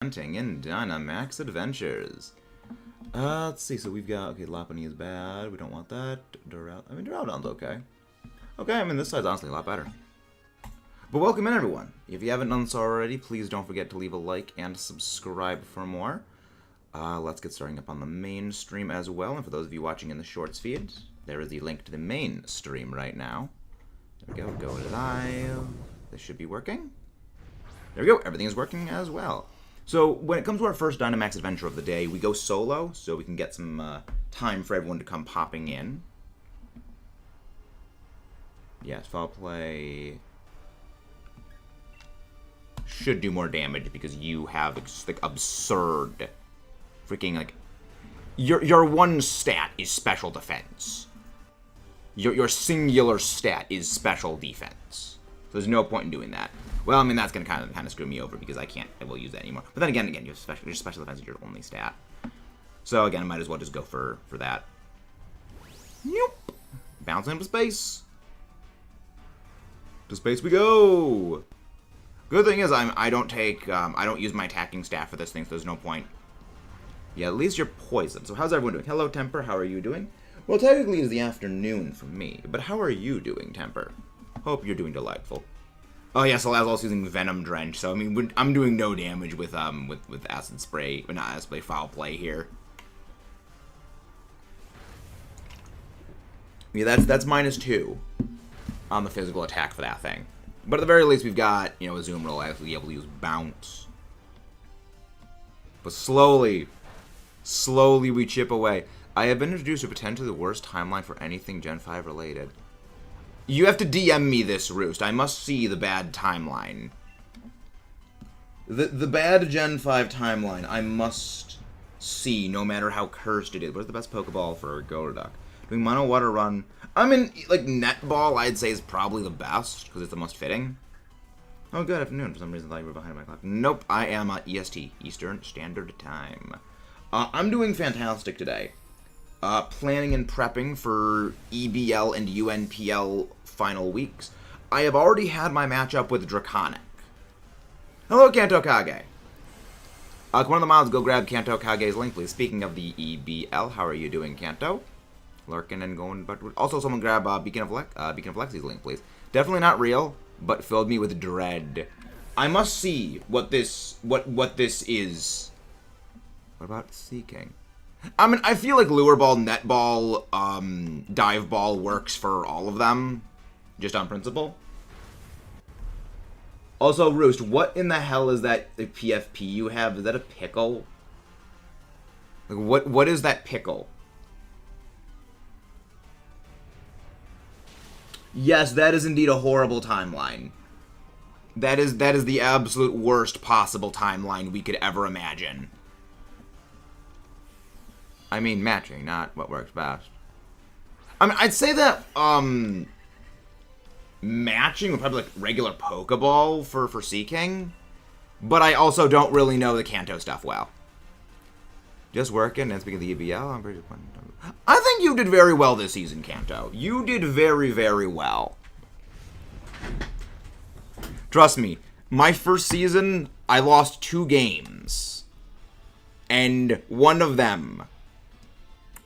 Hunting in Dynamax Adventures. Let's see, so we've got, okay, Lopunny is bad, we don't want that. Duraludon's okay. Okay, I mean, this side's honestly a lot better. But welcome in, everyone. If you haven't done so already, please don't forget to leave a like and subscribe for more. Let's get starting up on the main stream as well, and for those of you watching in the shorts feed, there is the link to the main stream right now. There we go, go live. This should be working. There we go, everything is working as well. So, when it comes to our first Dynamax adventure of the day, we go solo, so we can get some time for everyone to come popping in. Yes, foul play should do more damage because you have, like, absurd freaking, like, your one stat is special defense. Your singular stat is special defense. So there's no point in doing that. Well, I mean, that's going to kind of screw me over because I will use that anymore. But then again, you have your special defense is your only stat. So again, I might as well just go for that. Nope. Bouncing into space. To space we go. Good thing is I don't use my attacking staff for this thing, so there's no point. Yeah, at least you're poisoned. So how's everyone doing? Hello, Temper. How are you doing? Well, technically it's the afternoon for me, but how are you doing, Temper? Hope you're doing delightful. Oh yeah, so I was also using Venom Drench, so I mean I'm doing no damage with Acid Spray, but not Acid Spray, Foul Play here. Yeah, that's -2 on the physical attack for that thing. But at the very least, we've got, you know, a Zoom Roll, actually able to use Bounce. But slowly we chip away. I have been introduced to potentially the worst timeline for anything Gen 5 related. You have to DM me this, Roost. I must see the bad timeline. The bad Gen 5 timeline, I must see, no matter how cursed it is. What's the best Pokeball for Golduck? Doing Mono Water Run. I mean, like, Netball, I'd say, is probably the best, because it's the most fitting. Oh, good afternoon. For some reason, I thought you were behind my clock. Nope, I am EST, Eastern Standard Time. I'm doing fantastic today. Planning and prepping for EBL and UNPL final weeks. I have already had my matchup with Draconic. Hello, Kanto Kage. One of the mods, go grab Kanto Kage's link, please. Speaking of the EBL, how are you doing, Kanto? Lurking and going, but also someone grab Beacon of Lexi's link, please. Definitely not real, but filled me with dread. I must see what this is. What about Seeking? I mean, I feel like Lure Ball, Net Ball, Dive Ball works for all of them, just on principle. Also, Roost, what in the hell is that PFP you have? Is that a pickle? Like, what is that pickle? Yes, that is indeed a horrible timeline. That is the absolute worst possible timeline we could ever imagine. I mean, matching, not what works best. I mean, I'd say that, matching would probably like regular Pokeball for Seeking, but I also don't really know the Kanto stuff well. Just working, and speaking of the EBL, I'm pretty... I think you did very well this season, Kanto. You did very, very well. Trust me, my first season, I lost 2 games. And one of them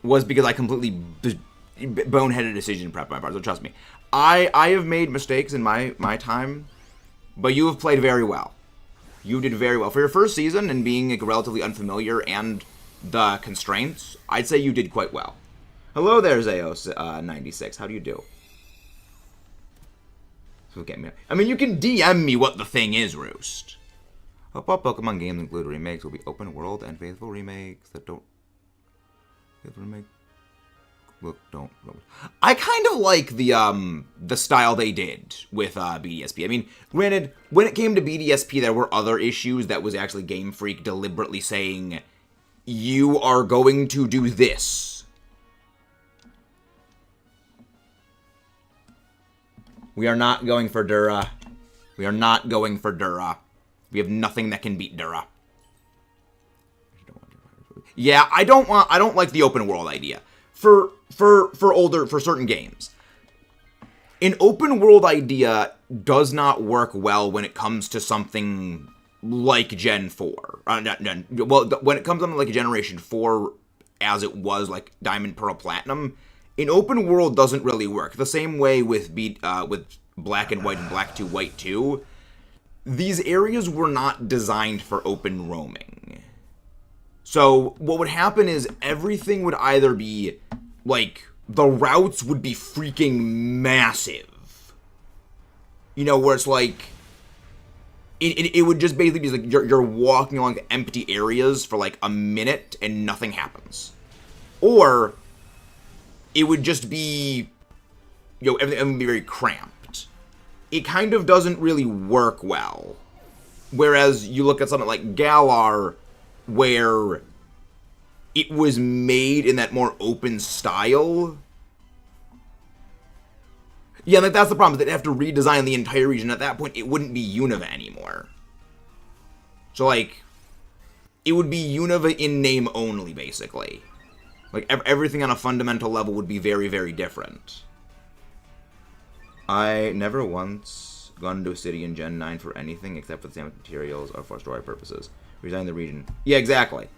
was because I completely boneheaded decision prep my part, so trust me. I have made mistakes in my time, but you have played very well. You did very well. For your first season and being like, relatively unfamiliar and the constraints, I'd say you did quite well. Hello there, Zeos96. How do you do? I mean, you can DM me what the thing is, Roost. Hope all Pokemon games include remakes will be open world and faithful remakes that don't... Look, don't. I kind of like the style they did with BDSP. I mean, granted, when it came to BDSP, there were other issues that was actually Game Freak deliberately saying, you are going to do this. We are not going for Dura. We are not going for Dura. We have nothing that can beat Dura. Yeah, I don't like the open world idea. For certain games. An open world idea does not work well when it comes to something like Gen 4. Well, when it comes on like Generation 4, as it was like Diamond, Pearl, Platinum, an open world doesn't really work. The same way with Black and White and Black 2, White 2, these areas were not designed for open roaming. So what would happen is everything would either be, like, the routes would be freaking massive. You know, where it's like, it would just basically be like you're walking along empty areas for like a minute and nothing happens. Or it would just be, you know, everything would be very cramped. It kind of doesn't really work well. Whereas you look at something like Galar, where it was made in that more open style. Yeah, that's the problem. They'd have to redesign the entire region. At that point, it wouldn't be Unova anymore. So, like, it would be Unova in name only, basically. Like, everything on a fundamental level would be very, very different. I never once gone into a city in Gen 9 for anything except for the same materials or for story purposes. Redesign the region. Yeah, exactly.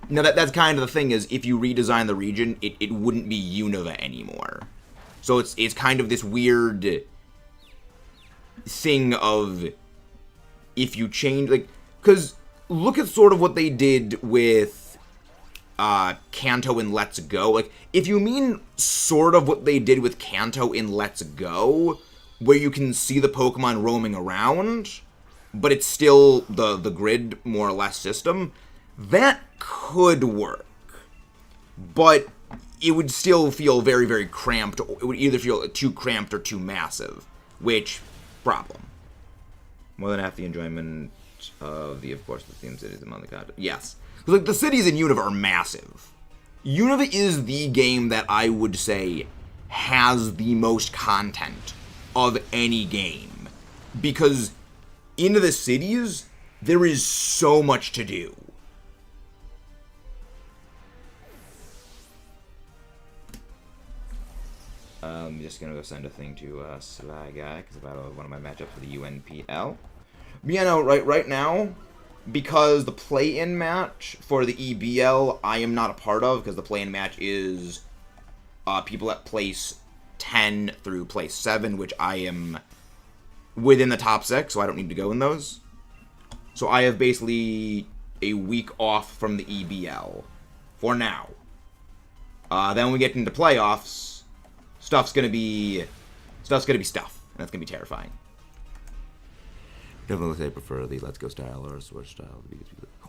Now, that's kind of the thing, is if you redesign the region, it wouldn't be Unova anymore. So it's kind of this weird thing of, if you change, like, because look at sort of what they did with Kanto in Let's Go. Like, if you mean sort of what they did with Kanto in Let's Go, where you can see the Pokemon roaming around, but it's still the grid, more or less, system, that could work. But it would still feel very, very cramped. It would either feel too cramped or too massive, which, problem. More than half the enjoyment of course, the theme cities among the content. Yes. Because, like, the cities in Unova are massive. Unova is the game that I would say has the most content of any game. Because into the cities, there is so much to do. I'm just gonna go send a thing to Sly Guy, because about one of my matchups for the UNPL. But yeah, no, right now, because the play-in match for the EBL, I am not a part of, because the play-in match is people at place 10 through place 7, which I am within the top 6, so I don't need to go in those. So I have basically a week off from the EBL for now. Then when we get into playoffs, stuff's gonna be stuff, and that's gonna be terrifying. Definitely say I prefer the Let's Go style or Switch style.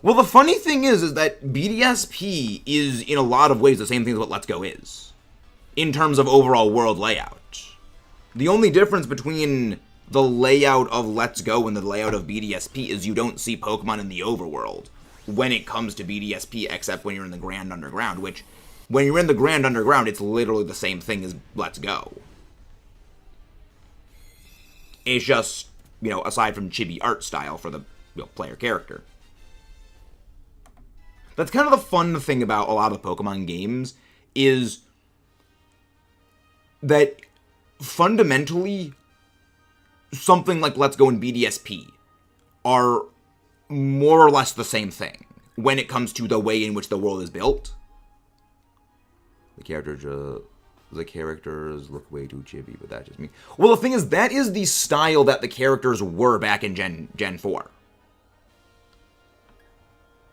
Well, the funny thing is that BDSP is in a lot of ways the same thing as what Let's Go is, in terms of overall world layout. The only difference between the layout of Let's Go and the layout of BDSP is you don't see Pokemon in the overworld when it comes to BDSP, except when you're in the Grand Underground, which, when you're in the Grand Underground, it's literally the same thing as Let's Go. It's just, you know, aside from chibi art style for the, you know, player character. That's kind of the fun thing about a lot of the Pokemon games, is that fundamentally, something like Let's Go and BDSP are more or less the same thing when it comes to the way in which the world is built. The characters look way too chibi, but that's just me. Well, the thing is, that is the style that the characters were back in Gen 4.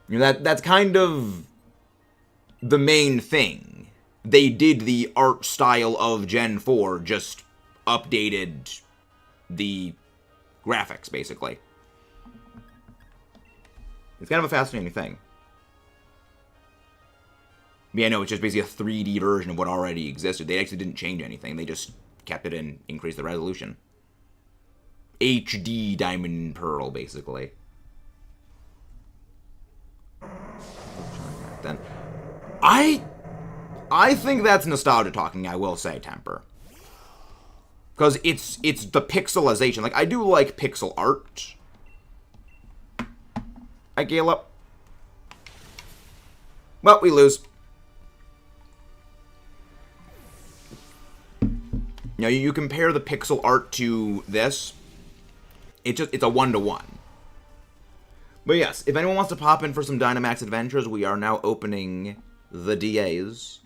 You know, that's kind of the main thing. They did the art style of Gen 4, just updated the graphics, basically. It's kind of a fascinating thing. Yeah, no, it's just basically a 3D version of what already existed. They actually didn't change anything. They just kept it and increased the resolution. HD Diamond and Pearl, basically. Then, I think that's nostalgia talking, I will say, Temper. Because it's the pixelization. Like, I do like pixel art. Hi, Caleb. Well, we lose. You know, you compare the pixel art to this, it's a 1-to-1. But yes, if anyone wants to pop in for some Dynamax adventures, we are now opening the DAs.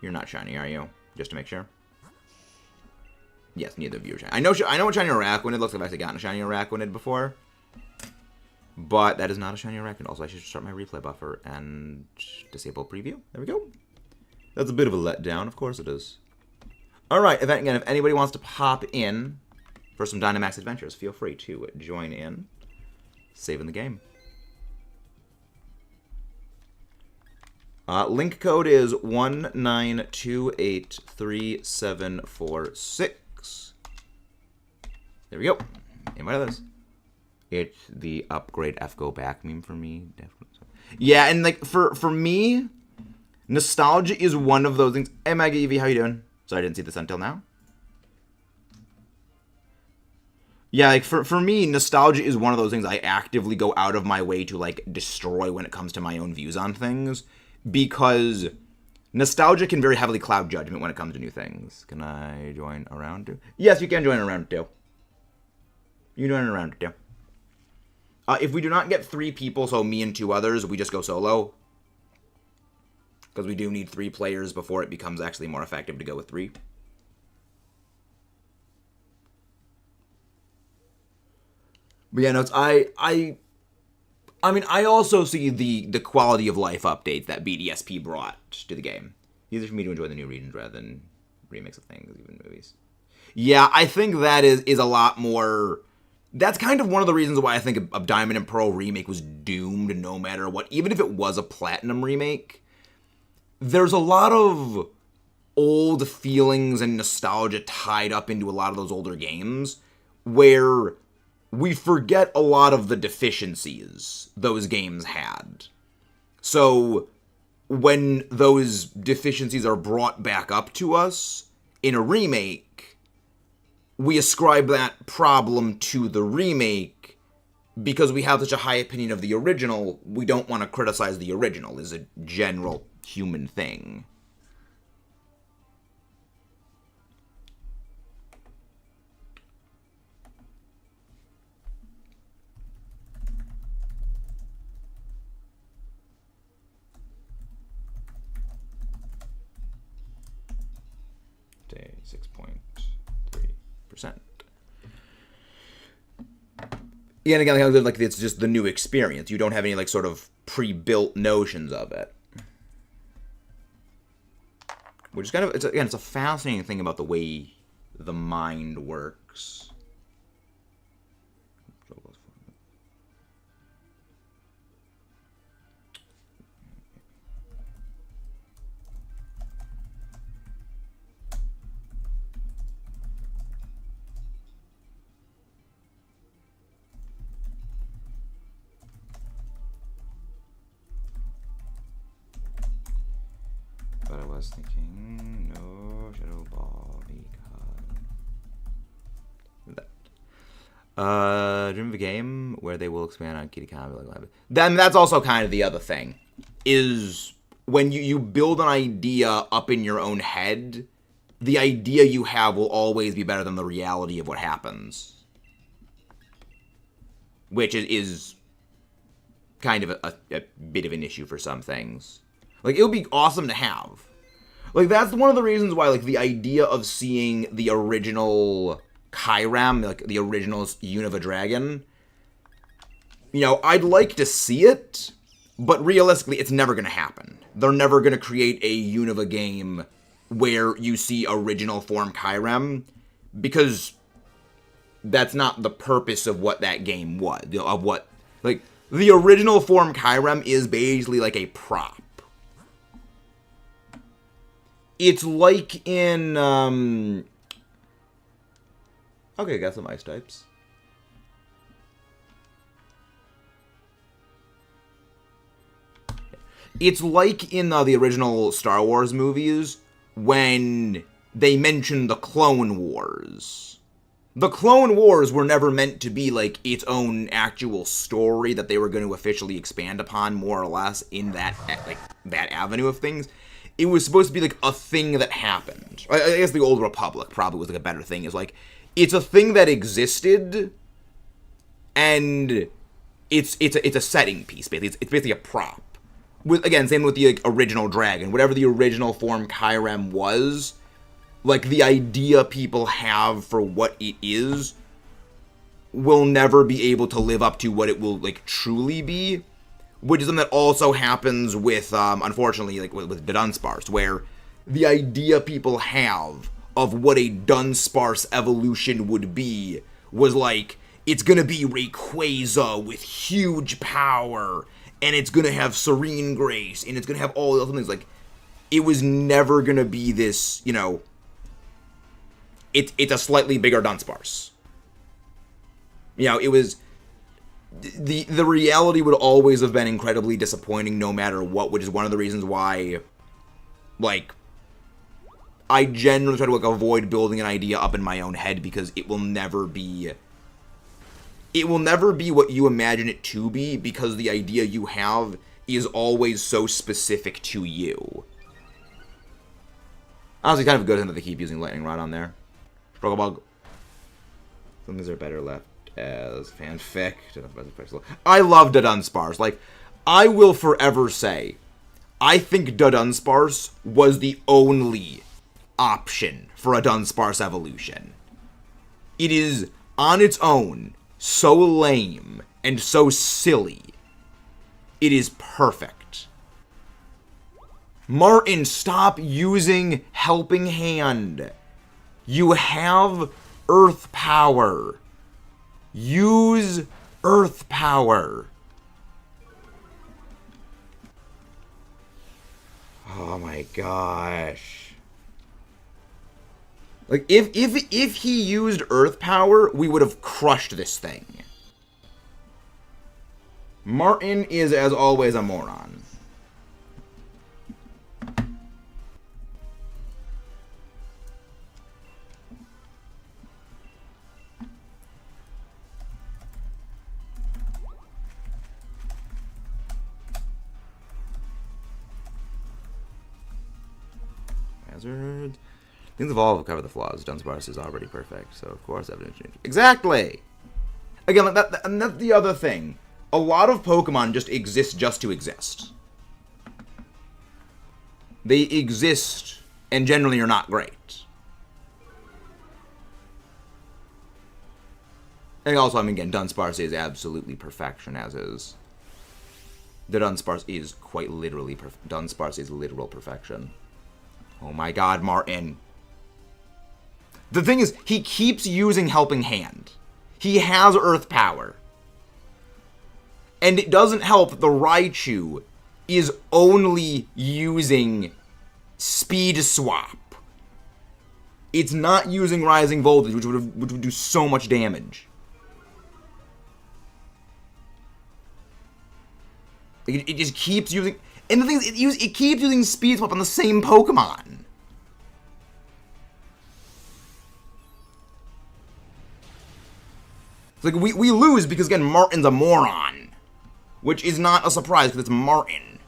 You're not shiny, are you? Just to make sure. Yes, neither of you are shiny. I know what shiny Araquanid looks like. I've actually gotten a shiny Araquanid before. But that is not a shiny Araquanid. Also, I should start my replay buffer and disable preview. There we go. That's a bit of a letdown. Of course it is. Alright, again, if anybody wants to pop in for some Dynamax adventures, feel free to join in. Saving the game. Link code is 192834746. There we go. And what are those? It's the upgrade F go back meme for me. Definitely. Yeah, and like for me, nostalgia is one of those things. Hey Maggie Evie, how you doing? Sorry, I didn't see this until now. Yeah, like for me, nostalgia is one of those things I actively go out of my way to like destroy when it comes to my own views on things, because nostalgia can very heavily cloud judgment when it comes to new things. Can I join a round two? Yes, you can join a round two. You can join a round two. If we do not get 3 people, so me and 2 others, we just go solo. Because we do need 3 players before it becomes actually more effective to go with 3. But yeah, no, it's, I mean, I also see the quality of life updates that BDSP brought to the game. Easier for me to enjoy the new regions rather than remakes of things, even movies. Yeah, I think that is a lot more... That's kind of one of the reasons why I think a Diamond and Pearl remake was doomed no matter what. Even if it was a Platinum remake, there's a lot of old feelings and nostalgia tied up into a lot of those older games where we forget a lot of the deficiencies those games had. So when those deficiencies are brought back up to us in a remake, we ascribe that problem to the remake because we have such a high opinion of the original. We don't want to criticize the original as a general human thing. Okay, 6.3%. Yeah, and again, like it's just the new experience. You don't have any like sort of pre-built notions of it, which is kind of it's a fascinating thing about the way the mind works. But I was thinking, no Shadow Ball because that. Dream of a game where they will expand on Kitty Combo. Then that's also kind of the other thing, is when you build an idea up in your own head, the idea you have will always be better than the reality of what happens. Which is kind of a bit of an issue for some things. Like, it would be awesome to have. Like, that's one of the reasons why, like, the idea of seeing the original Kyram, like, the original Unova Dragon, you know, I'd like to see it, but realistically, it's never going to happen. They're never going to create a Unova game where you see original form Kyram, because that's not the purpose of what that game was. Of what, like, the original form Kyram is basically like a prop. It's like in, okay, got some ice types. It's like in the original Star Wars movies when they mentioned the Clone Wars. The Clone Wars were never meant to be like its own actual story that they were going to officially expand upon, more or less, in that like that avenue of things. It was supposed to be like a thing that happened. I guess the Old Republic probably was like a better thing. Is like, it's a thing that existed, And it's a setting piece, basically. It's basically a prop. Again, same with the original dragon. Whatever the original form Kyrem was, like, the idea people have for what it is will never be able to live up to what it will, like, truly be. Which is something that also happens with, unfortunately, like, with the Dunsparce, where the idea people have of what a Dunsparce evolution would be was, like, it's gonna be Rayquaza with huge power, and it's gonna have Serene Grace, and it's gonna have all the other things. Like, it was never gonna be this, you know, it's a slightly bigger Dunsparce. You know, it was, the reality would always have been incredibly disappointing no matter what, which is one of the reasons why, like, I generally try to, like, avoid building an idea up in my own head, because it will never be what you imagine it to be, because the idea you have is always so specific to you. Honestly, kind of good that they keep using Lightning Rod on there. Pokeball. Some things are better left as fanfic. I love Dunsparce. Like, I will forever say, I think Dunsparce was the only option for a Dunsparce evolution. It is, on its own, so lame and so silly. It is perfect. Martin, stop using Helping Hand. You have Earth Power. Use Earth Power. Oh my gosh. Like, if he used Earth Power, we would have crushed this thing. Martin is, as always, a moron. Hazard. Things evolve cover the flaws. Dunsparce is already perfect, so of course evidence change. Exactly! Again, and that's the other thing. A lot of Pokemon just exist just to exist. They exist, and generally are not great. And also, I mean, again, Dunsparce is absolutely perfection, as is. The Dunsparce is quite literally Dunsparce is literal perfection. Oh my god, Martin. The thing is, he keeps using Helping Hand. He has Earth Power. And it doesn't help that the Raichu is only using Speed Swap. It's not using Rising Voltage, which would do so much damage. It just keeps using... And the thing is, it keeps using Speed Swap on the same Pokemon. It's like, we lose because, again, Martin's a moron. Which is not a surprise, because it's Martin.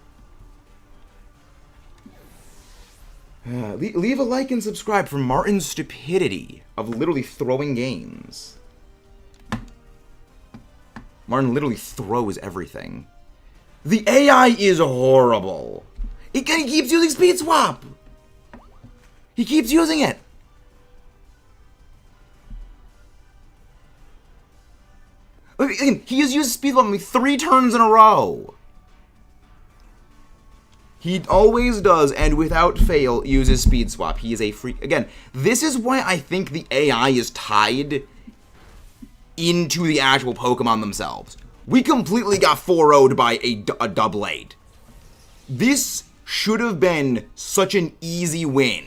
Leave a like and subscribe for Martin's stupidity of literally throwing games. Martin literally throws everything. The AI is horrible. He keeps using Speed Swap. He keeps using it. Look, he has used Speed Swap on me 3 turns in a row. He always does, and without fail, uses Speed Swap. He is a freak. Again, this is why I think the AI is tied into the actual Pokemon themselves. We completely got 4-0'd by a Doublade. This should have been such an easy win.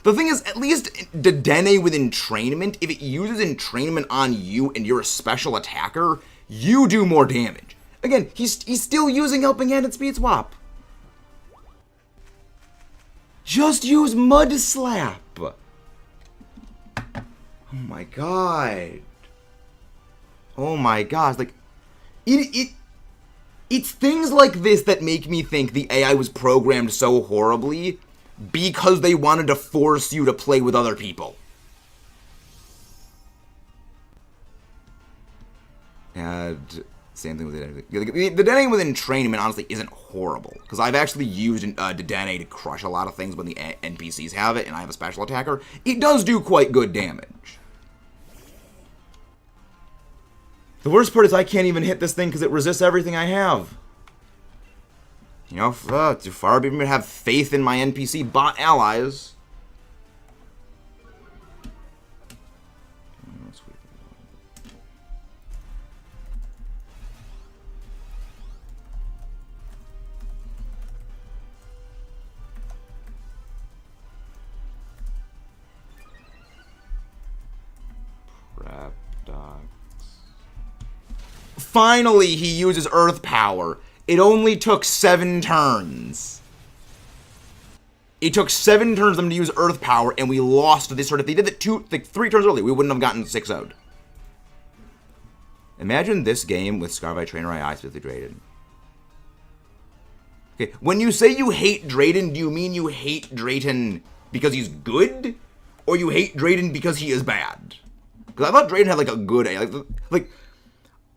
The thing is, at least Dedenne with Entrainment, if it uses Entrainment on you and you're a special attacker, you do more damage. Again, he's still using Helping Hand and Speed Swap. Just use Mud Slap. Oh my god. Oh my gosh, like, it's things like this that make me think the AI was programmed so horribly because they wanted to force you to play with other people. And same thing with the Dedenne within training, honestly, isn't horrible. Because I've actually used Dedenne to crush a lot of things when the NPCs have it, and I have a special attacker. It does do quite good damage. The worst part is I can't even hit this thing because it resists everything I have. You know, too far be me to have faith in my NPC bot allies. Finally, he uses Earth Power. It only took 7 turns. It took 7 turns for them to use Earth Power, and we lost this sort of. If they did it 3 turns early, we wouldn't have gotten 6-0'd. Imagine this game with Scarvi Trainer AI specifically Drayden. Okay, when you say you hate Drayden, do you mean you hate Drayden because he's good, or you hate Drayden because he is bad? Because I thought Drayden had like a good AI, like.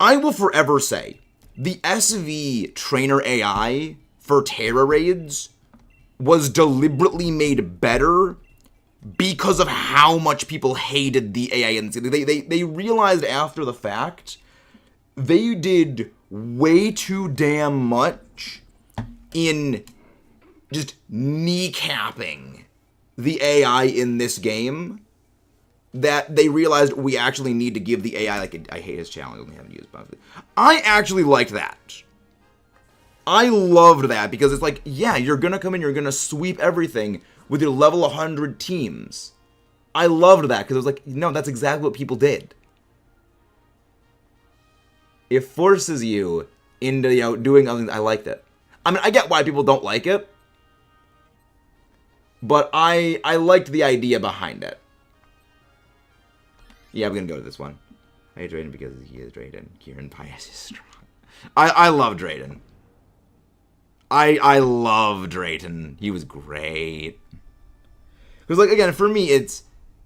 I will forever say, the SV trainer AI for Terra raids was deliberately made better because of how much people hated the AI. And they realized after the fact, they did way too damn much in just kneecapping the AI in this game, that they realized we actually need to give the AI, like, I hate his challenge, only haven't used both. I actually liked that. I loved that, because it's like, yeah, you're gonna come in, you're gonna sweep everything with your level 100 teams. I loved that, because it was like, no, that's exactly what people did. It forces you into, you know, doing other things. I liked it. I mean, I get why people don't like it, but I liked the idea behind it. Yeah, I'm gonna go to this one. I hate Drayden because he is Drayden. Kieran Pius is strong. I love Drayden. I love Drayden. He was great. Because, like, again, for me,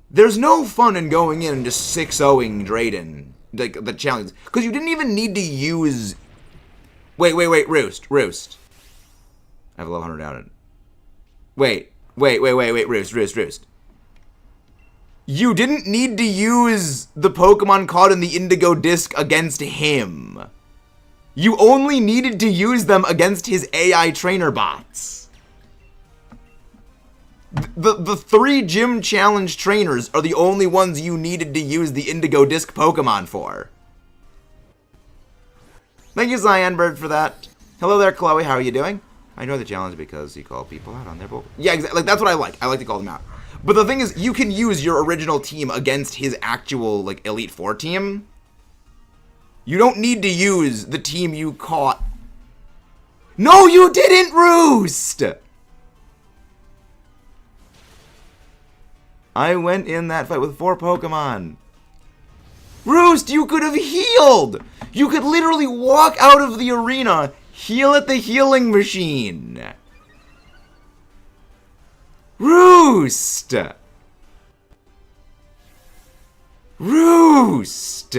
there's no fun in going in and just 6-0ing Drayden, like, the challenge. Because you didn't even need to use... Wait, Roost. I have a level 100 down. Wait, Roost. You didn't need to use the Pokemon caught in the Indigo Disc against him. You only needed to use them against his AI trainer bots. The 3 gym challenge trainers are the only ones you needed to use the Indigo Disc Pokemon for. Thank you, Cyanbird, for that. Hello there, Chloe. How are you doing? I enjoy the challenge because you call people out on their Pokemon. Yeah, exactly. Like, that's what I like. I like to call them out. But the thing is, you can use your original team against his actual, like, Elite Four team. You don't need to use the team you caught. No, you didn't, Roost! I went in that fight with 4 Pokemon. Roost, you could have healed! You could literally walk out of the arena, heal at the healing machine. Roost! Roost!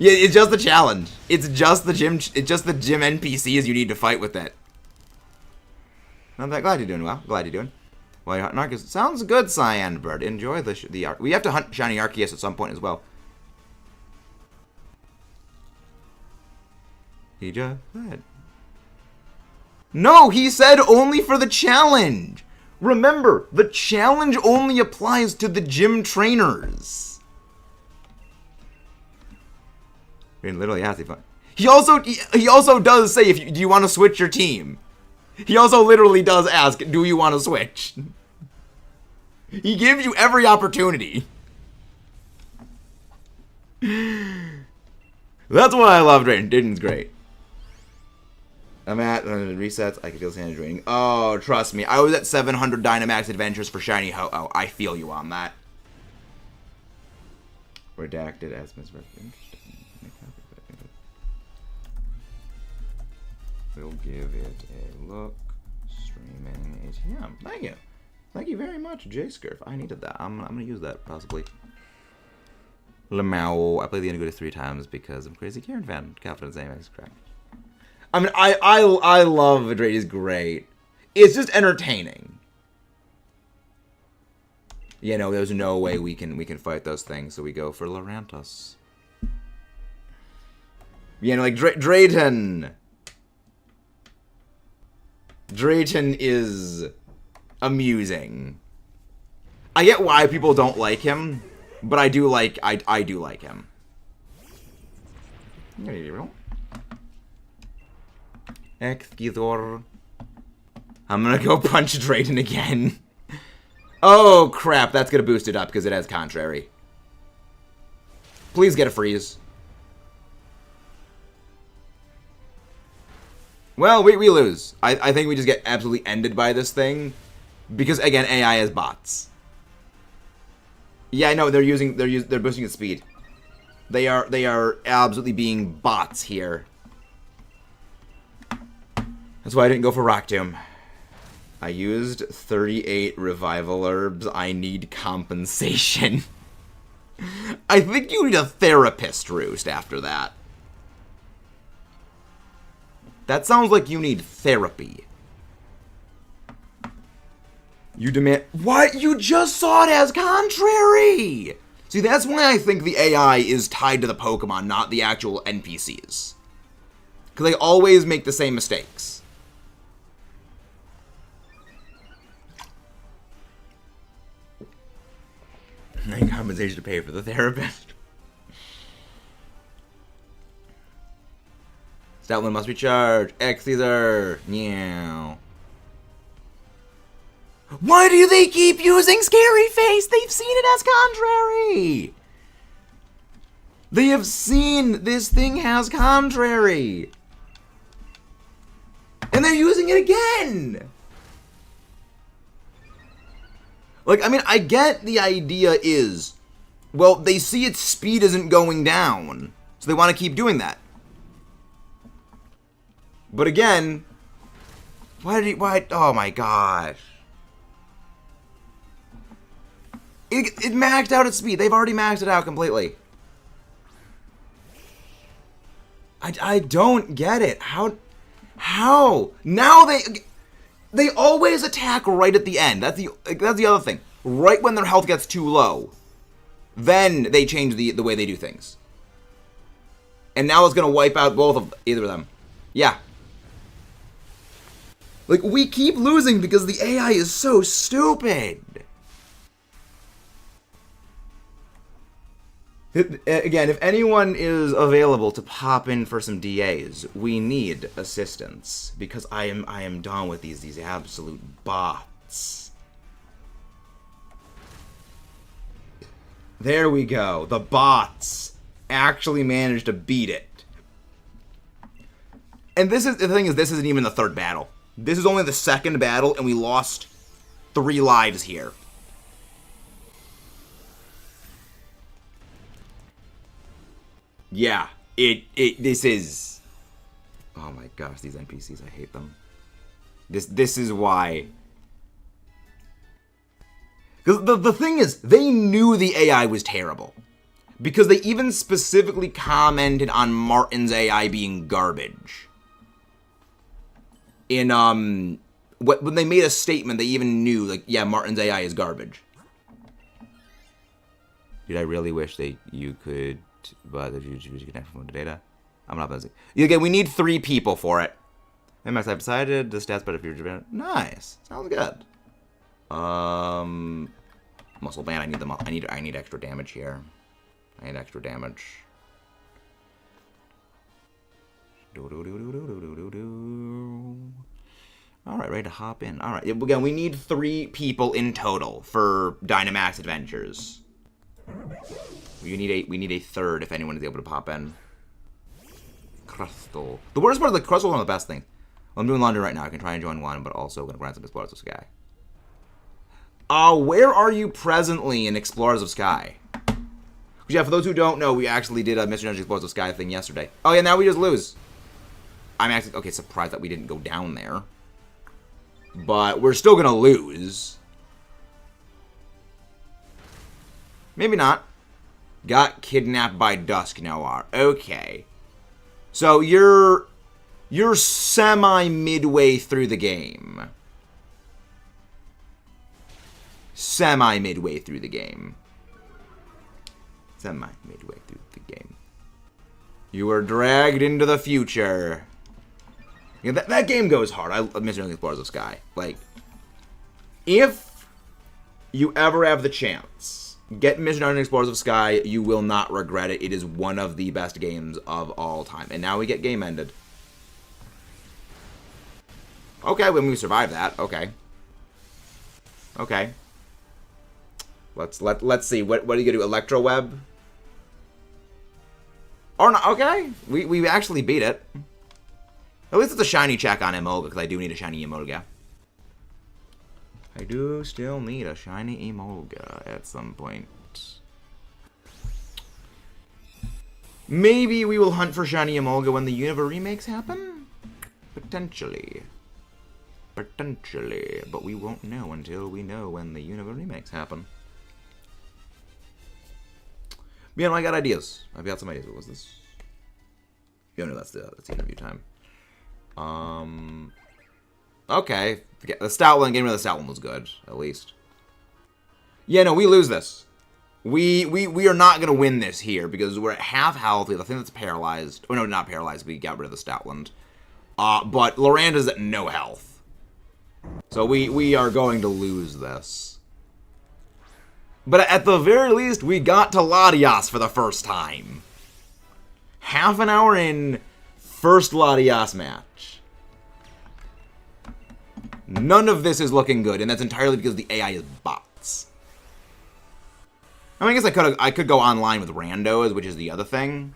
Yeah, it's just the challenge. It's just the gym NPCs you need to fight with it. I'm glad you're doing well. Glad you're doing. Well, you're hunting Arceus. Sounds good, Cyanbird. Enjoy the we have to hunt shiny Arceus at some point as well. He just said. No, he said only for the challenge. Remember, the challenge only applies to the gym trainers. I mean, literally has to. He also does say, do you want to switch your team? He also literally does ask, do you want to switch? He gives you every opportunity. That's why I love Drayden. Drayden's great. I'm at resets. I can feel Sandra draining. Oh, trust me. I was at 700 Dynamax adventures for Shiny Ho-Oh. I feel you on that. Redacted as misrepresented. We'll give it a look. Streaming ATM. Thank you. Thank you very very much, J-Scurf. I needed that. I'm gonna use that, possibly. Lamau. I played the Indigo 3 times because I'm a crazy Karen fan. Confidence Dynamax is correct. I mean, I love Drake. He's great. It's just entertaining. You know, there's no way we can fight those things, so we go for Larantus. You know, like Drayton. Drayton is amusing. I get why people don't like him, but I do like him. Exquidor. I'm gonna go punch Drayton again. Oh crap, that's gonna boost it up because it has Contrary. Please get a freeze. Well, we lose. I think we just get absolutely ended by this thing. Because again, AI is bots. Yeah, I know they're boosting its speed. They are absolutely being bots here. That's why I didn't go for Rock Tomb. I used 38 revival herbs. I need compensation. I think you need a therapist roost after that. That sounds like you need therapy. You demand... What? You just saw it as Contrary! See, that's why I think the AI is tied to the Pokemon, not the actual NPCs. Because they always make the same mistakes. And compensation to pay for the therapist. That one must be charged. X Caesar. Meow. Why do they keep using Scary Face? They've seen it as Contrary. They have seen this thing has Contrary. And they're using it again. Like, I mean, I get the idea is, well, they see its speed isn't going down. So they want to keep doing that. But again, why, oh my gosh. It maxed out its speed. They've already maxed it out completely. I don't get it. How? Now they always attack right at the end. That's the other thing. Right when their health gets too low, then they change the way they do things. And now it's gonna wipe out either of them. Yeah. Like, we keep losing because the AI is so stupid. Again, if anyone is available to pop in for some DAs, we need assistance. Because I am done with these absolute bots. There we go. The bots actually managed to beat it. And this isn't even the third battle. This is only the second battle, and we lost 3 lives here. Yeah, this is... Oh my gosh, these NPCs, I hate them. This is why... Because the thing is, they knew the AI was terrible. Because they even specifically commented on Martin's AI being garbage. When they made a statement, they even knew, like, yeah, Martin's AI is garbage. Dude, I really wish you could, but if you connect from the data, I'm not busy. Again, we need 3 people for it. Max, I've decided the stats better future. Nice, sounds good. Muscle band. I need extra damage here. I need extra damage. Alright, ready to hop in. Alright, again, we need 3 people in total for Dynamax Adventures. We need a third if anyone is able to pop in. Crustle. The worst part of the Crustle is one of the best things. Well, I'm doing laundry right now. I can try and join one, but also going to grind some Explorers of Sky. Where are you presently in Explorers of Sky? Yeah, for those who don't know, we actually did a Mr. Energy Explorers of Sky thing yesterday. Oh yeah, now we just lose. I'm actually, okay, surprised that we didn't go down there. But we're still gonna lose. Maybe not. Got kidnapped by Dusk Noir. Okay. So you're semi-midway through the game. Semi-midway through the game. Semi-midway through the game. You were dragged into the future. Yeah, that game goes hard. I miss Explorers of Sky. Like, if you ever have the chance, get Mission Under Explorers of Sky. You will not regret it. It is one of the best games of all time. And now we get game ended. Okay, when we survive that. Okay. Okay. Let's see. What are you gonna do? Electro Web? Or not? Okay. We actually beat it. At least it's a shiny check on Emolga, because I do need a shiny Emolga. I do still need a shiny Emolga at some point. Maybe we will hunt for shiny Emolga when the Unova remakes happen? Potentially. Potentially. But we won't know until we know when the Unova remakes happen. Yeah, no, I got ideas. I've got some ideas. What was this? Yeah, no, that's the interview time. Okay. The stout one, getting rid of the stout one was good, at least. Yeah, no, we lose this. We are not gonna win this here because we're at half health. The thing that's paralyzed. Oh no, not paralyzed. We got rid of the Stoutland. But Loranda's at no health. So we are going to lose this. But at the very least, we got to LATIAS for the first time. Half an hour in, first LATIAS match. None of this is looking good, and that's entirely because the AI is bots. I mean, I guess I could go online with randos, which is the other thing.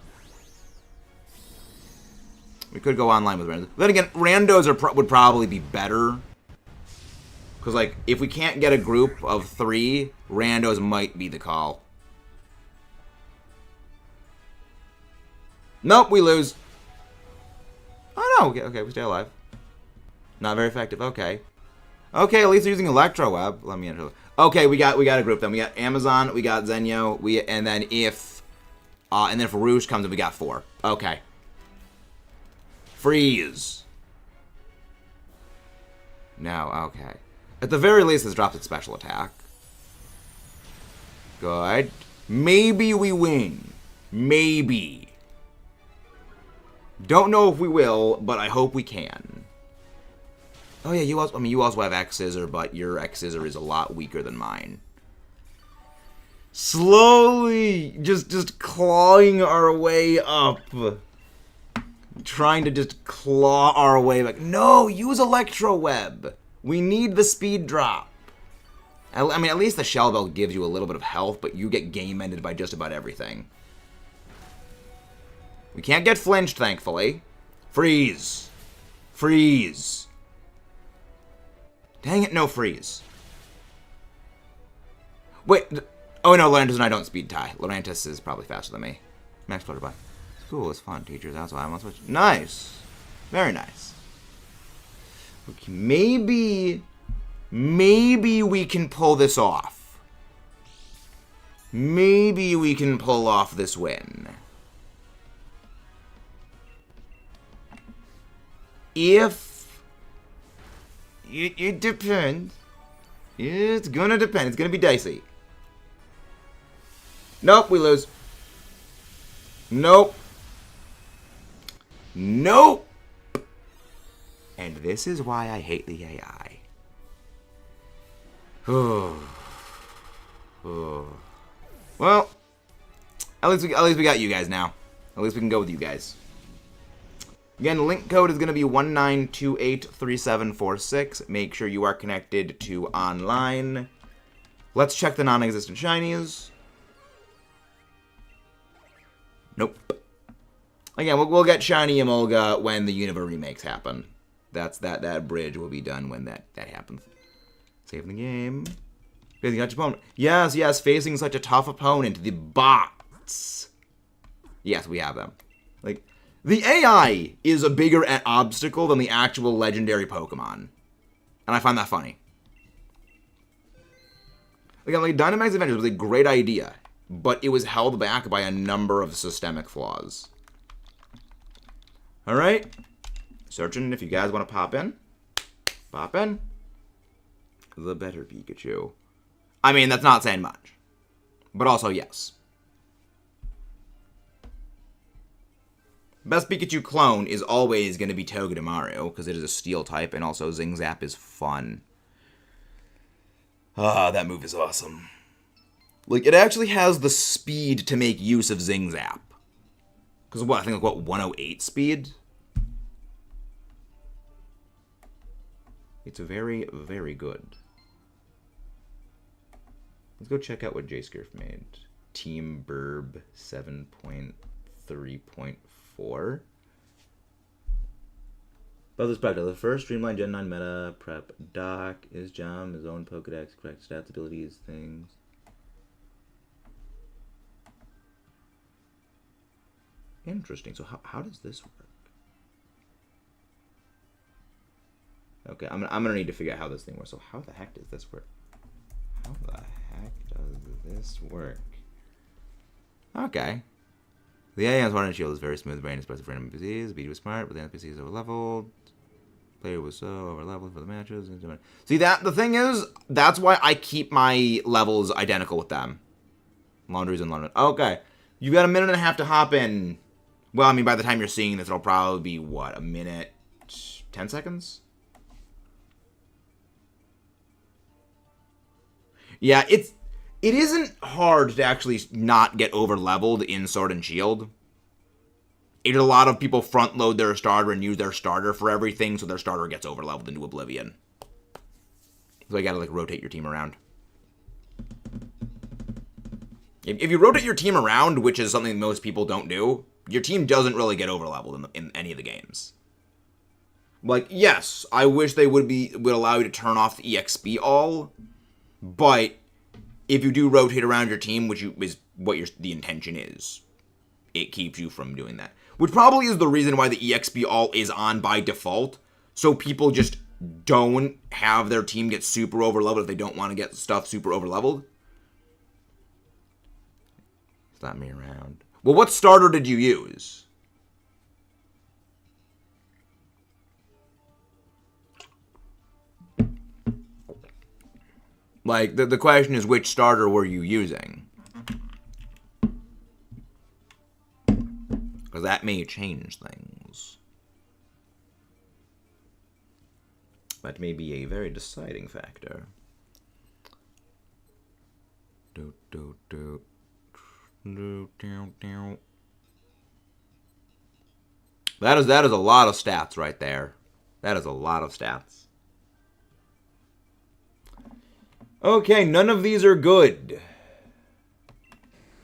We could go online with randos. Then again, randos would probably be better. Because, like, if we can't get a group of 3, randos might be the call. Nope, we lose. Oh, no. Okay, we stay alive. Not very effective. Okay. Okay, at least they're using Electro Web. Let me enter. Okay, we got a group then. We got Amazon, we got Zenyo, and then if Rouge comes in, we got 4. Okay. Freeze. No, okay. At the very least, this drops its special attack. Good. Maybe we win. Maybe. Don't know if we will, but I hope we can. Oh yeah, you also have X-Scissor, but your X-Scissor is a lot weaker than mine. Slowly, just clawing our way up. Trying to just claw our way back. No, use Electro Web. We need the speed drop. I mean, at least the Shell Bell gives you a little bit of health, but you get game ended by just about everything. We can't get flinched, thankfully. Freeze. Freeze. Dang it, no freeze. Wait. Oh no, Lorantis and I don't speed tie. Lorantis is probably faster than me. Max Flutterby. School is fun, teachers. That's why I'm on Switch. Nice. Very nice. Okay, maybe we can pull this off. Maybe we can pull off this win. If it depends. It's gonna depend. It's gonna be dicey. Nope, we lose. Nope. Nope. And this is why I hate the AI. Well, at least we got you guys now. At least we can go with you guys. Again, link code is going to be 19283746. Make sure you are connected to online. Let's check the non-existent shinies. Nope. Again, we'll get shiny Emolga when the Unova remakes happen. That bridge will be done when that happens. Save the game. Facing such opponent. Yes, facing such a tough opponent. The bots. Yes, we have them. Like, the AI is a bigger obstacle than the actual legendary Pokemon. And I find that funny. Again, like, Dynamax Adventures was a great idea. but it was held back by a number of systemic flaws. Alright. Searching if you guys want to pop in. Pop in. The better Pikachu. I mean, that's not saying much. But also, yes. Best Pikachu clone is always going to be Togedemaru, because it is a steel type, and also Zing Zap is fun. Ah, that move is awesome. Like, it actually has the speed to make use of Zing Zap. Because what, I think, like, what, 108 speed? It's very, very good. Let's go check out what J-Skirf made. Team Burb 7.3.4. About this practice, the first Streamline Gen 9 meta prep doc is Jam, his own Pokedex, correct stats, abilities, things. Interesting. So how does this work? Okay, I'm gonna need to figure out how this thing works. So how the heck does this work? How the heck does this work? Okay. The AI's Water and Shield is very smooth, very inexpressive for NPCs. The beat was smart, but the NPC is overleveled. Player was so overleveled for the matches. See, the thing is, that's why I keep my levels identical with them. Laundries and London. Okay. You got a minute and a half to hop in. Well, I mean, by the time you're seeing this, it'll probably be, what, a minute, 10 seconds? Yeah, it isn't hard to actually not get over-leveled in Sword and Shield. A lot of people front-load their starter and use their starter for everything, so their starter gets over-leveled into oblivion. So you gotta, like, rotate your team around. If you rotate your team around, which is something most people don't do, your team doesn't really get over-leveled in any of the games. Like, yes, I wish they would allow you to turn off the EXP all, but if you do rotate around your team, which is what the intention is, it keeps you from doing that. Which probably is the reason why the EXP all is on by default, so people just don't have their team get super overleveled if they don't want to get stuff super overleveled. Slap me around. Well, what starter did you use? Like, the question is, which starter were you using? Because that may change things. That may be a very deciding factor. That is a lot of stats right there. That is a lot of stats. Okay, none of these are good.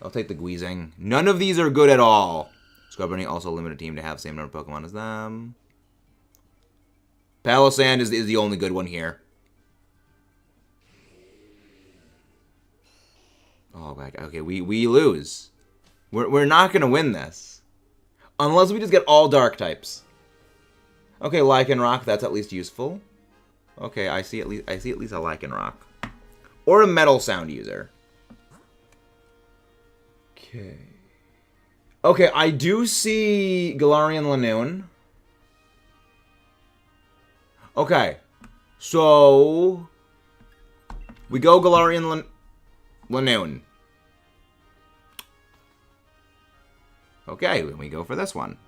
I'll take the Guizing. None of these are good at all. Scrubberny also limited team to have the same number of Pokemon as them. Palossand is the only good one here. Oh, okay, we lose. We're not gonna win this. Unless we just get all dark types. Okay, Lycanroc, that's at least useful. Okay, I see at least a Lycanroc. Or a Metal Sound user. Okay. Okay, I do see Galarian Lanoon. Okay. So we go Galarian Lanoon. Okay, we go for this one.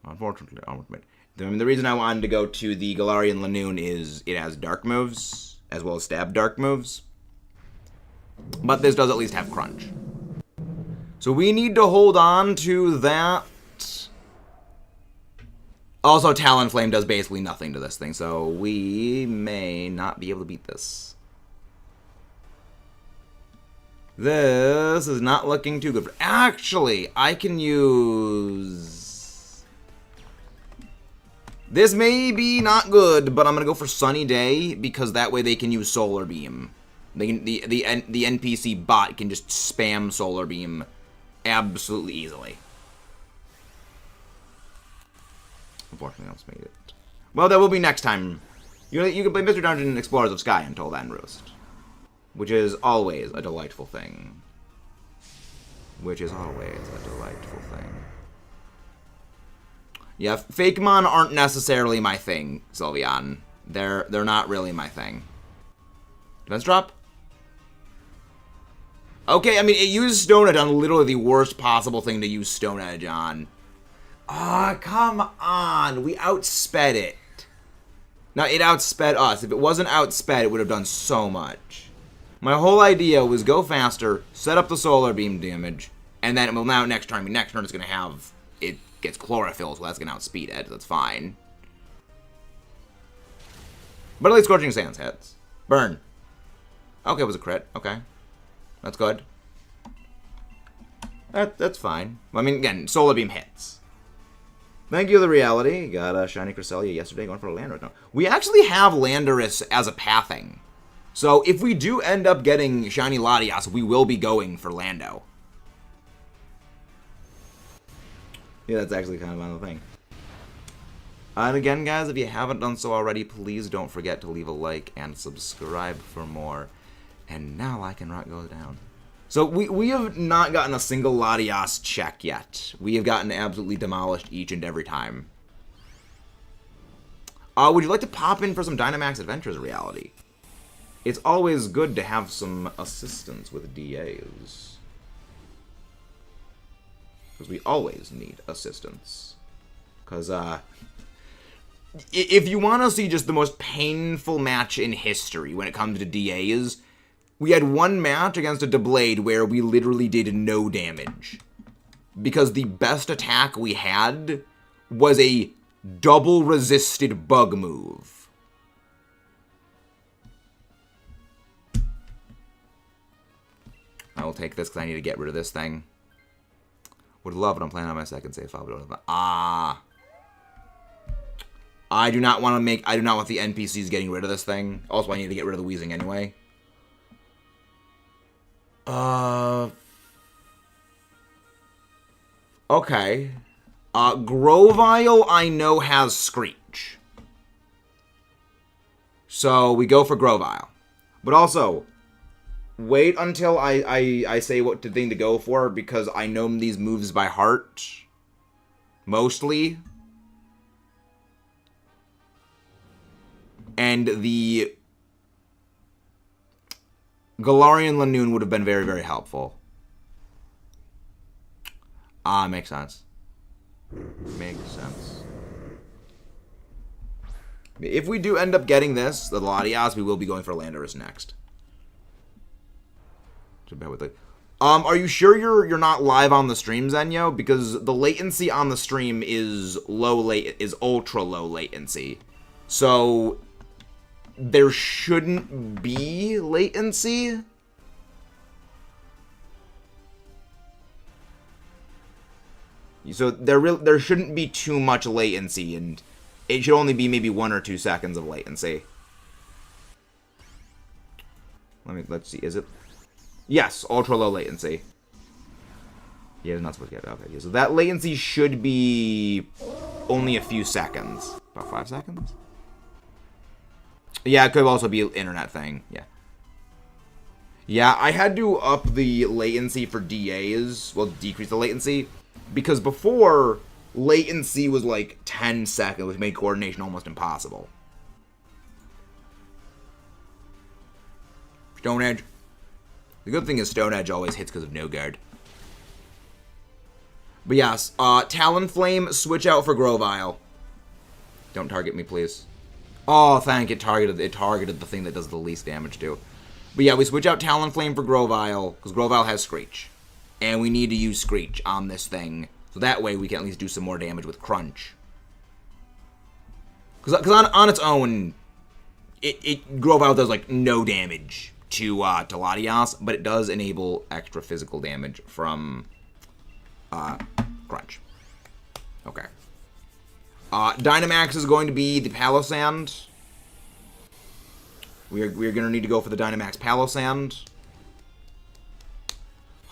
Unfortunately, the reason I wanted to go to the Galarian Lanoon is it has dark moves, as well as stab dark moves. But this does at least have crunch. So we need to hold on to that. Also, Talonflame does basically nothing to this thing, so we may not be able to beat this. This is not looking too good. Actually, I can use... This may be not good, but I'm gonna go for Sunny Day because that way they can use Solar Beam. They can, the NPC bot can just spam Solar Beam absolutely easily. Unfortunately, I almost made it. Well, that will be next time. You can play Mr. Dungeon Explorers of Sky until then, Roost. which is always a delightful thing. Which is always a delightful thing. Yeah, Fakemon aren't necessarily my thing, Sylveon. They're not really my thing. Defense drop? Okay, I mean, it used Stone Edge on literally the worst possible thing to use Stone Edge on. Ah, come on. We outsped it. Now, it outsped us. If it wasn't outsped, it would have done so much. My whole idea was go faster, set up the Solar Beam damage, and then, well, now next turn it's going to have, it gets Chlorophyll, so that's going to outspeed it. That's fine. But at least Scorching Sands hits. Burn. Okay, it was a crit. Okay. That's good. That's fine. I mean, again, Solar Beam hits. Thank you, The Reality. Got a Shiny Cresselia yesterday going for a Landorus. No, we actually have Landorus as a pathing. So if we do end up getting Shiny Latias, we will be going for Lando. Yeah, that's actually kind of on the thing. And again, guys, if you haven't done so already, please don't forget to leave a like and subscribe for more. And now Like and Rock goes down. So we have not gotten a single Latias check yet. We have gotten absolutely demolished each and every time. Would you like to pop in for some Dynamax Adventures, Reality? It's always good to have some assistance with DAs. Because we always need assistance. Because, if you want to see just the most painful match in history when it comes to DAs, we had one match against a Doublade where we literally did no damage. Because the best attack we had was a double resisted bug move. I will take this because I need to get rid of this thing. Would love it. I'm playing on my second save file. But I do not want the NPCs getting rid of this thing. Also, I need to get rid of the Wheezing anyway. Okay. Grovyle, I know, has Screech. So, we go for Grovyle. But also, wait until I say what thing to go for, because I know these moves by heart. Mostly. And the Galarian Lanoon would have been very, very helpful. Makes sense. Makes sense. If we do end up getting this, the Latias, we will be going for Landorus next. So bear with it. Are you sure you're not live on the stream, Zenyo? Because the latency on the stream is ultra low latency. So there shouldn't be latency. So there shouldn't be too much latency, and it should only be maybe 1 or 2 seconds of latency. Let's see, is it? Yes, ultra low latency. Yeah, it's not supposed to get okay. So that latency should be only a few seconds. About 5 seconds? Yeah, it could also be an internet thing. Yeah. Yeah, I had to up the latency for DAs. Well, decrease the latency. Because before, latency was like 10 seconds, which made coordination almost impossible. Stone Edge. The good thing is Stone Edge always hits because of no guard. But yes, Talonflame, switch out for Grovyle. Don't target me, please. Oh, thank it targeted the thing that does the least damage to. But yeah, we switch out Talonflame for Grovyle, because Grovyle has Screech. And we need to use Screech on this thing, so that way we can at least do some more damage with Crunch. Because on its own, Grovyle does like no damage to Latias, but it does enable extra physical damage from Crunch. Okay. Dynamax is going to be the Palossand. We're going to need to go for the Dynamax Palossand.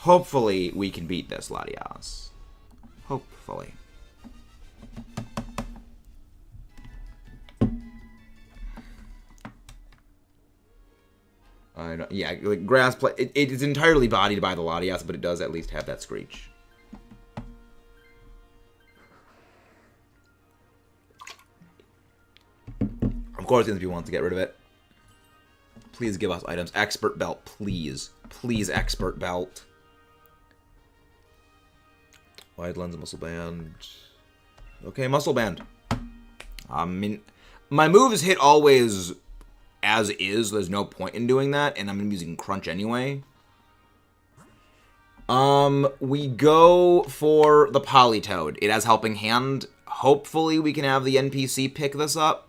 Hopefully, we can beat this, Latias. Hopefully. I know, yeah, like grass play. It is entirely bodied by the LATIAS, but it does at least have that screech. Of course, if you want to get rid of it, please give us items. Expert belt, please, please, expert belt. Wide lens, muscle band. Okay, muscle band. I mean, my moves hit always as is. There's no point in doing that, and I'm using crunch anyway. We go for the Politoed. It has helping hand. Hopefully, we can have the NPC pick this up.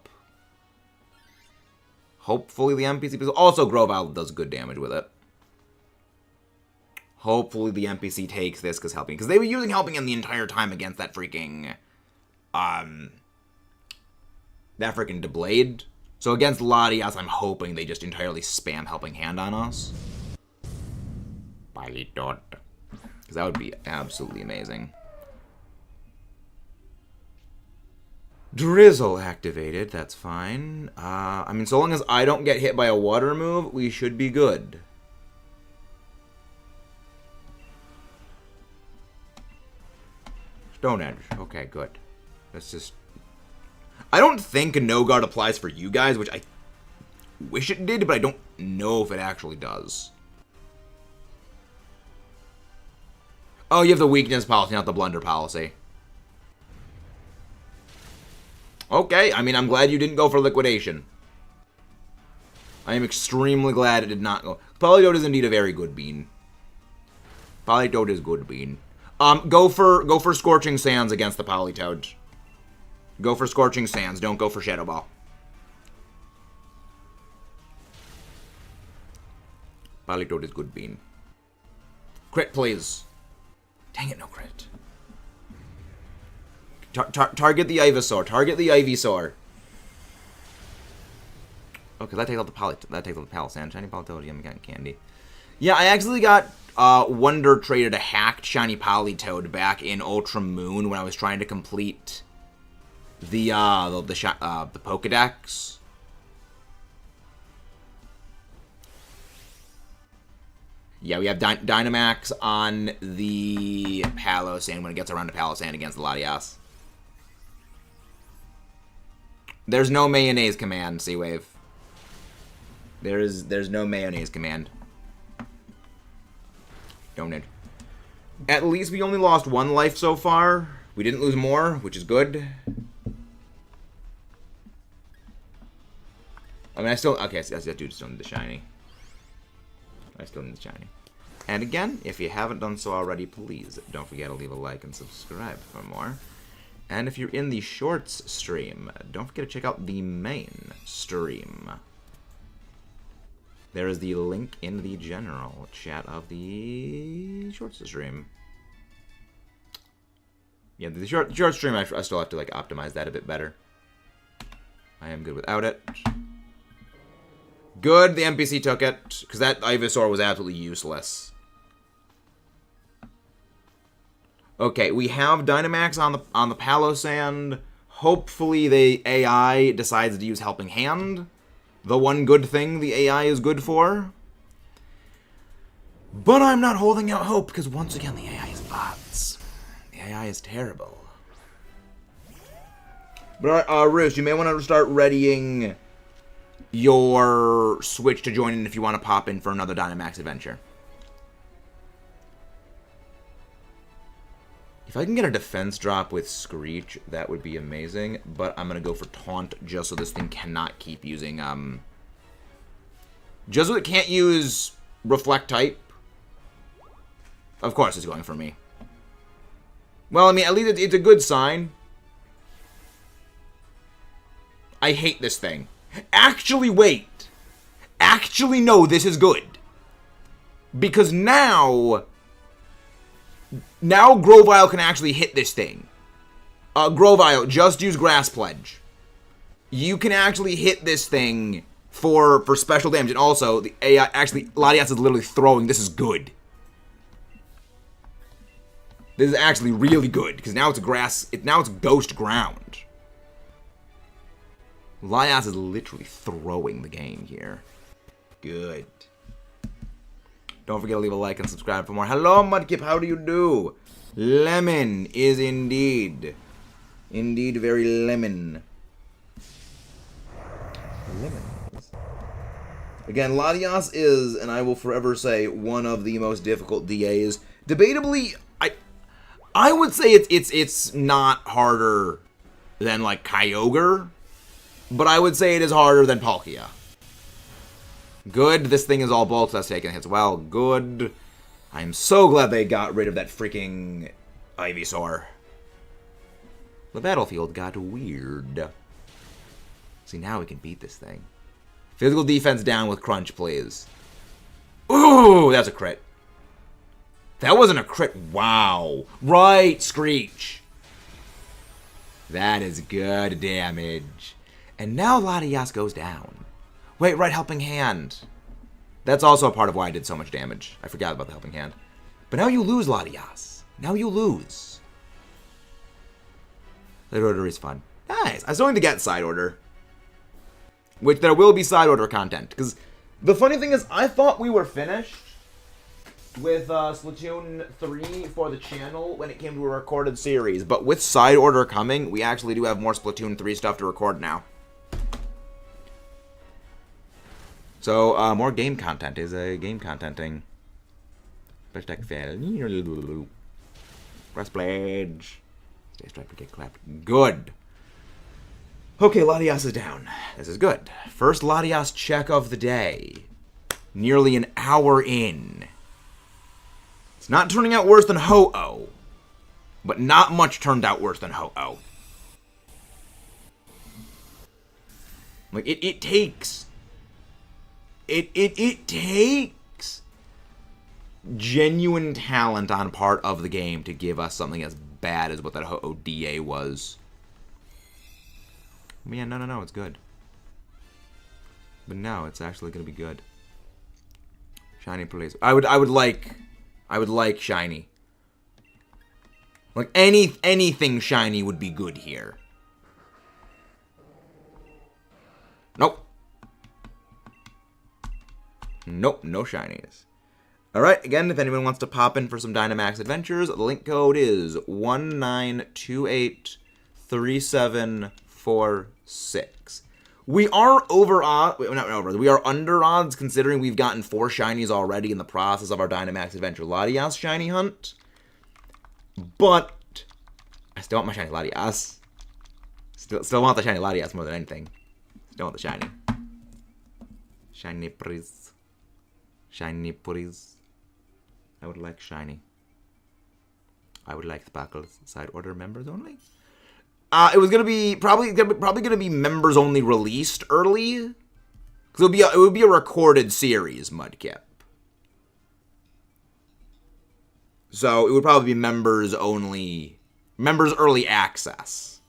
Hopefully, the NPC picks. Also, Grovyle does good damage with it. Hopefully, the NPC takes this because they were using helping hand the entire time against that freaking Deblade. So against LATIAS, I'm hoping they just entirely spam helping hand on us. Because that would be absolutely amazing. Drizzle activated, that's fine. I mean, so long as I don't get hit by a water move, we should be good. Stone Edge, okay, good. Let's just... I don't think a no guard applies for you guys, which I wish it did, but I don't know if it actually does. Oh, you have the weakness policy, not the blunder policy. Okay, I mean, I'm glad you didn't go for liquidation. I am extremely glad it did not go. Politoed is indeed a very good bean. Politoed is good bean. Go for Scorching Sands against the Politoed. Go for Scorching Sands. Don't go for Shadow Ball. Politoed is good bean. Crit, please. Dang it, no crit. Target the Ivysaur. Target the Ivysaur. Okay, that takes out the Palisand. Shiny Politoed, yummy candy. Yeah, I actually got Wonder traded a hacked Shiny Politoed back in Ultra Moon when I was trying to complete the Pokedex. Yeah, we have Dynamax on the Palisand when it gets around to Palisand against the LATIAS. There's no mayonnaise command, Seawave. There's no mayonnaise command. Don't it? At least we only lost one life so far. We didn't lose more, which is good. I mean, I still... Okay, so that dude still need the shiny. I still need the shiny. And again, if you haven't done so already, please don't forget to leave a like and subscribe for more. And if you're in the shorts stream, don't forget to check out the main stream. There is the link in the general chat of the shorts stream. Yeah, the short stream, I still have to like optimize that a bit better. I am good without it. Good, the NPC took it, because that Ivysaur was absolutely useless. Okay, we have Dynamax on the Palisand. Hopefully the AI decides to use Helping Hand. The one good thing the AI is good for. But I'm not holding out hope, because once again, the AI is bots. The AI is terrible. But, Riz, you may want to start readying your Switch to join in if you want to pop in for another Dynamax adventure. If I can get a defense drop with Screech, that would be amazing. But I'm going to go for Taunt just so this thing cannot keep using, just so it can't use Reflect type. Of course it's going for me. Well, I mean, at least it's a good sign. I hate this thing. Actually, wait. Actually, no, this is good. Because now Grovyle can actually hit this thing. Grovyle, just use Grass Pledge. You can actually hit this thing for special damage. And also, the AI, actually, LATIAS is literally throwing. This is good. This is actually really good. Because now it's Ghost Ground. LATIAS is literally throwing the game here. Good. Don't forget to leave a like and subscribe for more. Hello, Mudkip. How do you do? Lemon is indeed very lemon. Lemons. Again, LATIAS is, and I will forever say, one of the most difficult DAs. Debatably, I would say it's not harder than like Kyogre, but I would say it is harder than Palkia. Good. This thing is all bulk, so that's taking hits well. Good. I'm so glad they got rid of that freaking Ivysaur. The battlefield got weird. See, now we can beat this thing. Physical defense down with Crunch, please. Ooh, that's a crit. That wasn't a crit. Wow. Right, Screech. That is good damage. And now LATIAS goes down. Wait, right, Helping Hand. That's also a part of why I did so much damage. I forgot about the Helping Hand. But now you lose, LATIAS. Now you lose. Side order is fun. Nice. I was going to get side order. Which there will be side order content. Because the funny thing is, I thought we were finished with Splatoon 3 for the channel when it came to a recorded series. But with side order coming, we actually do have more Splatoon 3 stuff to record now. So, more game content is game contenting. Hashtag fail. Press pledge. Stay striped, get clapped. Good. Okay, LATIAS is down. This is good. First LATIAS check of the day. Nearly an hour in. It's not turning out worse than Ho-Oh. But not much turned out worse than Ho-Oh. Like, it takes... It takes genuine talent on part of the game to give us something as bad as what that Ho-Oh DA was. Yeah, no, it's good. But no, it's actually gonna be good. Shiny, please. I would like shiny. Like anything shiny would be good here. Nope. Nope, no shinies. Alright, again, if anyone wants to pop in for some Dynamax adventures, the link code is 19283746. We are over odds, not over, we are under odds considering we've gotten 4 shinies already in the process of our Dynamax adventure LATIAS shiny hunt. But I still want my shiny LATIAS. Still want the shiny LATIAS more than anything. Still want the shiny. Shiny, please. Shiny, please. I would like shiny. I would like the Sparkles side order members only. It was gonna be probably gonna be members only released early. Cause it would be a recorded series, Mudkip. So it would probably be members only, members early access.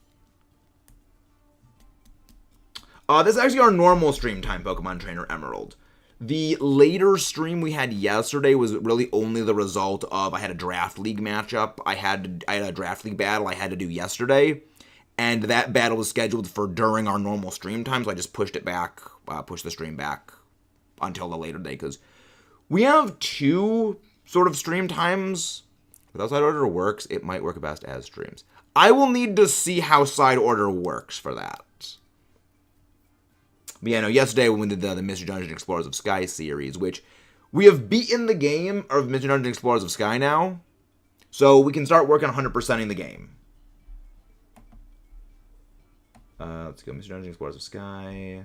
This is actually our normal stream time Pokemon Trainer Emerald. The later stream we had yesterday was really only the result of I had a draft league matchup. I had a draft league battle I had to do yesterday, and that battle was scheduled for during our normal stream time, so I just pushed it back, pushed the stream back until the later day, because we have 2 sort of stream times. Without side order works, it might work best as streams. I will need to see how side order works for that. But yeah, no, yesterday when we did the Mr. Dungeon Explorers of Sky series, which we have beaten the game of Mr. Dungeon Explorers of Sky now, so we can start working 100%ing the game. Let's go Mr. Dungeon Explorers of Sky.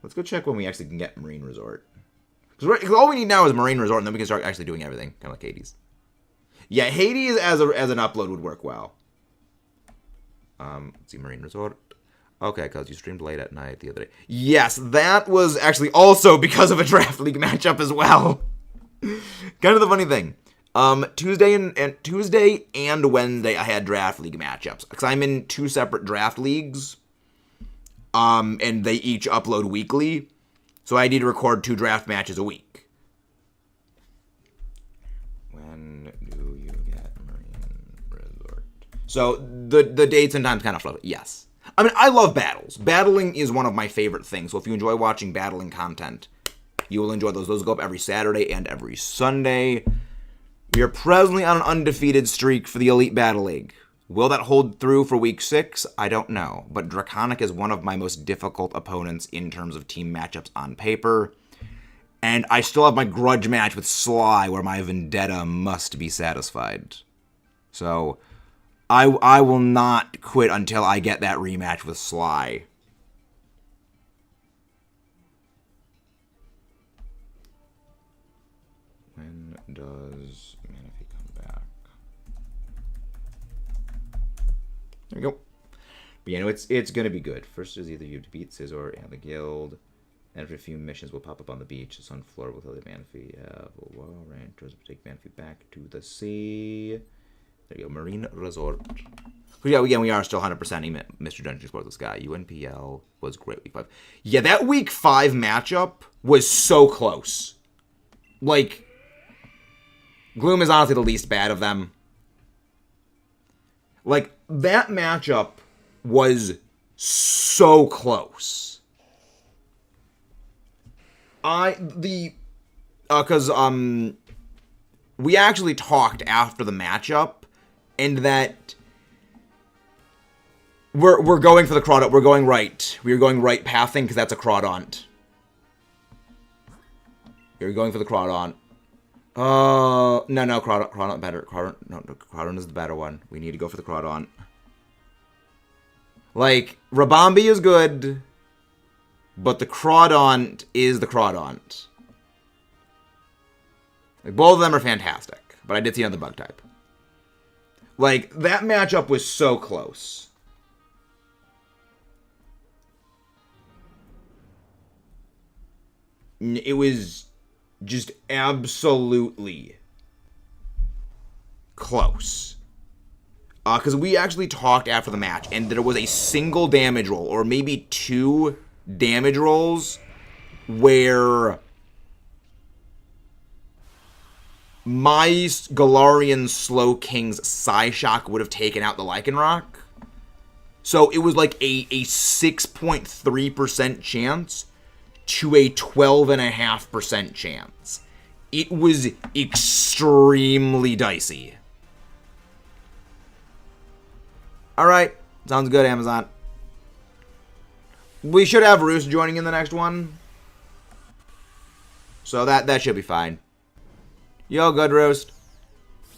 Let's go check when we actually can get Marine Resort. Because all we need now is Marine Resort, and then we can start actually doing everything, kind of like Hades. Yeah, Hades as an upload would work well. Let's see, Marine Resort. Okay, because you streamed late at night the other day. Yes, that was actually also because of a draft league matchup as well. Kind of the funny thing. Tuesday and Wednesday I had draft league matchups. Because I'm in 2 separate draft leagues. And they each upload weekly. So I need to record 2 draft matches a week. When do you get Marine Resort? So the dates and times kind of flow. Yes. I mean, I love battles. Battling is one of my favorite things. So if you enjoy watching battling content, You will enjoy those. Those go up every Saturday and every Sunday. We are presently on an undefeated streak for the Elite Battle League. Will that hold through for Week 6? I don't know. But Draconic is one of my most difficult opponents in terms of team matchups on paper. And I still have my grudge match with Sly where my vendetta must be satisfied. So I will not quit until I get that rematch with Sly. When does Manaphy come back? There we go. But yeah, no, it's gonna be good. First is either you to beat Scizor and the guild. And after a few missions will pop up on the beach. Sunflower will tell the Manaphy. Rangers will take Manaphy back to the sea. There you go. Marine Resort. But yeah, again, we are still 100%ing Mr. Dungeon Explorer this guy. UNPL was great Week 5. Yeah, that Week 5 matchup was so close. Like, Gloom is honestly the least bad of them. Like, that matchup was so close. Because we actually talked after the matchup, and that we're going for the Crawdaunt. We're going right. We're going right pathing because that's a Crawdaunt. You're going for the Crawdaunt. No, Crawdaunt better. Crawdaunt is the better one. We need to go for the Crawdaunt. Like, Rabombi is good, but the Crawdaunt is the Crawdaunt. Like, both of them are fantastic, but I did see another bug type. Like, that matchup was so close. It was just absolutely close. Because we actually talked after the match, and there was a single damage roll, or maybe 2 damage rolls, where my Galarian Slow King's Psyshock would have taken out the Lycanroc. So it was like a 6.3% chance to a 12.5% chance. It was extremely dicey. Alright, sounds good, Amazon. We should have Roos joining in the next one. So that should be fine. Yo, good Roast.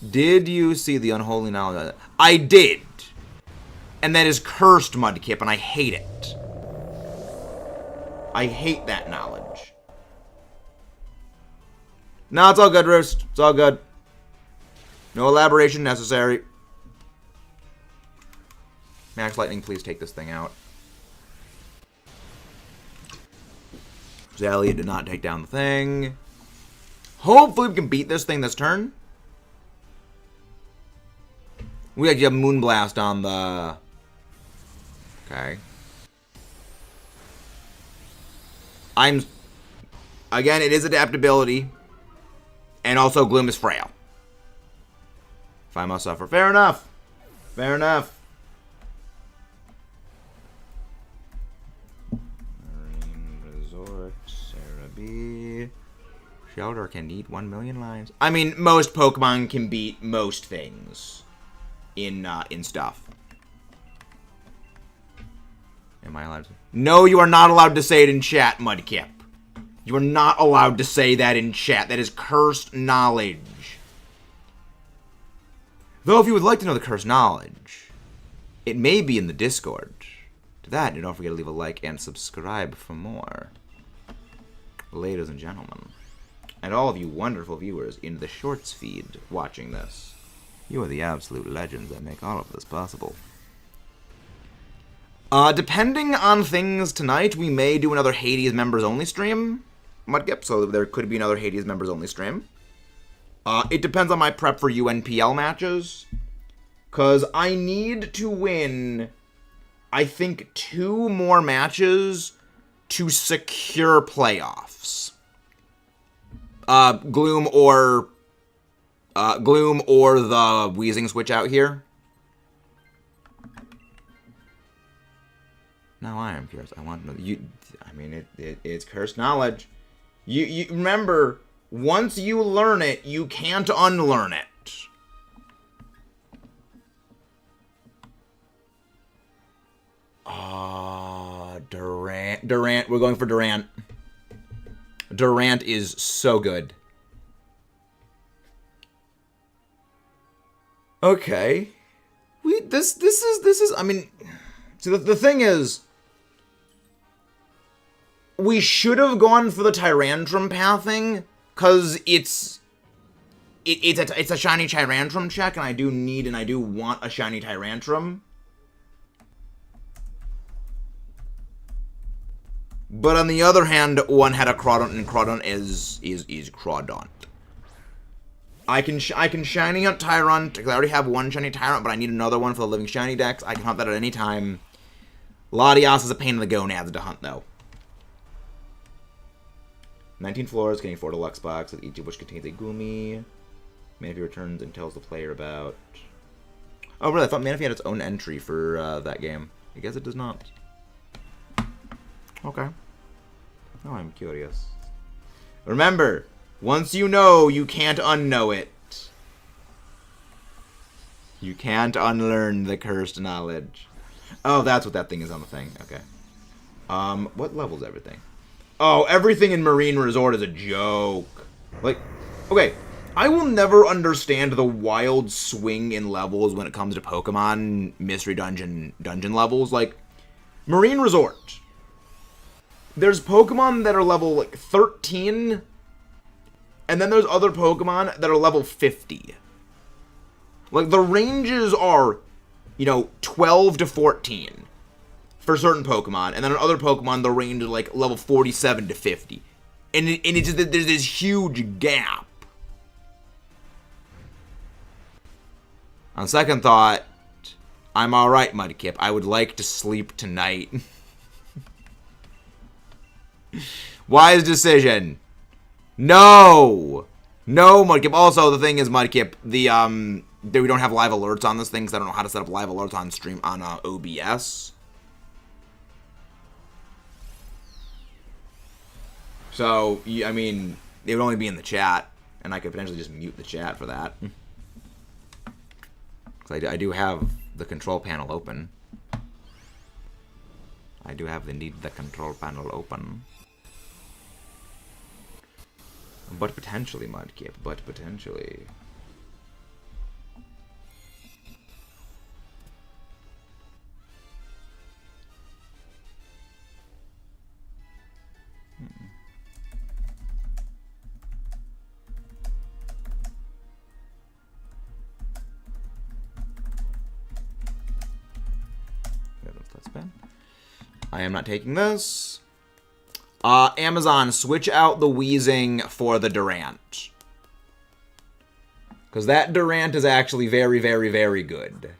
Did you see the unholy knowledge? I did. And that is cursed, Mudkip, and I hate it. I hate that knowledge. No, it's all good, Roast. It's all good. No elaboration necessary. Max Lightning, please take this thing out. Zalia did not take down the thing. Hopefully we can beat this thing this turn. We actually have Moonblast on the... Okay. Again, it is adaptability. And also Gloom is frail. If I must suffer. Fair enough. Fair enough. Shelter can eat 1 million lives. I mean, most Pokemon can beat most things in stuff. Am I allowed to? No, you are not allowed to say it in chat, Mudkip. You are not allowed to say that in chat. That is cursed knowledge. Though, if you would like to know the cursed knowledge, it may be in the Discord. To that, and don't forget to leave a like and subscribe for more. Ladies and gentlemen. And all of you wonderful viewers in the Shorts feed watching this. You are the absolute legends that make all of this possible. Depending on things tonight, we may do another Hades members-only stream, Mudkip, so there could be another Hades members-only stream. It depends on my prep for UNPL matches, because I need to win, I think, 2 more matches to secure playoffs. Gloom or the Wheezing switch out here. Now I am curious. I want to know. I mean, it's cursed knowledge. You remember, once you learn it, you can't unlearn it. Durant. We're going for Durant. Durant is so good. Okay. This is I mean, so the thing is, we should have gone for the Tyrantrum pathing, cause it's a shiny Tyrantrum check, and I do want a shiny Tyrantrum. But on the other hand, one had a Crawdaunt, and Crawdaunt is Crawdaunt. I can shiny hunt Tyrant, because I already have one shiny Tyrant, but I need another one for the Living Shiny decks. I can hunt that at any time. Latias is a pain in the gonads to hunt, though. 19 floors, getting 4 deluxe boxes, each of which contains a Goomy. Manaphy returns and tells the player about... Oh, really? I thought Manaphy had its own entry for that game. I guess it does not. Okay. Now I'm curious. Remember, once you know, you can't unknow it. You can't unlearn the cursed knowledge. Oh, that's what that thing is on the thing. Okay. What level's everything? Oh, everything in Marine Resort is a joke. Like, okay, I will never understand the wild swing in levels when it comes to Pokemon Mystery Dungeon levels. Like, Marine Resort. There's Pokemon that are level, like, 13, and then there's other Pokemon that are level 50. Like, the ranges are, 12 to 14 for certain Pokemon, and then on other Pokemon, the range is, like, level 47 to 50. And it's just that there's this huge gap. On second thought, I'm alright, Mudkip. I would like to sleep tonight. Wise decision. No, Mudkip. Also, the thing is, Mudkip, we don't have live alerts on this thing, because I don't know how to set up live alerts on stream on OBS. So, I mean, it would only be in the chat, and I could potentially just mute the chat for that. Because I do have the control panel open. I do have indeed the control panel open. But potentially, Mudkip. But potentially. Let's spin. I am not taking this. Amazon, switch out the Wheezing for the Durant. Because that Durant is actually very, very, very good.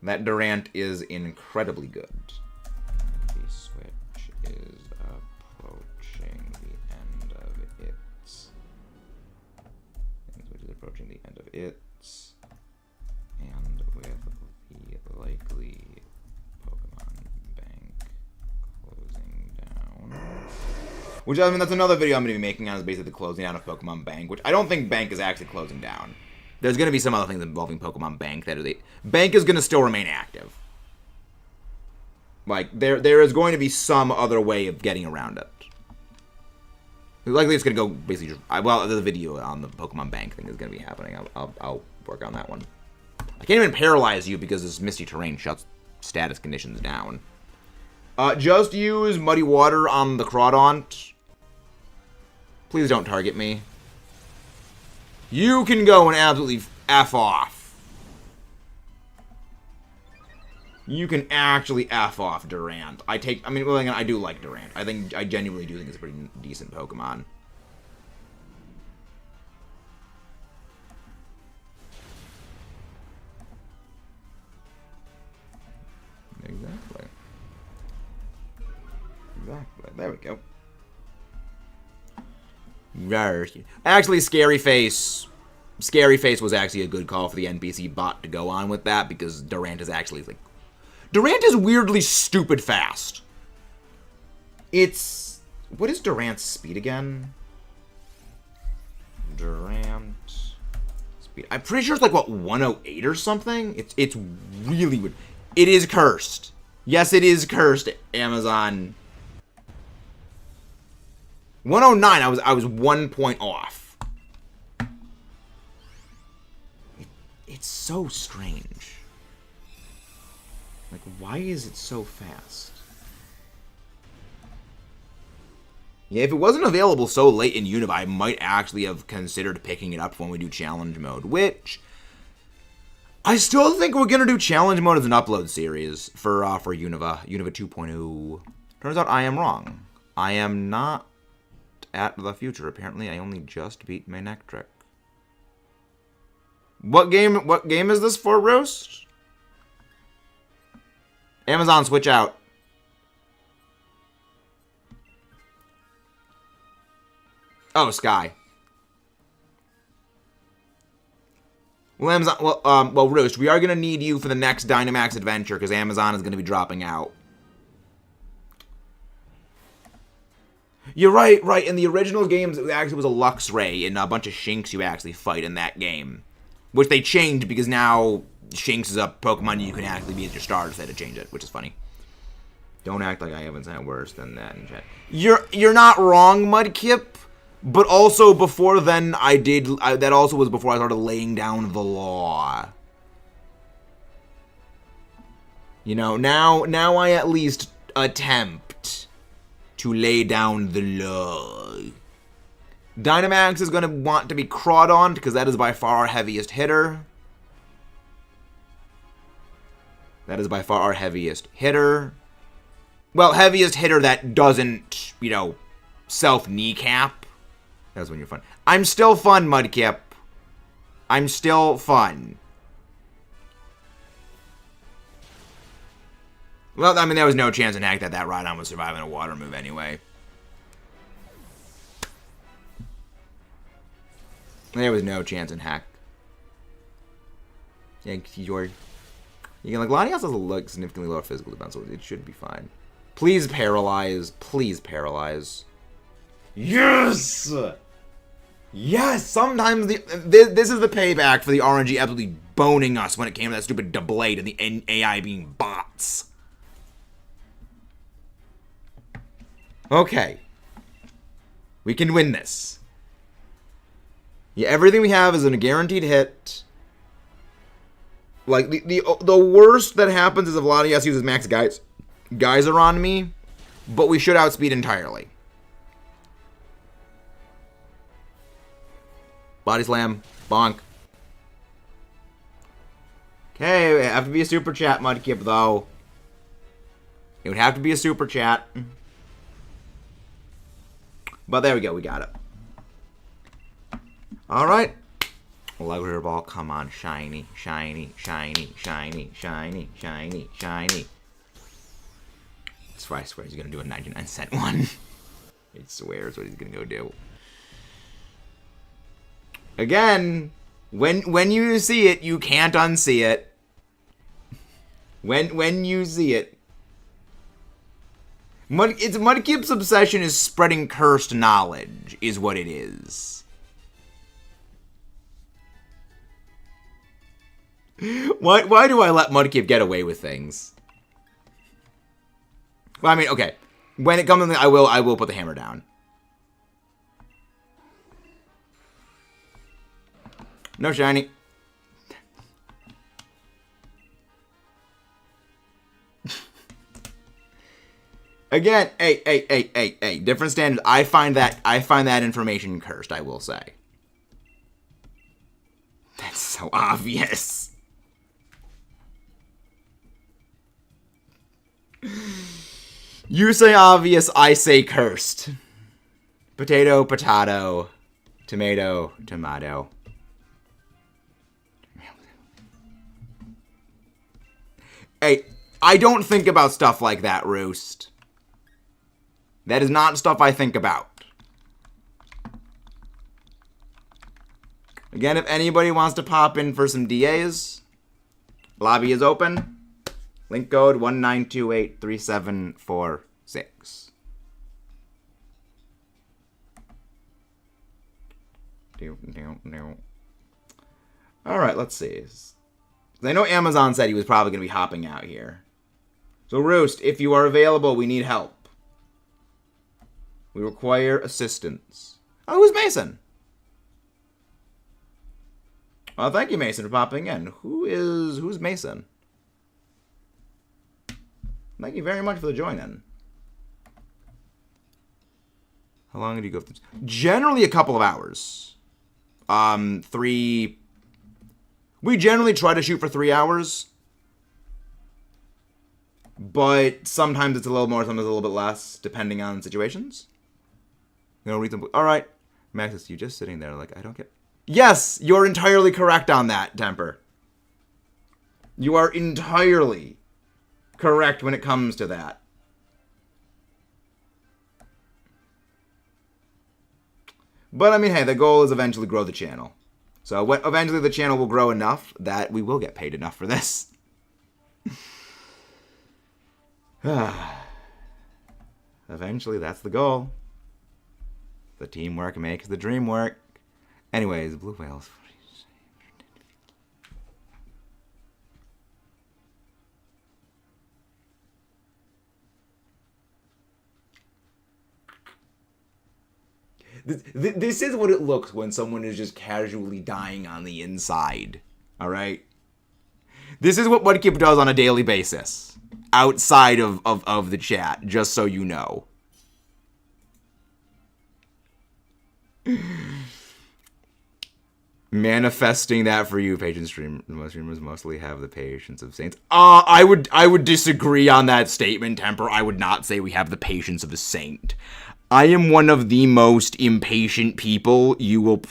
That Durant is incredibly good. The switch is approaching the end of its. The switch is approaching the end of its. And with the likely which, I mean, that's another video I'm going to be making on, is basically the closing down of Pokemon Bank, which I don't think Bank is actually closing down. There's going to be some other things involving Pokemon Bank that are Bank is going to still remain active. Like, there is going to be some other way of getting around it. Likely it's going to go basically just, well, the video on the Pokemon Bank thing is going to be happening. I'll work on that one. I can't even paralyze you because this Misty Terrain shuts status conditions down. Just use Muddy Water on the Crawdaunt. Please don't target me. You can go and absolutely F off. You can actually F off Durant. I do like Durant. I genuinely do think it's a pretty decent Pokemon. Exactly. There we go. Actually, Scary Face was actually a good call for the NPC bot to go on with that, because Durant is actually, like... Durant is weirdly stupid fast. It's... What is Durant's speed again? Durant... Speed. I'm pretty sure it's like, what, 108 or something? It's really weird. It is cursed. Yes, it is cursed, Amazon. 109, I was 1 point off. It's so strange. Like, why is it so fast? Yeah, if it wasn't available so late in Unova, I might actually have considered picking it up when we do challenge mode, which I still think we're gonna do challenge mode as an upload series for Unova 2.0. Turns out I am wrong. I am not at the future. Apparently, I only just beat my neck trick. What game is this for, Roast? Amazon, switch out. Oh, Sky. Well, Amazon, well, Roast, we are going to need you for the next Dynamax adventure, because Amazon is going to be dropping out. You're right, right. In the original games, it actually was a Luxray and a bunch of Shinx you actually fight in that game. Which they changed, because now Shinx is a Pokemon you can actually be as your starter, so they had to change it, which is funny. Don't act like I haven't said worse than that in chat. You're not wrong, Mudkip. But also, before then, that also was before I started laying down the law. You know, now I at least attempt to lay down the law. Dynamax is going to want to be Crawdon, because that is by far our heaviest hitter. That is by far our heaviest hitter. Well, heaviest hitter that doesn't, you know, self-kneecap. That's when you're fun. I'm still fun, Mudkip. I'm still fun. Well, I mean, there was no chance in heck that Rhydon was surviving a water move anyway. There was no chance in heck. Yeah, you're like, LATIAS has a look significantly lower physical defense, so it should be fine. Please paralyze. Please paralyze. Yes! Yes! Sometimes this is the payback for the RNG absolutely boning us when it came to that stupid Doublade and the AI being bots. Okay. We can win this. Yeah, everything we have is a guaranteed hit. Like, the worst that happens is if LATIAS uses max Geyser on me, but we should outspeed entirely. Body slam. Bonk. Okay, it would have to be a super chat, Mudkip, though. It would have to be a super chat. But there we go, we got it. Alright. Luxury Ball, come on. Shiny, shiny, shiny, shiny, shiny, shiny, shiny. I swear he's gonna do a 99-cent one. He swears what he's gonna go do. Again, when you see it, you can't unsee it. When you see it. Mudkip's obsession is spreading cursed knowledge, is what it is. Why do I let Mudkip get away with things? Well, I mean, okay. When it comes to the, I will put the hammer down. No shiny. Again, hey. Different standards. I find that information cursed, I will say. That's so obvious. You say obvious, I say cursed. Potato, potato. Tomato, tomato. Hey, I don't think about stuff like that, Roost. That is not stuff I think about. Again, if anybody wants to pop in for some DAs, lobby is open. Link code 19283746. Alright, let's see. I know Amazon said he was probably going to be hopping out here. So, Roost, if you are available, we need help. We require assistance. Oh, who's Mason? Well, thank you, Mason, for popping in. Who's Mason? Thank you very much for the join-in. How long did you go through? Generally a couple of hours. 3... We generally try to shoot for 3 hours. But sometimes it's a little more, sometimes a little bit less, depending on situations. No reason. Alright. Maxis, you just sitting there like, I don't get... Yes! You're entirely correct on that, Temper. You are entirely correct when it comes to that. But, I mean, hey, the goal is eventually grow the channel. So, eventually the channel will grow enough that we will get paid enough for this. Eventually, that's the goal. The teamwork makes the dream work. Anyways, blue whales. This is what it looks when someone is just casually dying on the inside. Alright? This is what Mudkip does on a daily basis. Outside of the chat, just so you know. Manifesting that for you, patient stream. Most streamers mostly have the patience of saints. I would disagree on that statement, Temper. I would not say we have the patience of a saint. I am one of the most impatient people you will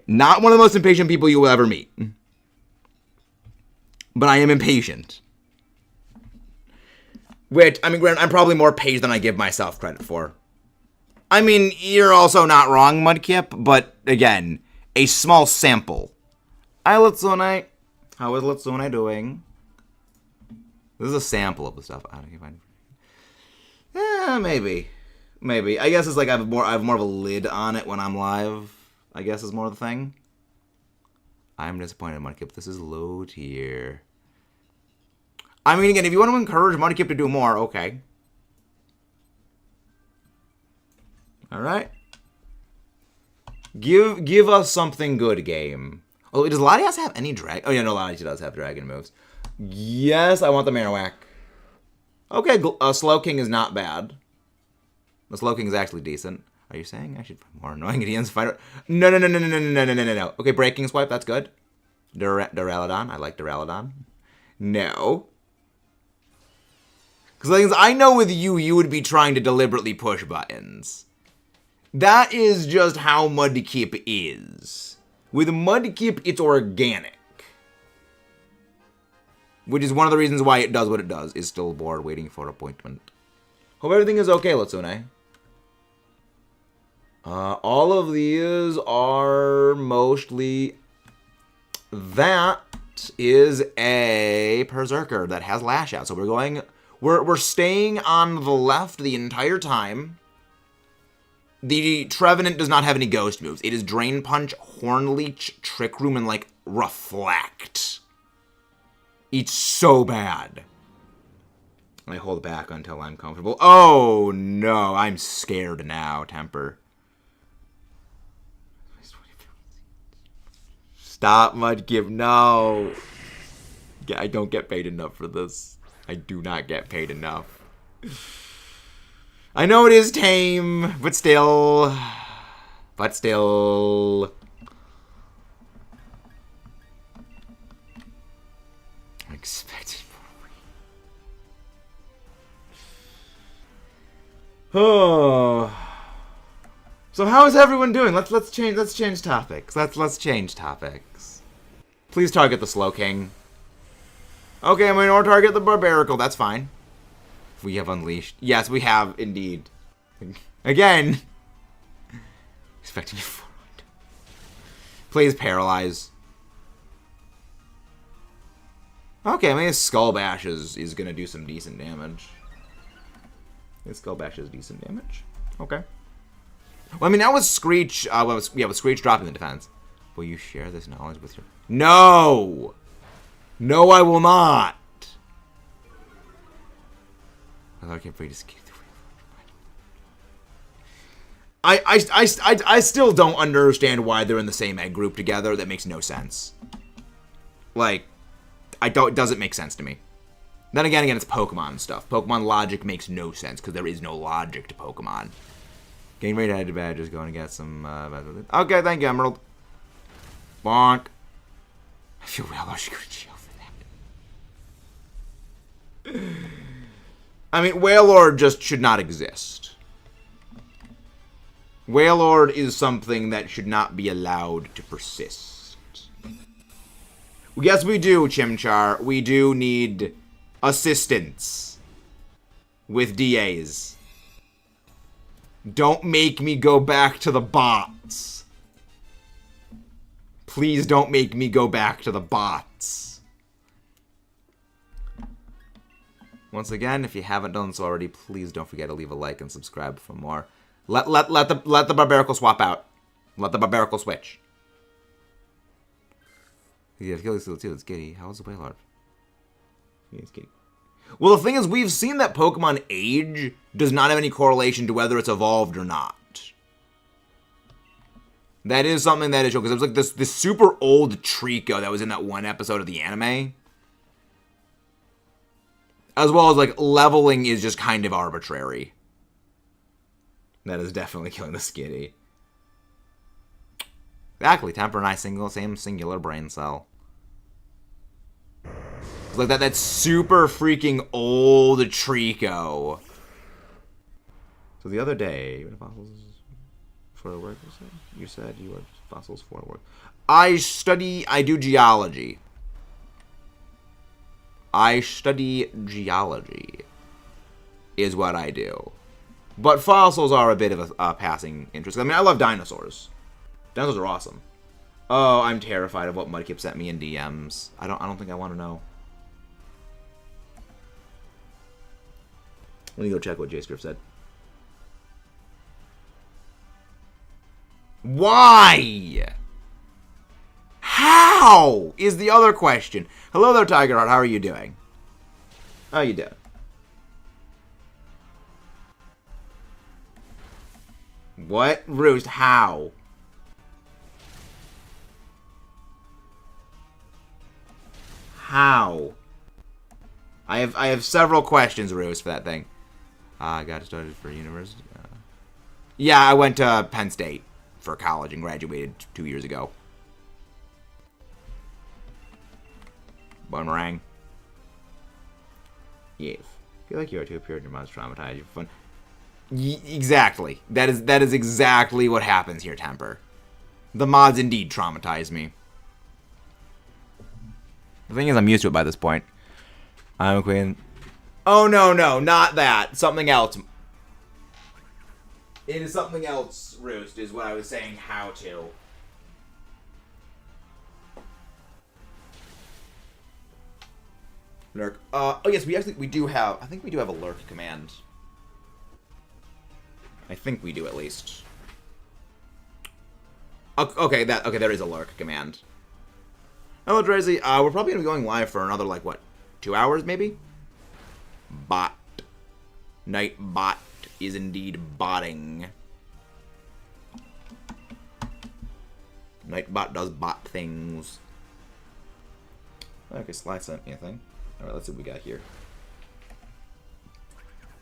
not one of the most impatient people you will ever meet. But I am impatient. Which, I mean, granted, I'm probably more patient than I give myself credit for. I mean, you're also not wrong, Mudkip, but, again, a small sample. Hi, Litsune. How is Litsune doing? This is a sample of the stuff. I don't know if maybe. Maybe. I guess it's like I have more of a lid on it when I'm live. I guess is more the thing. I'm disappointed, Mudkip. This is low tier. I mean, again, if you want to encourage Mudkip to do more, okay. Alright. Give us something good, game. Oh, does LATIAS have any dragon? Oh, yeah, no, LATIAS does have dragon moves. Yes, I want the Marowak. Okay, Slow King is not bad. The Slow King is actually decent. Are you saying I should find more annoying idioms? No. Okay, Breaking Swipe, that's good. Duraludon, I like Duraludon. No. Because I know with you would be trying to deliberately push buttons. That is just how Mudkip is. With Mudkip, it's organic. Which is one of the reasons why it does what it does. Is still bored waiting for appointment. Hope everything is okay, Litsune. All of these are mostly... That is a Berserker that has Lash Out. So we're going... We're staying on the left the entire time. The Trevenant does not have any ghost moves. It is Drain Punch, Horn Leech, Trick Room, and, like, Reflect. It's so bad. I hold back until I'm comfortable. Oh, no. I'm scared now, Temper. Stop, Mudkip. No. I don't get paid enough for this. I do not get paid enough. I know it is tame, but still. I expected more. Oh. So how is everyone doing? Let's change topics. Let's change topics. Please target the Slow King. Okay, I'm going to target the Barbarical. That's fine. We have unleashed. Yes, we have indeed. Again. Expecting you forward. Please paralyze. Okay, I mean his Skull Bash is gonna do some decent damage. His Skull Bash is decent damage. Okay. Well, I mean, that was Screech. With Screech dropping the defense. Will you share this knowledge with your... No! No, I will not! I can't wait to escape the I still don't understand why they're in the same egg group together. That makes no sense. Like, it doesn't make sense to me. Then again, it's Pokemon stuff. Pokemon logic makes no sense because there is no logic to Pokemon. Getting ready to head to bed, just going to get some... okay, thank you, Emerald. Bonk. I feel real. I should go to jail for that. I mean, Wailord just should not exist. Wailord is something that should not be allowed to persist. Yes, we do, Chimchar. We do need assistance with DAs. Don't make me go back to the bots. Please don't make me go back to the bots. Once again, if you haven't done so already, please don't forget to leave a like and subscribe for more. Let the Barbaracle swap out. Let the Barbaracle switch. Yeah, kill this too. It's Giddy. How's the Wailord? Yeah, it's Giddy. Well, the thing is, we've seen that Pokemon age does not have any correlation to whether it's evolved or not. That is something that is shown, because it was like this super old Trico that was in that one episode of the anime. As well as, like, leveling is just kind of arbitrary. That is definitely killing the Skitty. Exactly, Temper and I same singular brain cell. It's like that super freaking old Trico. So the other day, you were fossils for work, you said you were fossils for work. I do geology. I study geology, is what I do. But fossils are a bit of a passing interest. I mean, I love dinosaurs. Dinosaurs are awesome. Oh, I'm terrified of what Mudkip sent me in DMs. I don't think I want to know. Let me go check what J-Script said. Why? How is the other question. Hello there, Tiger Heart. How are you doing? How you doing? What? Roost, how? How? I have several questions, Roost, for that thing. I got started for university. Yeah, I went to Penn State for college and graduated 2 years ago. Boomerang. Yeah. I feel like you are too pure, your mom's traumatized you for fun. Exactly. That is exactly what happens here, Temper. The mods indeed traumatize me. The thing is, I'm used to it by this point. I'm a queen. Oh, no, not that. Something else. It is something else, Roost, is what I was saying how to. Lurk. Oh, yes, we do have... I think we do have a lurk command. I think we do, at least. Okay, there is a lurk command. Hello, Drazy. We're probably going to be going live for another, like, what, 2 hours, maybe? Bot. Nightbot is indeed botting. Nightbot does bot things. Okay, Sly sent me a thing. Alright, let's see what we got here.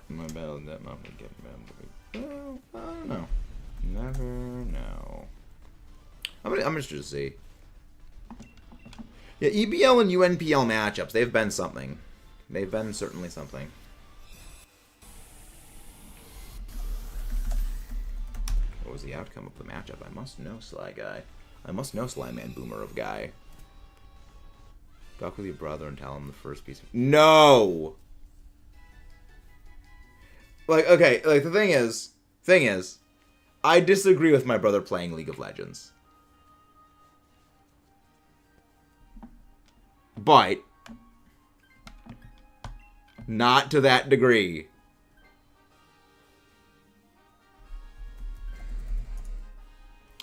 My battle that mom would get well, I don't know. Never know. I'm interested to see. Yeah, EBL and UNPL matchups, they've been something. They've been certainly something. What was the outcome of the matchup? I must know, Sly Guy. I must know, Sly Man Boomer of Guy. Talk with your brother and tell him the first piece of... No! Like, okay, like, the thing is, I disagree with my brother playing League of Legends. But, not to that degree.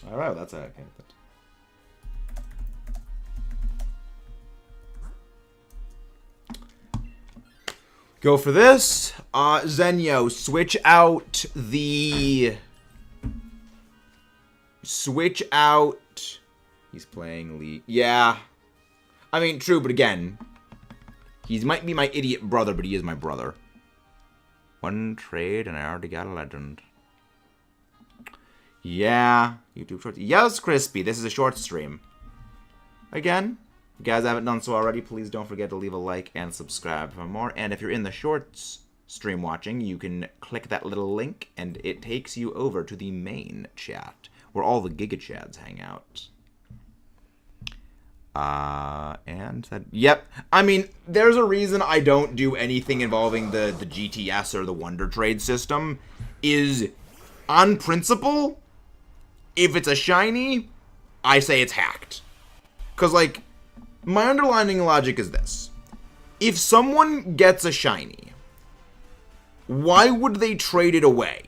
Alright, well, that's okay. Go for this. Zenyo, switch out the... Switch out... He's playing League. Yeah. I mean, true, but again... He might be my idiot brother, but he is my brother. One trade, and I already got a legend. Yeah. YouTube Shorts. Yes, Crispy, this is a short stream. Again, if you guys haven't done so already, please don't forget to leave a like and subscribe for more. And if you're in the shorts stream watching, you can click that little link, and it takes you over to the main chat, where all the Giga Chads hang out. And that, yep. I mean, there's a reason I don't do anything involving the GTS or the Wonder Trade system, is on principle, if it's a shiny, I say it's hacked. Because, like, my underlying logic is this. If someone gets a shiny, why would they trade it away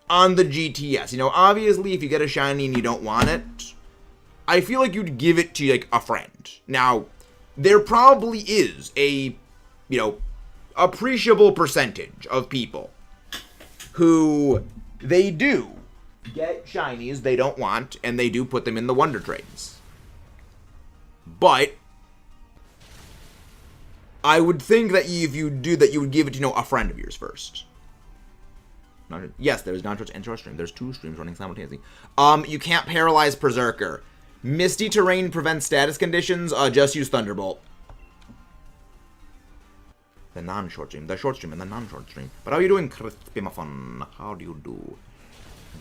on the GTS? You know, obviously, if you get a shiny and you don't want it, I feel like you'd give it to, like, a friend. Now, there probably is a, you know, appreciable percentage of people who they do get shinies they don't want, and they do put them in the Wonder Trades. But I would think that if you do that, you would give it to, you know, a friend of yours first. Yes, there's non-Twitch and short stream. There's 2 streams running simultaneously. You can't paralyze Berserker. Misty terrain prevents status conditions. Just use Thunderbolt. The non-short stream. The short stream and the non-short stream. But how are you doing, Crispy Muffin? How do you do?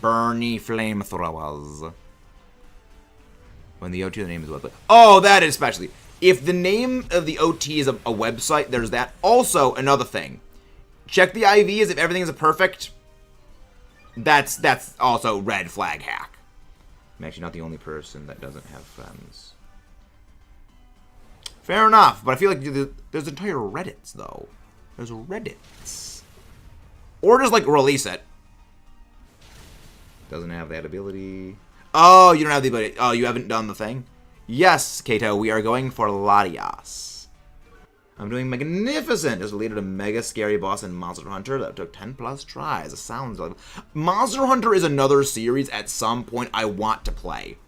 Bernie Flamethrowers. When the OT, the name is a website. Oh, that is especially. If the name of the OT is a website, there's that. Also, another thing. Check the IVs if everything is a perfect. That's also red flag hack. I'm actually not the only person that doesn't have friends. Fair enough, but I feel like there's entire Reddits, though. There's Reddits. Or just, like, release it. Doesn't have that ability. Oh, you don't have the ability. Oh, you haven't done the thing? Yes, Kato, we are going for LATIAS. I'm doing magnificent. Just leaded a mega scary boss in Monster Hunter that took 10 plus tries. It sounds like... Monster Hunter is another series at some point I want to play.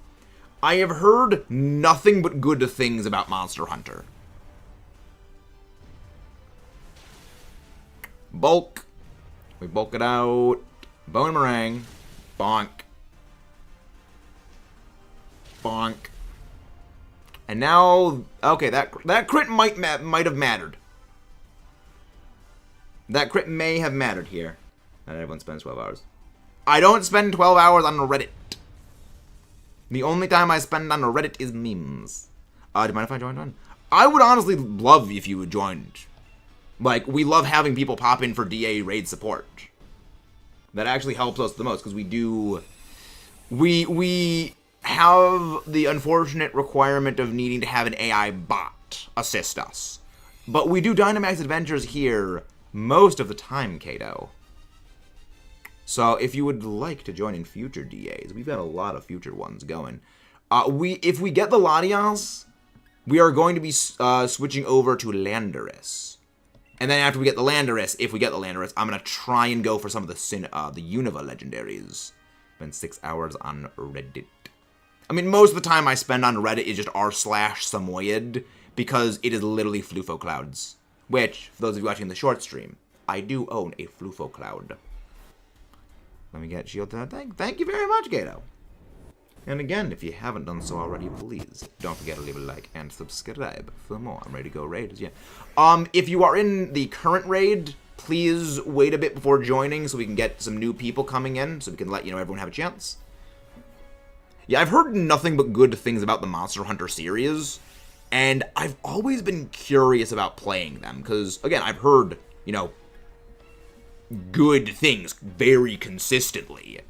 I have heard nothing but good things about Monster Hunter. Bulk. We bulk it out. Boomerang. Bonk. Bonk. And now, okay, that crit might have mattered. That crit may have mattered here. Not everyone spends 12 hours. I don't spend 12 hours on Reddit. The only time I spend on Reddit is memes. Do you mind if I joined on? I would honestly love if you would join. Like, we love having people pop in for DA raid support. That actually helps us the most, because we do... We have the unfortunate requirement of needing to have an AI bot assist us. But we do Dynamax adventures here most of the time, Kato. So if you would like to join in future DAs, we've got a lot of future ones going. If we get the Latias, we are going to be switching over to Landorus. And then after we get the Landorus, if we get the Landorus, I'm going to try and go for some of the Unova legendaries. Spend 6 hours on Reddit. I mean, most of the time I spend on Reddit is just r/Samoyed, because it is literally Flufo Clouds. Which, for those of you watching the short stream, I do own a Flufo Cloud. Let me get shield. Thank you very much, Gato. And again, if you haven't done so already, please don't forget to leave a like and subscribe for more. I'm ready to go raids, yeah. If you are in the current raid, please wait a bit before joining so we can get some new people coming in, so we can let you know everyone have a chance. Yeah, I've heard nothing but good things about the Monster Hunter series, and I've always been curious about playing them, because, again, I've heard, you know, good things very consistently.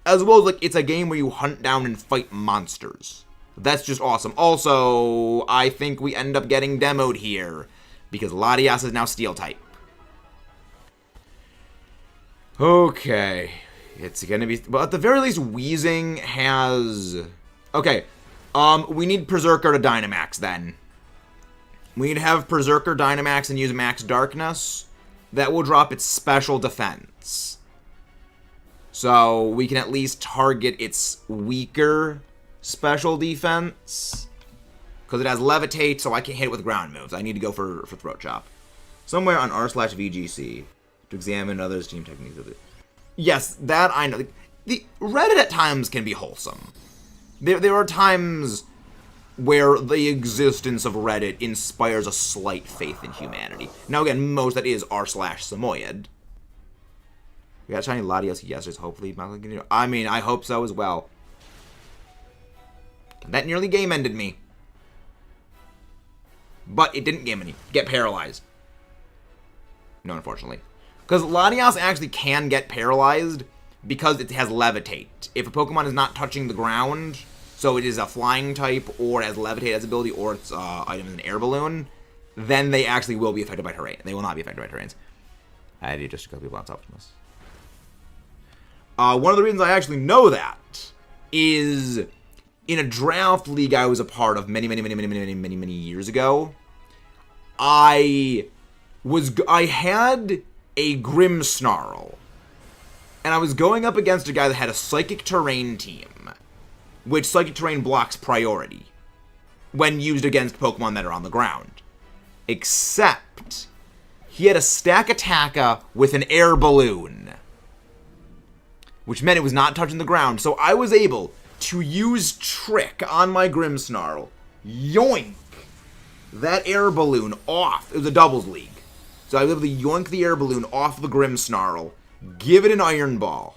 As well as, like, it's a game where you hunt down and fight monsters. That's just awesome. Also, I think we end up getting demoed here, because Latias is now Steel-type. Okay. It's gonna be... Well, at the very least, Wheezing has... Okay. We need Berserker to Dynamax, then. We need to have Berserker Dynamax and use Max Darkness. That will drop its special defense. So, we can at least target its weaker special defense. Because it has Levitate, so I can't hit it with ground moves. I need to go for Throat Chop. Somewhere on r/VGC to examine others' team techniques. Yes, that I know. The Reddit at times can be wholesome. There are times where the existence of Reddit inspires a slight faith in humanity. Now again, most that is r/Samoyed. We got shiny LATIAS yesterday, hopefully. I mean, I hope so as well. That nearly game ended me. But it didn't get paralyzed. No, unfortunately. Because LATIAS actually can get paralyzed because it has Levitate. If a Pokemon is not touching the ground, so it is a flying type, or it has Levitate as ability, or its item is an air balloon, then they actually will be affected by terrain. They will not be affected by terrains. I did just a couple people on Optimus. One of the reasons I actually know that is in a draft league I was a part of many years ago. I had a Grimmsnarl, and I was going up against a guy that had a Psychic Terrain team, which Psychic Terrain blocks priority when used against Pokemon that are on the ground. Except, he had a Stack Attacka with an air balloon, which meant it was not touching the ground, so I was able to use Trick on my Grimmsnarl, yoink that air balloon off. It was a doubles league. So I was able to yoink the air balloon off the Grimmsnarl, give it an Iron Ball,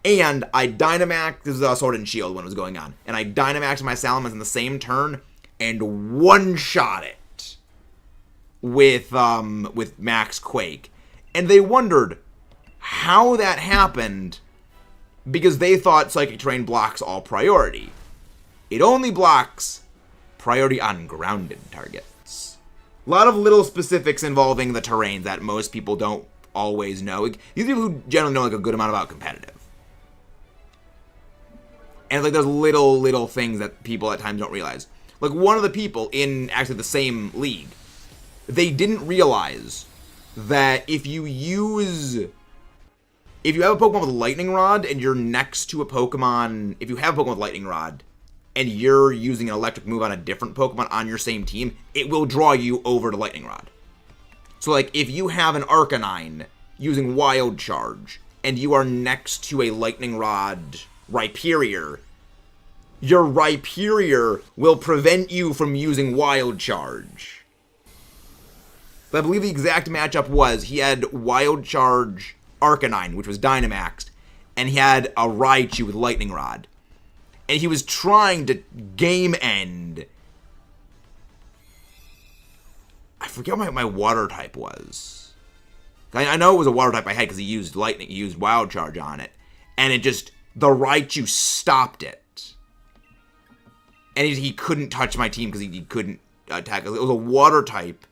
and I Dynamaxed, this is a Sword and Shield when it was going on, and I Dynamaxed my Salamence in the same turn, and one-shot it with Max Quake. And they wondered how that happened, because they thought Psychic Terrain blocks all priority. It only blocks priority on grounded targets. A lot of little specifics involving the terrain that most people don't always know. These people who generally know like a good amount about competitive. And like those little things that people at times don't realize. Like one of the people in actually the same league, they didn't realize that if you have a Pokemon with Lightning Rod and you're next to a Pokemon, if you have a Pokemon with Lightning Rod and you're using an electric move on a different Pokemon on your same team, it will draw you over to Lightning Rod. So like if you have an Arcanine using Wild Charge and you are next to a Lightning Rod Rhyperior, your Rhyperior will prevent you from using Wild Charge. But I believe the exact matchup was he had Wild Charge Arcanine, which was Dynamaxed, and he had a Raichu with Lightning Rod. And he was trying to game end. I forget what my water type was. I know it was a water type I had because he used Lightning, he used Wild Charge on it. And it just, the Raichu stopped it. And he couldn't touch my team because he couldn't attack. It was a water type,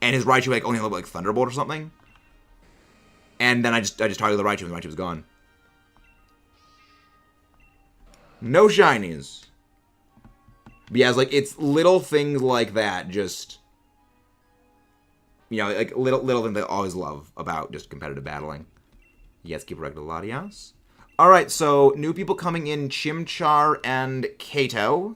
and his Raichu like only looked like Thunderbolt or something. And then I just targeted the Raichu, and the Raichu was gone. No shinies. But yeah, it's little things like that, just, you know, like little things I always love about just competitive battling. Yes, keep a regular LATIAS. Alright, so new people coming in, Chimchar and Kato.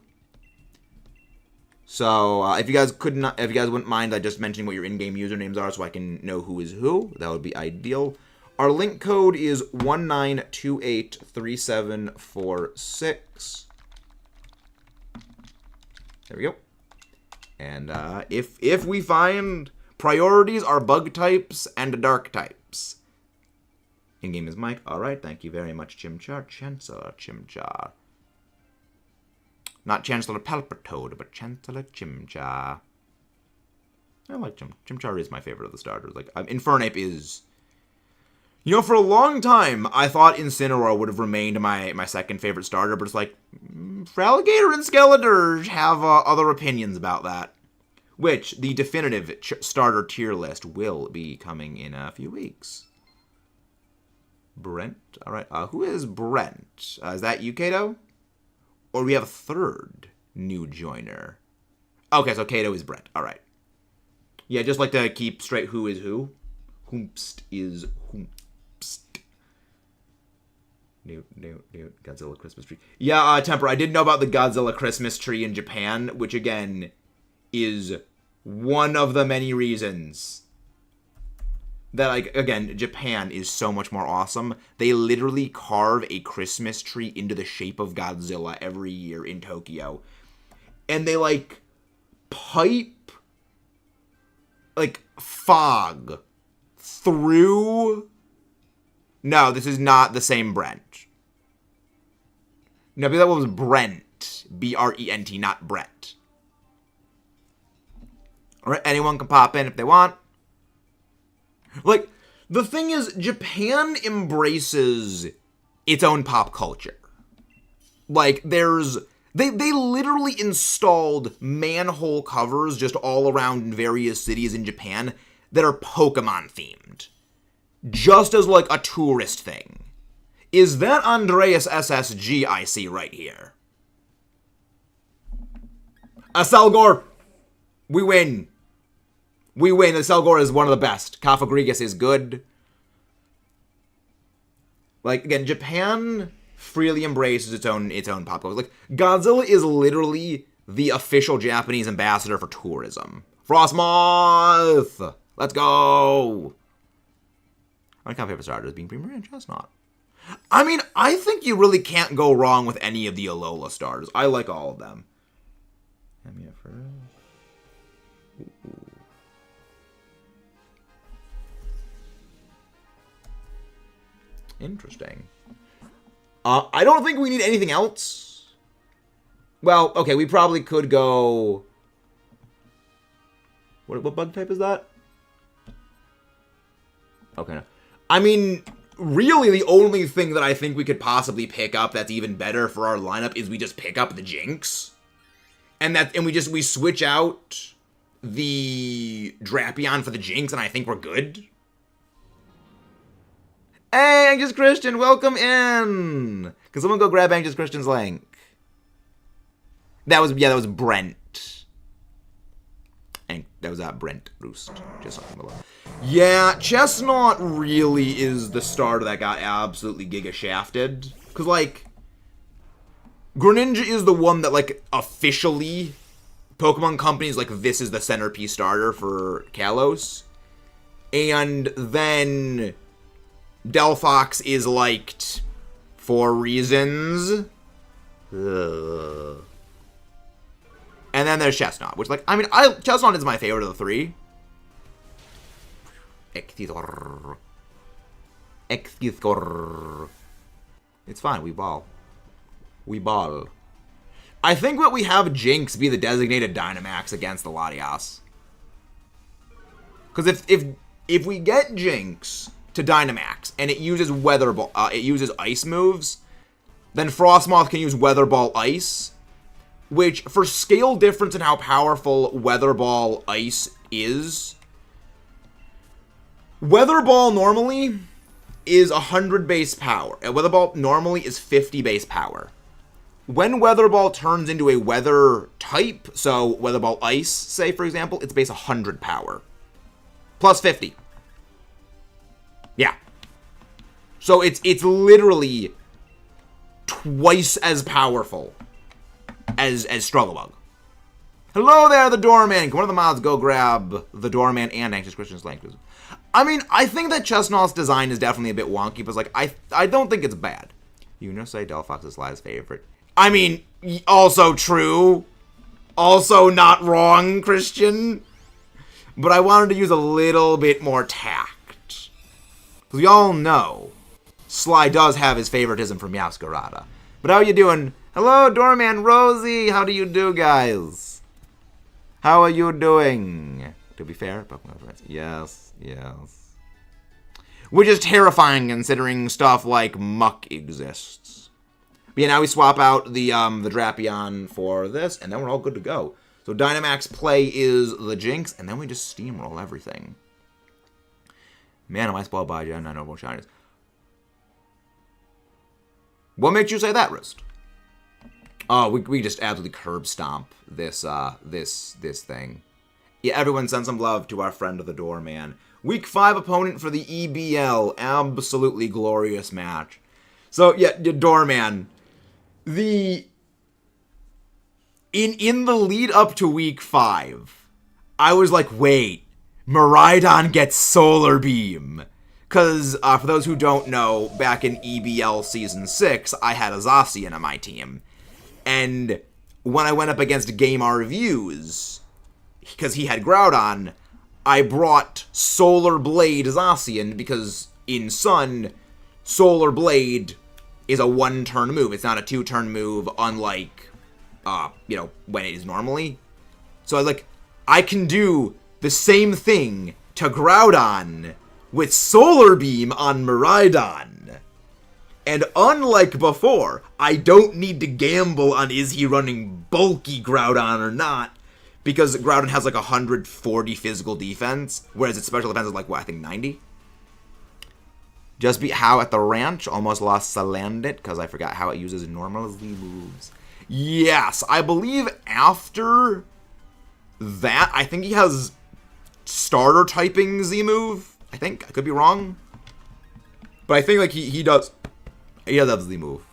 So, if you guys wouldn't mind just mentioning what your in-game usernames are so I can know who is who, that would be ideal. Our link code is 19283746. There we go. And if we find priorities are bug types and dark types. In-game is Mike. Alright, thank you very much, Chimchar. Chancellor Chimchar. Not Chancellor Palpitoad, but Chancellor Chimchar. I like Chimchar is my favorite of the starters. Like, Infernape is... You know, for a long time, I thought Incineroar would have remained my second favorite starter, but it's like, Feraligatr and Skeletor have other opinions about that. Which, the definitive starter tier list will be coming in a few weeks. Brent. All right. Who is Brent? Is that you, Kato? Or we have a third new joiner? Okay, so Kato is Brent. All right. Yeah, just like to keep straight who is who. Hoomst is Hoomst. New Godzilla Christmas tree. Yeah, Temper, I did know about the Godzilla Christmas tree in Japan, which again is one of the many reasons that, like, again, Japan is so much more awesome. They literally carve a Christmas tree into the shape of Godzilla every year in Tokyo. And they, like, pipe, like, fog through... No, this is not the same Brent. No, because that one was Brent. B-R-E-N-T, not Brett. Alright, anyone can pop in if they want. Like, the thing is, Japan embraces its own pop culture. Like, there's... They literally installed manhole covers just all around in various cities in Japan that are Pokemon themed. Just as, like, a tourist thing. Is that Andreas SSG I see right here? Selgor! We win. We win. Selgor is one of the best. Kafagrigas is good. Like, again, Japan freely embraces its own pop culture. Like, Godzilla is literally the official Japanese ambassador for tourism. Frostmoth! Let's go! My favorite starter is being Premier and Chestnut. I mean, I think you really can't go wrong with any of the Alola starters. I like all of them. Interesting. I don't think we need anything else. Well, okay, we probably could go... What bug type is that? Okay, no. I mean, really the only thing that I think we could possibly pick up that's even better for our lineup is we just pick up the Jinx. And we switch out the Drapion for the Jinx, and I think we're good. Hey, Anxious Christian, welcome in! Can someone go grab Anxious Christian's link? That was Brent. And that was Brent Roost. Just something below. Yeah, Chestnut really is the starter that got absolutely giga shafted. Because, like, Greninja is the one that, like, officially Pokemon companies, like, this is the centerpiece starter for Kalos. And then Delphox is liked for reasons. Ugh. And then there's Chestnut, which, like, I mean, Chestnut is my favorite of the three. Excuskor. It's fine, we ball. We ball. I think what we have Jinx be the designated Dynamax against the Latias. Because if we get Jinx to Dynamax and it uses Weather Ball, it uses Ice moves, then Frostmoth can use Weather Ball Ice. Which, for scale difference in how powerful Weather Ball Ice is, Weather Ball normally is 100 base power, and Weather Ball normally is 50 base power. When Weather Ball turns into a Weather type, so Weather Ball Ice, say, for example, it's base 100 power. Plus 50. Yeah. So it's literally twice as powerful as Struggle Bug. Hello there, the Doorman. Can one of the mods go grab the Doorman and Anxious Christian's link? I mean, I think that Chestnut's design is definitely a bit wonky, but, like, I don't think it's bad. You know, say Delphox is Lai's favorite. I mean, also true. Also not wrong, Christian. But I wanted to use a little bit more tact. Because we all know Sly does have his favoritism for Meowscarada. But how are you doing? Hello, Doorman Rosie. How do you do, guys? How are you doing? To be fair, Pokemon friends. Yes, yes. Which is terrifying considering stuff like Muck exists. But yeah, now we swap out the Drapion for this, and then we're all good to go. So Dynamax play is the Jinx, and then we just steamroll everything. Man, am I spoiled by Gen 9 Noble Shinies. What makes you say that, Wrist? Oh, we just absolutely curb stomp this this thing. Yeah, everyone send some love to our friend of the doorman. Week 5 opponent for the EBL. Absolutely glorious match. So, yeah, doorman. In the lead up to week 5, I was like, wait, Miraidon gets Solar Beam. Because, for those who don't know, back in EBL Season 6, I had a Zacian on my team. And when I went up against Game Reviews, because he had Groudon, I brought Solar Blade Zacian, because in Sun, Solar Blade is a 1-turn move. It's not a 2-turn move, unlike, when it is normally. So I was like, I can do the same thing to Groudon with Solar Beam on Miraidon. And unlike before, I don't need to gamble on is he running bulky Groudon or not, because Groudon has like 140 physical defense, whereas its special defense is like, what, I think 90? Just beat How at the ranch, almost lost Salandit, because I forgot how it uses normal Z moves. Yes, I believe after that, I think he has starter typing Z move, I think. I could be wrong. But I think like he does. He does have Z move.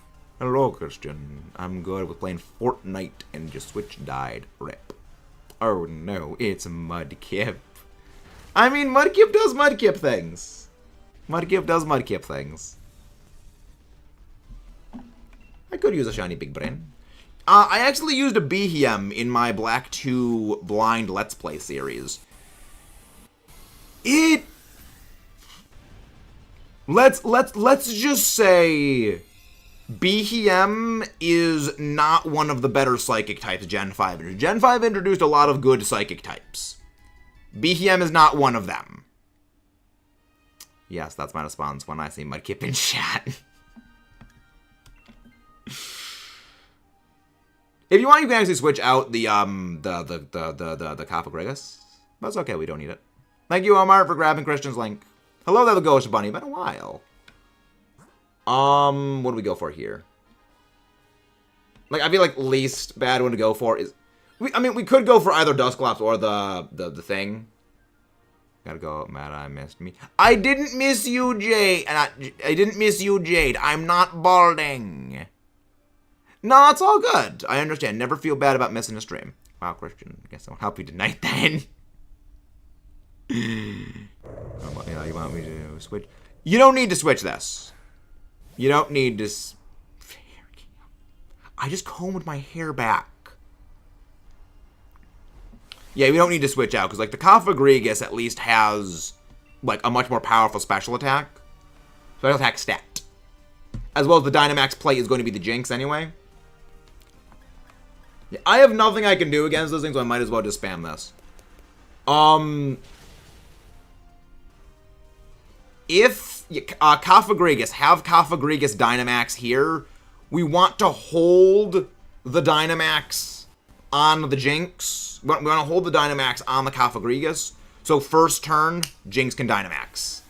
Hello, Christian. I'm good with playing Fortnite and your Switch died. Rip. Oh no, it's Mudkip. I mean, Mudkip does Mudkip things. Mudkip does Mudkip things. I could use a shiny Big Brain. I actually used a Behem in my Black 2 Blind Let's Play series. Let's just say Behem is not one of the better psychic types Gen 5. Gen 5 introduced a lot of good psychic types. Behem is not one of them. Yes, that's my response when I see Mudkip in chat. If you want, you can actually switch out the Cofagrigus. But it's okay, we don't need it. Thank you, Omar, for grabbing Christian's link. Hello there, the Ghost Bunny. Been a while. What do we go for here? Like, I feel like least bad one to go for is... I mean, we could go for either Dusclops or the thing. Gotta go, Matt, I missed me. I didn't miss you, Jade. And I didn't miss you, Jade. I'm not balding. No, it's all good. I understand. Never feel bad about missing a stream. Wow, Christian. I guess I'll help you tonight, then. You want me to switch? You don't need to switch this. You don't need to... I just combed my hair back. Yeah, we don't need to switch out, because, like, the Cofagrigus at least has, like, a much more powerful special attack. Special attack stat. As well as the Dynamax plate is going to be the Jinx anyway. Yeah, I have nothing I can do against those things, so I might as well just spam this. If Cofagrigus, have Cofagrigus Dynamax here, we want to hold the Dynamax on the Jinx. We want to hold the Dynamax on the Cofagrigus. So first turn, Jinx can Dynamax.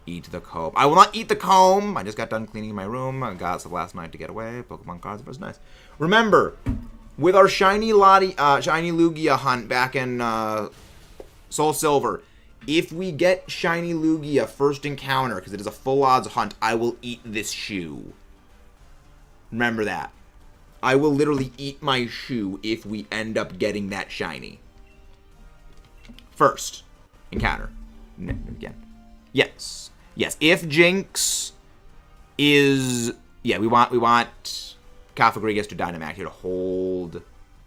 Eat the comb. I will not eat the comb. I just got done cleaning my room. I got some last night to get away. Pokemon cards, it was nice. Remember, with our shiny Lugia hunt back in Soul Silver, if we get shiny Lugia first encounter, because it is a full odds hunt, I will eat this shoe. Remember that. I will literally eat my shoe if we end up getting that shiny. First encounter. Again. Yes. Yes. If Jinx is... Yeah, we want Cofagrigus to Dynamax here to hold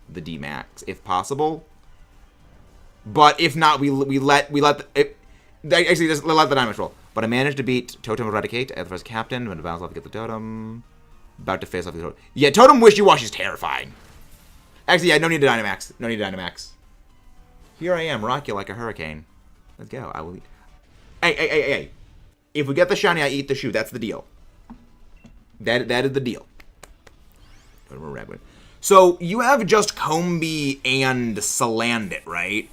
the D-Max, if possible. But if not, we let the Dynamax roll. But I managed to beat Totem Eradicate at the first captain. When to bounce off to get the Totem. About to face off the Totem. Yeah, Totem Wishy-Washy is terrifying. Actually, yeah, no need to Dynamax. No need to Dynamax. Here I am, rock you like a hurricane. Let's go. I will eat. Hey. If we get the shiny, I eat the shoe. That's the deal. That is the deal. So, you have just Combee and Salandit, right?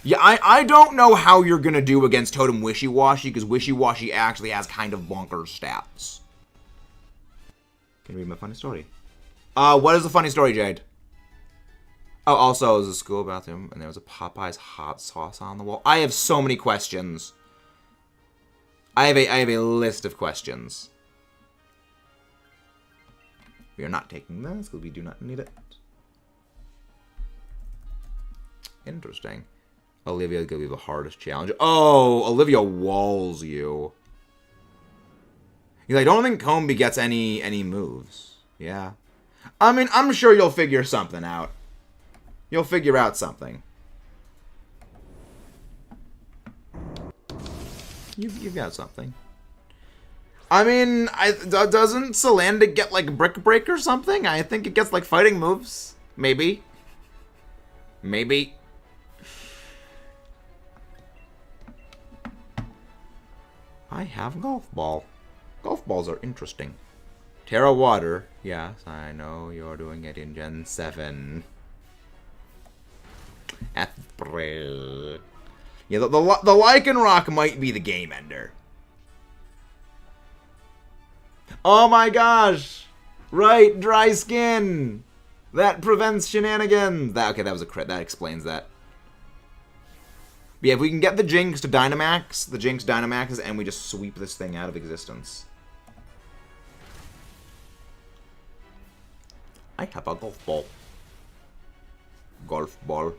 Yeah, I don't know how you're going to do against Totem Wishy-Washy, because Wishy-Washy actually has kind of bonkers stats. Can you read my funny story? What is the funny story, Jade? Oh, also, it was a school bathroom, and there was a Popeye's hot sauce on the wall. I have so many questions. I have a list of questions. We are not taking this, because we do not need it. Interesting. Olivia gonna be the hardest challenge. Oh, Olivia walls you. He's like, I don't think Combi gets any moves. Yeah. I mean, I'm sure you'll figure something out. You'll figure out something. You've got something. I mean, doesn't Salandit get, like, Brick Break or something? I think it gets, like, fighting moves. Maybe. Maybe. I have Golf Ball. Golf balls are interesting. Terra Water. Yes, I know you're doing it in Gen 7. April. Yeah, the Lycanroc might be the game ender. Oh my gosh! Right, dry skin! That prevents shenanigans! Okay, that was a crit. That explains that. But yeah, if we can get the Jinx to Dynamax, the Jinx Dynamaxes, and we just sweep this thing out of existence. I have a golf ball. Golf ball.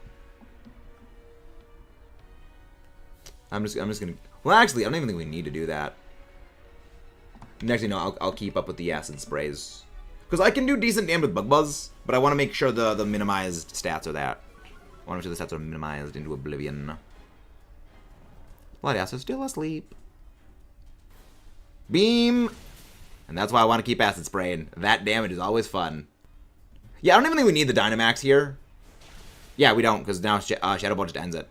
I'm just gonna... Well, actually, I don't even think we need to do that. Next thing you know, I'll keep up with the acid sprays. Because I can do decent damage with Bug Buzz, but I want to make sure the minimized stats are that. I want to make sure the stats are minimized into oblivion. LATIAS is still asleep. Beam! And that's why I want to keep acid spraying. That damage is always fun. Yeah, I don't even think we need the Dynamax here. Yeah, we don't, because now Shadow Ball just ends it.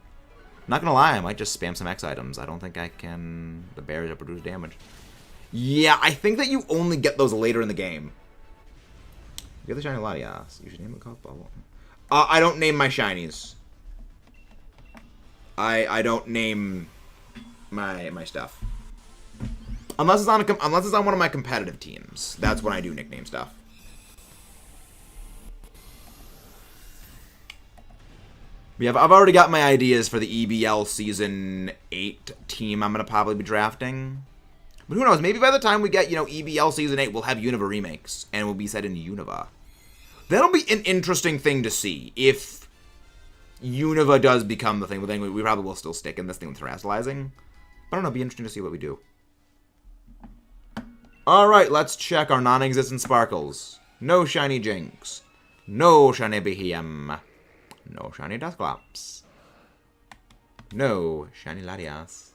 Not gonna lie, I might just spam some X items. I don't think I can... The berries will produce damage. Yeah, I think that you only get those later in the game. You get the shiny LATIAS. You should name the golf ball. I don't name my shinies. I don't name my stuff. Unless it's on one of my competitive teams. That's when I do nickname stuff. Yeah, I've already got my ideas for the EBL Season 8 team I'm going to probably be drafting. But who knows, maybe by the time we get, EBL Season 8, we'll have Unova remakes, and we'll be set in Unova. That'll be an interesting thing to see, if Unova does become the thing. But then we probably will still stick in this thing with Terastallizing. But I don't know, it'll be interesting to see what we do. Alright, let's check our non-existent Sparkles. No Shiny Jinx. No Shiny Behem. No Shiny Dusclops. No Shiny LATIAS.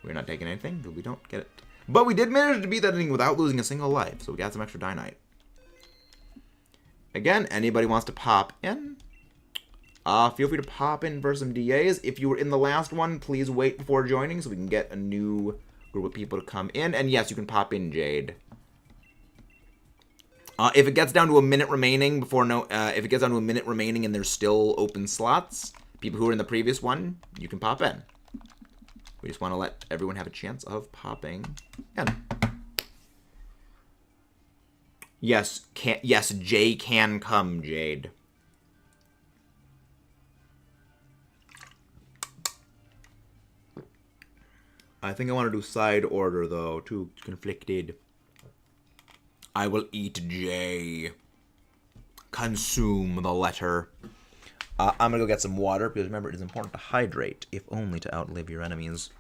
We're not taking anything, because we don't get it. But we did manage to beat that thing without losing a single life, so we got some extra Dynite. Again, anybody wants to pop in, feel free to pop in for some DAs. If you were in the last one, please wait before joining so we can get a new group of people to come in. And yes, you can pop in, Jade. If it gets down to a minute remaining if it gets down to a minute remaining and there's still open slots, people who were in the previous one, you can pop in. We just want to let everyone have a chance of popping in. Yes, Jay can come, Jade. I think I want to do side order, though. Too conflicted. I will eat J. Consume the letter. I'm going to go get some water, because remember, it is important to hydrate, if only to outlive your enemies.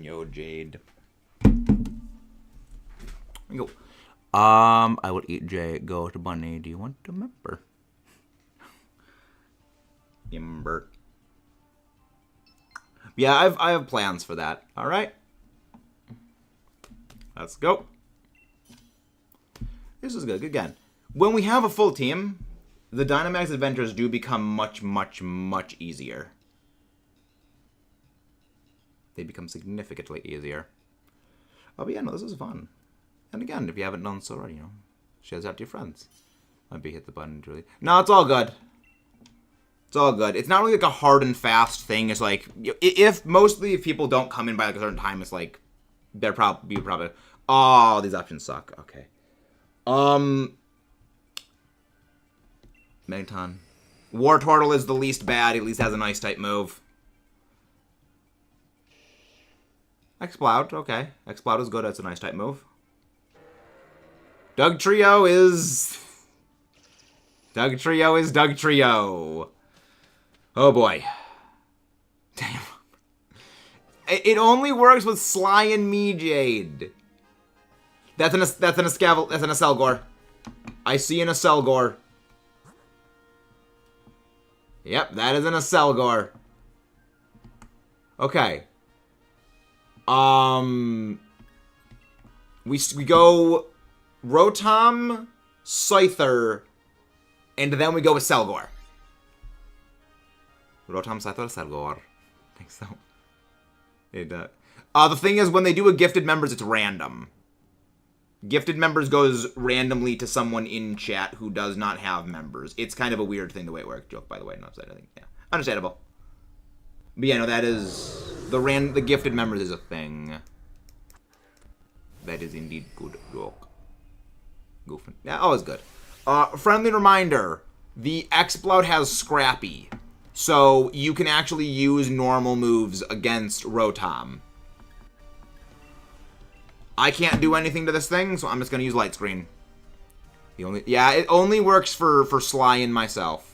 Yo, Jade. There we go. I will eat Jade. Go to Bunny. Do you want to member? Member. Yeah, I have plans for that. All right. Let's go. This is good. Again, when we have a full team, the Dynamax adventures do become much, much, much easier. They become significantly easier. Oh, but yeah, no, this is fun. And again, if you haven't done so already, share this out to your friends. Maybe hit the button, Julie. No, it's all good. It's all good. It's not really like a hard and fast thing. It's like, if mostly if people don't come in by like a certain time, it's like, they're probably, oh, these options suck. Okay. Megaton. Wartortle is the least bad. He at least has a nice type move. Exploud, okay. Exploud is good. That's a nice type move. Doug Trio is Doug Trio. Oh boy. Damn. It only works with Sly and me, Jade. That's an Acelgor. I see an Acelgor. Yep, that is an Acelgor. Okay. We go Rotom, Scyther, and then we go with Acelgor. Rotom, Scyther, Acelgor. I think so. The thing is, when they do a gifted members, it's random. Gifted members goes randomly to someone in chat who does not have members. It's kind of a weird thing the way it works. Joke, by the way, not upside. I think, yeah, understandable. But yeah, no, that is the gifted members is a thing. That is indeed good joke. Goofing. Yeah, always good. Friendly reminder: the Exploud has Scrappy, so you can actually use normal moves against Rotom. I can't do anything to this thing, so I'm just gonna use Light Screen. It only works for Sly and myself.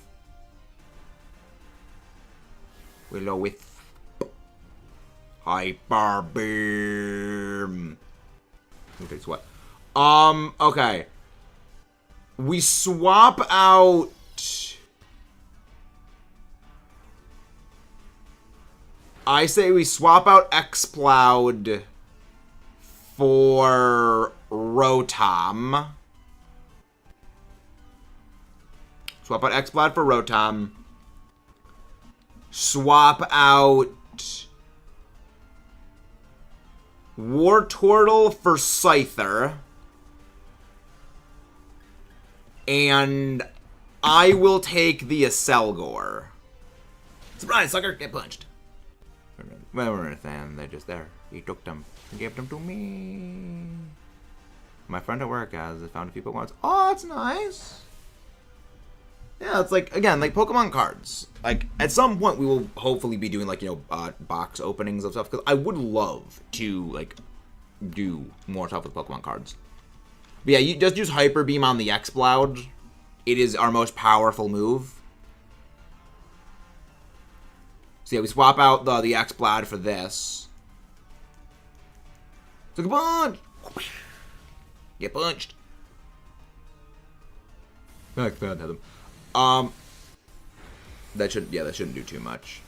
Willow with Hyper Beam. Who takes what? Okay. We swap out. I say we swap out Exploud for Rotom. Swap out Exploud for Rotom. Swap out Wartortle for Scyther. And I will take the Acelgor. Surprise, sucker! Get punched. They're just there. He took them. He gave them to me. My friend at work has found a few Pokemon. Oh, that's nice. Yeah, it's like, again, like Pokemon cards. Like, at some point we will hopefully be doing, like, box openings of stuff. Because I would love to, like, do more stuff with Pokemon cards. But yeah, you just use Hyper Beam on the Exploud. It is our most powerful move. So yeah, we swap out the Exploud for this. So get punched! Get punched. Exploud had them. That shouldn't do too much.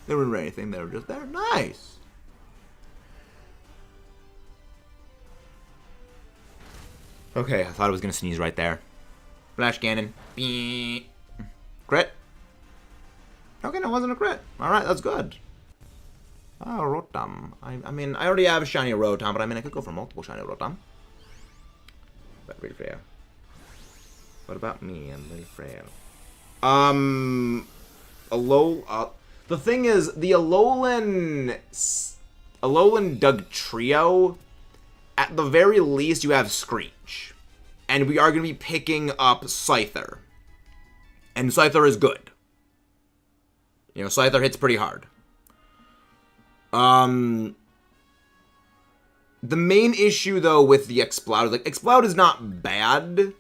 They weren't anything, they were just there. Nice! Okay, I thought I was gonna sneeze right there. Flash cannon. Crit. Okay, no, it wasn't a crit. Alright, that's good. Oh, Rotom. I mean, I already have a shiny Rotom, but I mean, I could go for multiple shiny Rotom. But really fair. What about me? I'm really frail. The thing is, the Alolan Doug Trio, at the very least, you have Screech. And we are going to be picking up Scyther. And Scyther is good. Scyther hits pretty hard. The main issue, though, with the Exploud is, like, Exploud is not bad.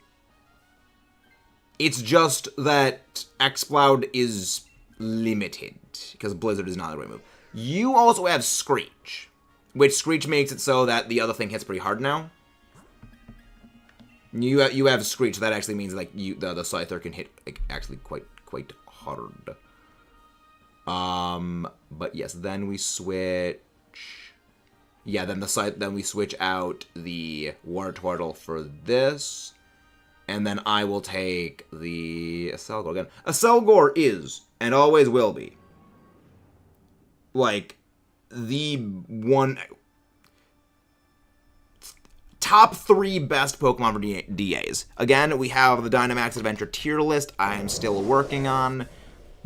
It's just that Exploud is limited. Because Blizzard is not the right move. You also have Screech, which Screech makes it so that the other thing hits pretty hard now. You have Screech, so that actually means like the Scyther can hit like actually quite hard. But yes, then we switch. Yeah, then we switch out the Wartortle for this, and then I will take the Acelgor again. Acelgor is and always will be like the one top 3 best Pokemon for DAs. Again, we have the Dynamax Adventure tier list I am still working on.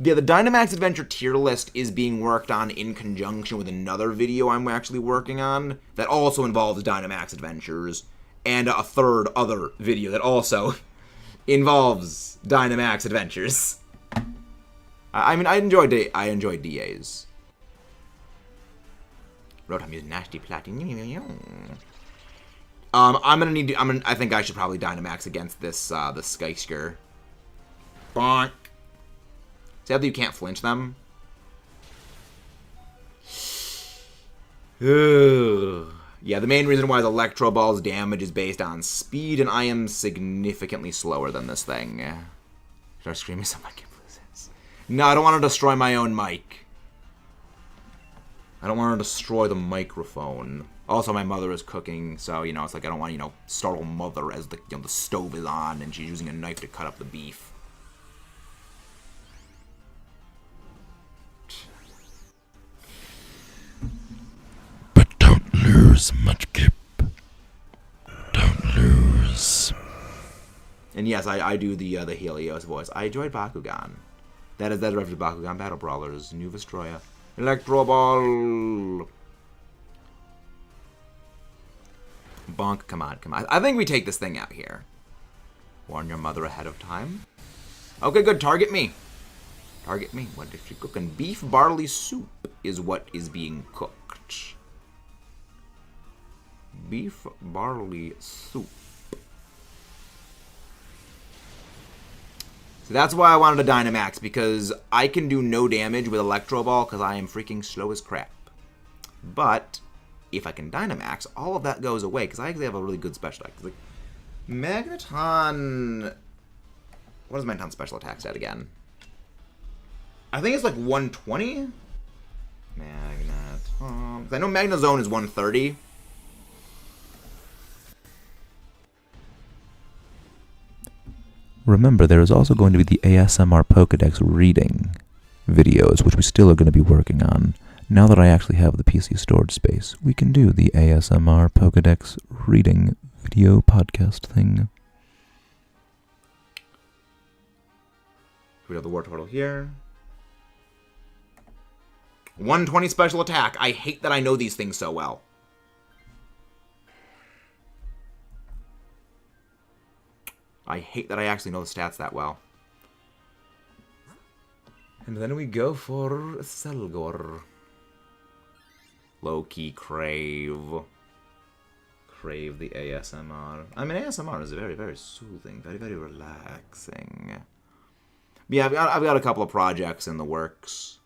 Yeah, the Dynamax Adventure tier list is being worked on in conjunction with another video I'm actually working on that also involves Dynamax Adventures, and a third other video that also involves Dynamax Adventures. I mean, I enjoy DAs. Rotom is nasty platinum. I think I should probably Dynamax against this Skysker. Bonk. Sadly, you can't flinch them. Yeah, the main reason why the Electro Ball's damage is based on speed, and I am significantly slower than this thing. Start screaming so my kid loses. No, I don't want to destroy my own mic. I don't want to destroy the microphone. Also, my mother is cooking, so, you know, it's like I don't want to, you know, startle mother as the stove is on and she's using a knife to cut up the beef. But don't lose, Mudkip. Don't lose. And yes, I do the Helios voice. I enjoyed Bakugan. That is reference to Bakugan Battle Brawlers, New Vestroya. Electro Ball. Bonk, come on. I think we take this thing out here. Warn your mother ahead of time. Okay, good. Target me. What is she cooking? Beef barley soup is what is being cooked. Beef barley soup. So that's why I wanted a Dynamax, because I can do no damage with Electro Ball because I am freaking slow as crap. But if I can Dynamax, all of that goes away, because I actually have a really good special attack. Like, Magneton... What is Magneton's special attack stat again? I think it's like 120? Magneton... I know Magnezone is 130. Remember, there is also going to be the ASMR Pokedex reading videos, which we still are going to be working on. Now that I actually have the PC storage space, we can do the ASMR Pokedex reading video podcast thing. We have the Wartortle here. 120 special attack. I hate that I know these things so well. I hate that I actually know the stats that well. And then we go for Selgor. Low-key crave the ASMR. I mean, ASMR is very, very soothing, very, very relaxing. Yeah, I've got a couple of projects in the works.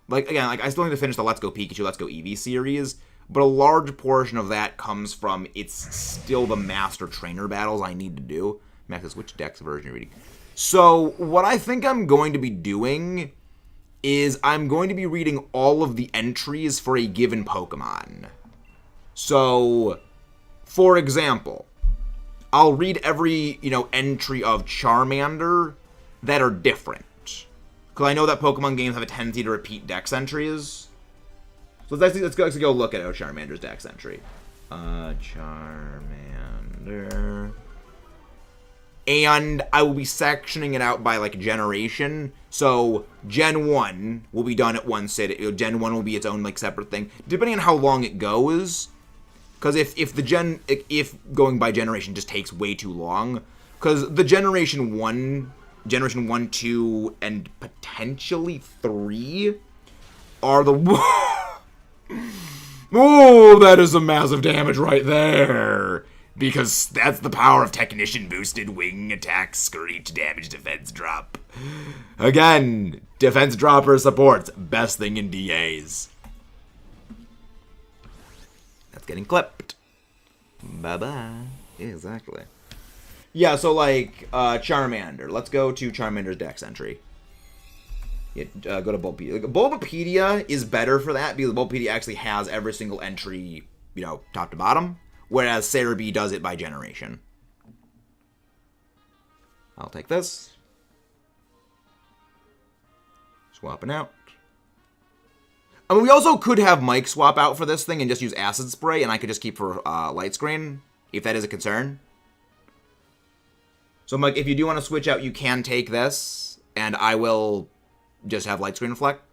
Like, again, like I still need to finish the Let's Go Pikachu, Let's Go Eevee series, but a large portion of that comes from it's still the Master Trainer battles I need to do. Max, which Dex version are you reading? So, what I think I'm going to be doing is I'm going to be reading all of the entries for a given Pokemon. So, for example, I'll read every, entry of Charmander that are different. Because I know that Pokemon games have a tendency to repeat Dex entries. So let's go look at Charmander's Dex entry. Charmander. And I will be sectioning it out by, generation. So, Gen 1 will be done at one sit. Gen 1 will be its own, separate thing. Depending on how long it goes. Because if going by generation just takes way too long. Because the Generation 1, 2, and potentially 3 are the... Oh, that is a massive damage right there. Because that's the power of Technician boosted wing attack, screech, damage, defense drop. Again, defense dropper supports. Best thing in DAs. getting clipped. Bye-bye. Exactly. Yeah, so, like, Charmander. Let's go to Charmander's Dex entry. Yeah, go to Bulbapedia. Like, Bulbapedia is better for that because Bulbapedia actually has every single entry, you know, top to bottom, whereas Cerebi does it by generation. I'll take this. Swapping out. I mean, we also could have Mike swap out for this thing and just use Acid Spray, and I could just keep for Light Screen, if that is a concern. So, Mike, if you do want to switch out, you can take this, and I will just have Light Screen Reflect.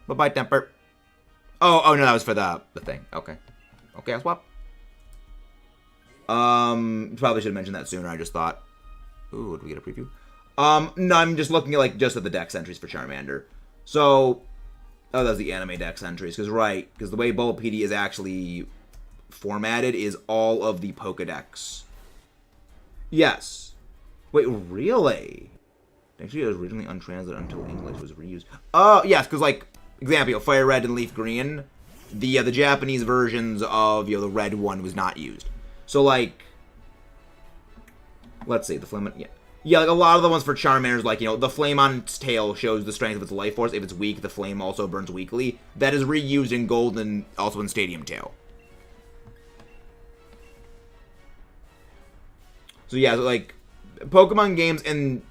Bye-bye, Temper. Oh, no, that was for the thing. Okay. Okay, I'll swap. Probably should have mentioned that sooner, I just thought. Ooh, did we get a preview? No, I'm just looking at, like, just at the Dex entries for Charmander. So, oh, that's the anime Dex entries, because the way Bulbapedia is actually formatted is all of the Pokedex. Yes. Wait, really? Actually, it was originally untranslated until English was reused. Oh, yes, because, like, example, Fire Red and Leaf Green, the Japanese versions of, the red one was not used. So, like, let's see, the Flame... Yeah, like, a lot of the ones for Charmander's, like, the flame on its tail shows the strength of its life force. If it's weak, the flame also burns weakly. That is reused in Gold and also in Stadium Tail. So, yeah, like, Pokemon games and...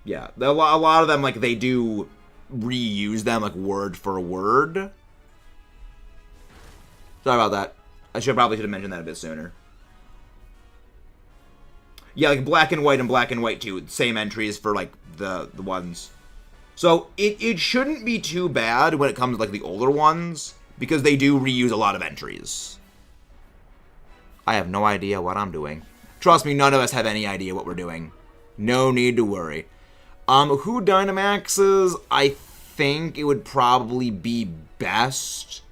Yeah, a lot of them, like, they do reuse them, like, word for word. Sorry about that. I probably should have mentioned that a bit sooner. Yeah, like Black and White 2, same entries for, like, the ones. So, it shouldn't be too bad when it comes to, like, the older ones, because they do reuse a lot of entries. I have no idea what I'm doing. Trust me, none of us have any idea what we're doing. No need to worry. Who Dynamaxes? I think it would probably be best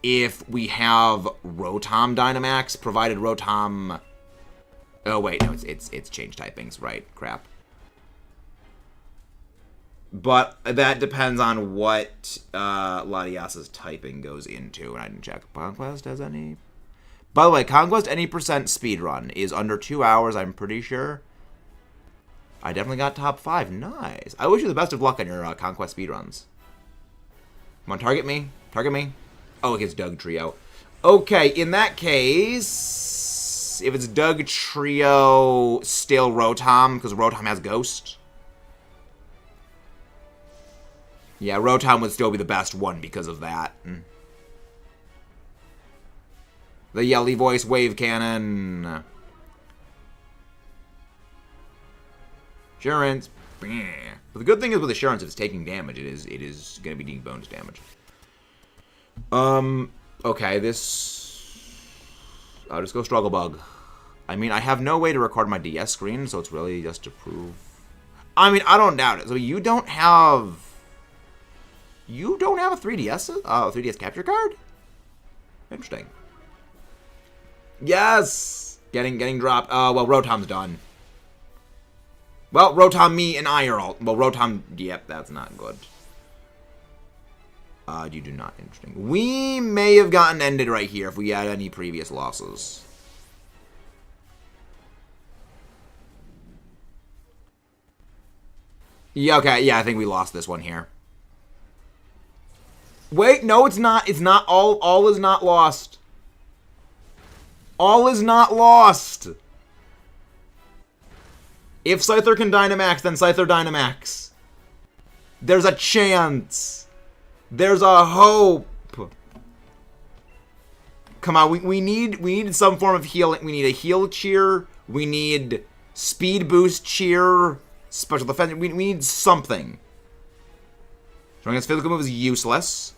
if we have Rotom Dynamax, provided Rotom... Oh, wait, no, it's change typings, right? Crap. But that depends on what LATIAS' typing goes into, and I didn't check. Conquest has any... By the way, Conquest any percent speedrun is under 2 hours, I'm pretty sure. I definitely got top 5. Nice. I wish you the best of luck on your Conquest speedruns. Come on, target me. Target me. Oh, it gets Doug Trio. Okay, in that case, if it's Doug Trio, still Rotom, because Rotom has Ghost. Yeah, Rotom would still be the best one because of that. The Yelly Voice Wave Cannon. Assurance. But the good thing is with Assurance, if it's taking damage, it is going to be doing bonus damage. Okay, this... I'll just go Struggle Bug. I mean, I have no way to record my DS screen, so it's really just to prove... I mean, I don't doubt it. So you don't have... You don't have a 3DS? 3DS capture card? Interesting. Yes! Getting dropped. Well, Rotom's done. Well, Rotom, me, and I are all... Well, Rotom... Yep, that's not good. You do not. Interesting. We may have gotten ended right here if we had any previous losses. Yeah, okay. Yeah, I think we lost this one here. Wait, no, it's not. It's not. All is not lost. All is not lost. If Scyther can Dynamax, then Scyther Dynamax. There's a chance. There's a hope. Come on, we need some form of healing. We need a heal cheer. We need speed boost cheer. Special defense. We need something. Showing its physical move is useless.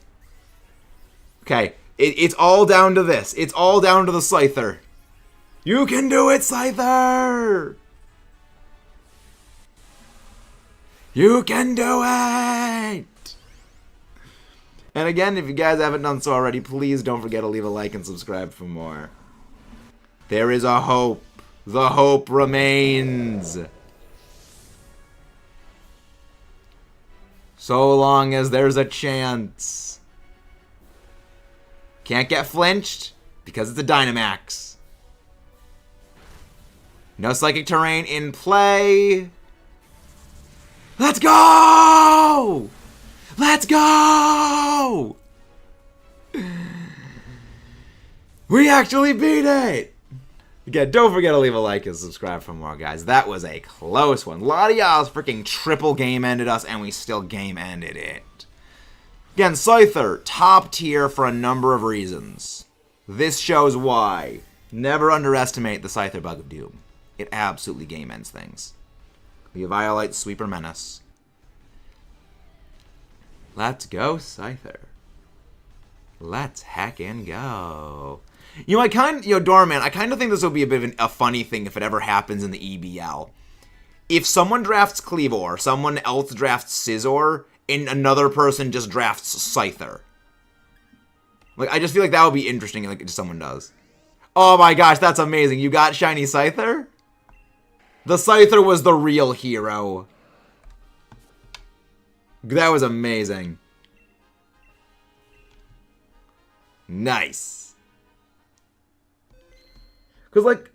Okay, it's all down to this. It's all down to the Scyther. You can do it, Scyther! You can do it! And again, if you guys haven't done so already, please don't forget to leave a like and subscribe for more. There is a hope. The hope remains. So long as there's a chance. Can't get flinched because it's a Dynamax. No psychic terrain in play. Let's go! Let's go! We actually beat it! Again, don't forget to leave a like and subscribe for more, guys. That was a close one. LATIAS freaking triple game ended us, and we still game ended it. Again, Scyther, top tier for a number of reasons. This shows why. Never underestimate the Scyther Bug of Doom. It absolutely game ends things. The Violite Sweeper Menace. Let's go, Scyther. Let's heckin' go. You know, Doorman, I kind of think this will be a bit of a funny thing if it ever happens in the EBL. If someone drafts Cleavor, someone else drafts Scizor, and another person just drafts Scyther. Like, I just feel like that would be interesting, like, if someone does. Oh my gosh, that's amazing. You got Shiny Scyther? The Scyther was the real hero. That was amazing. Nice. Because, like,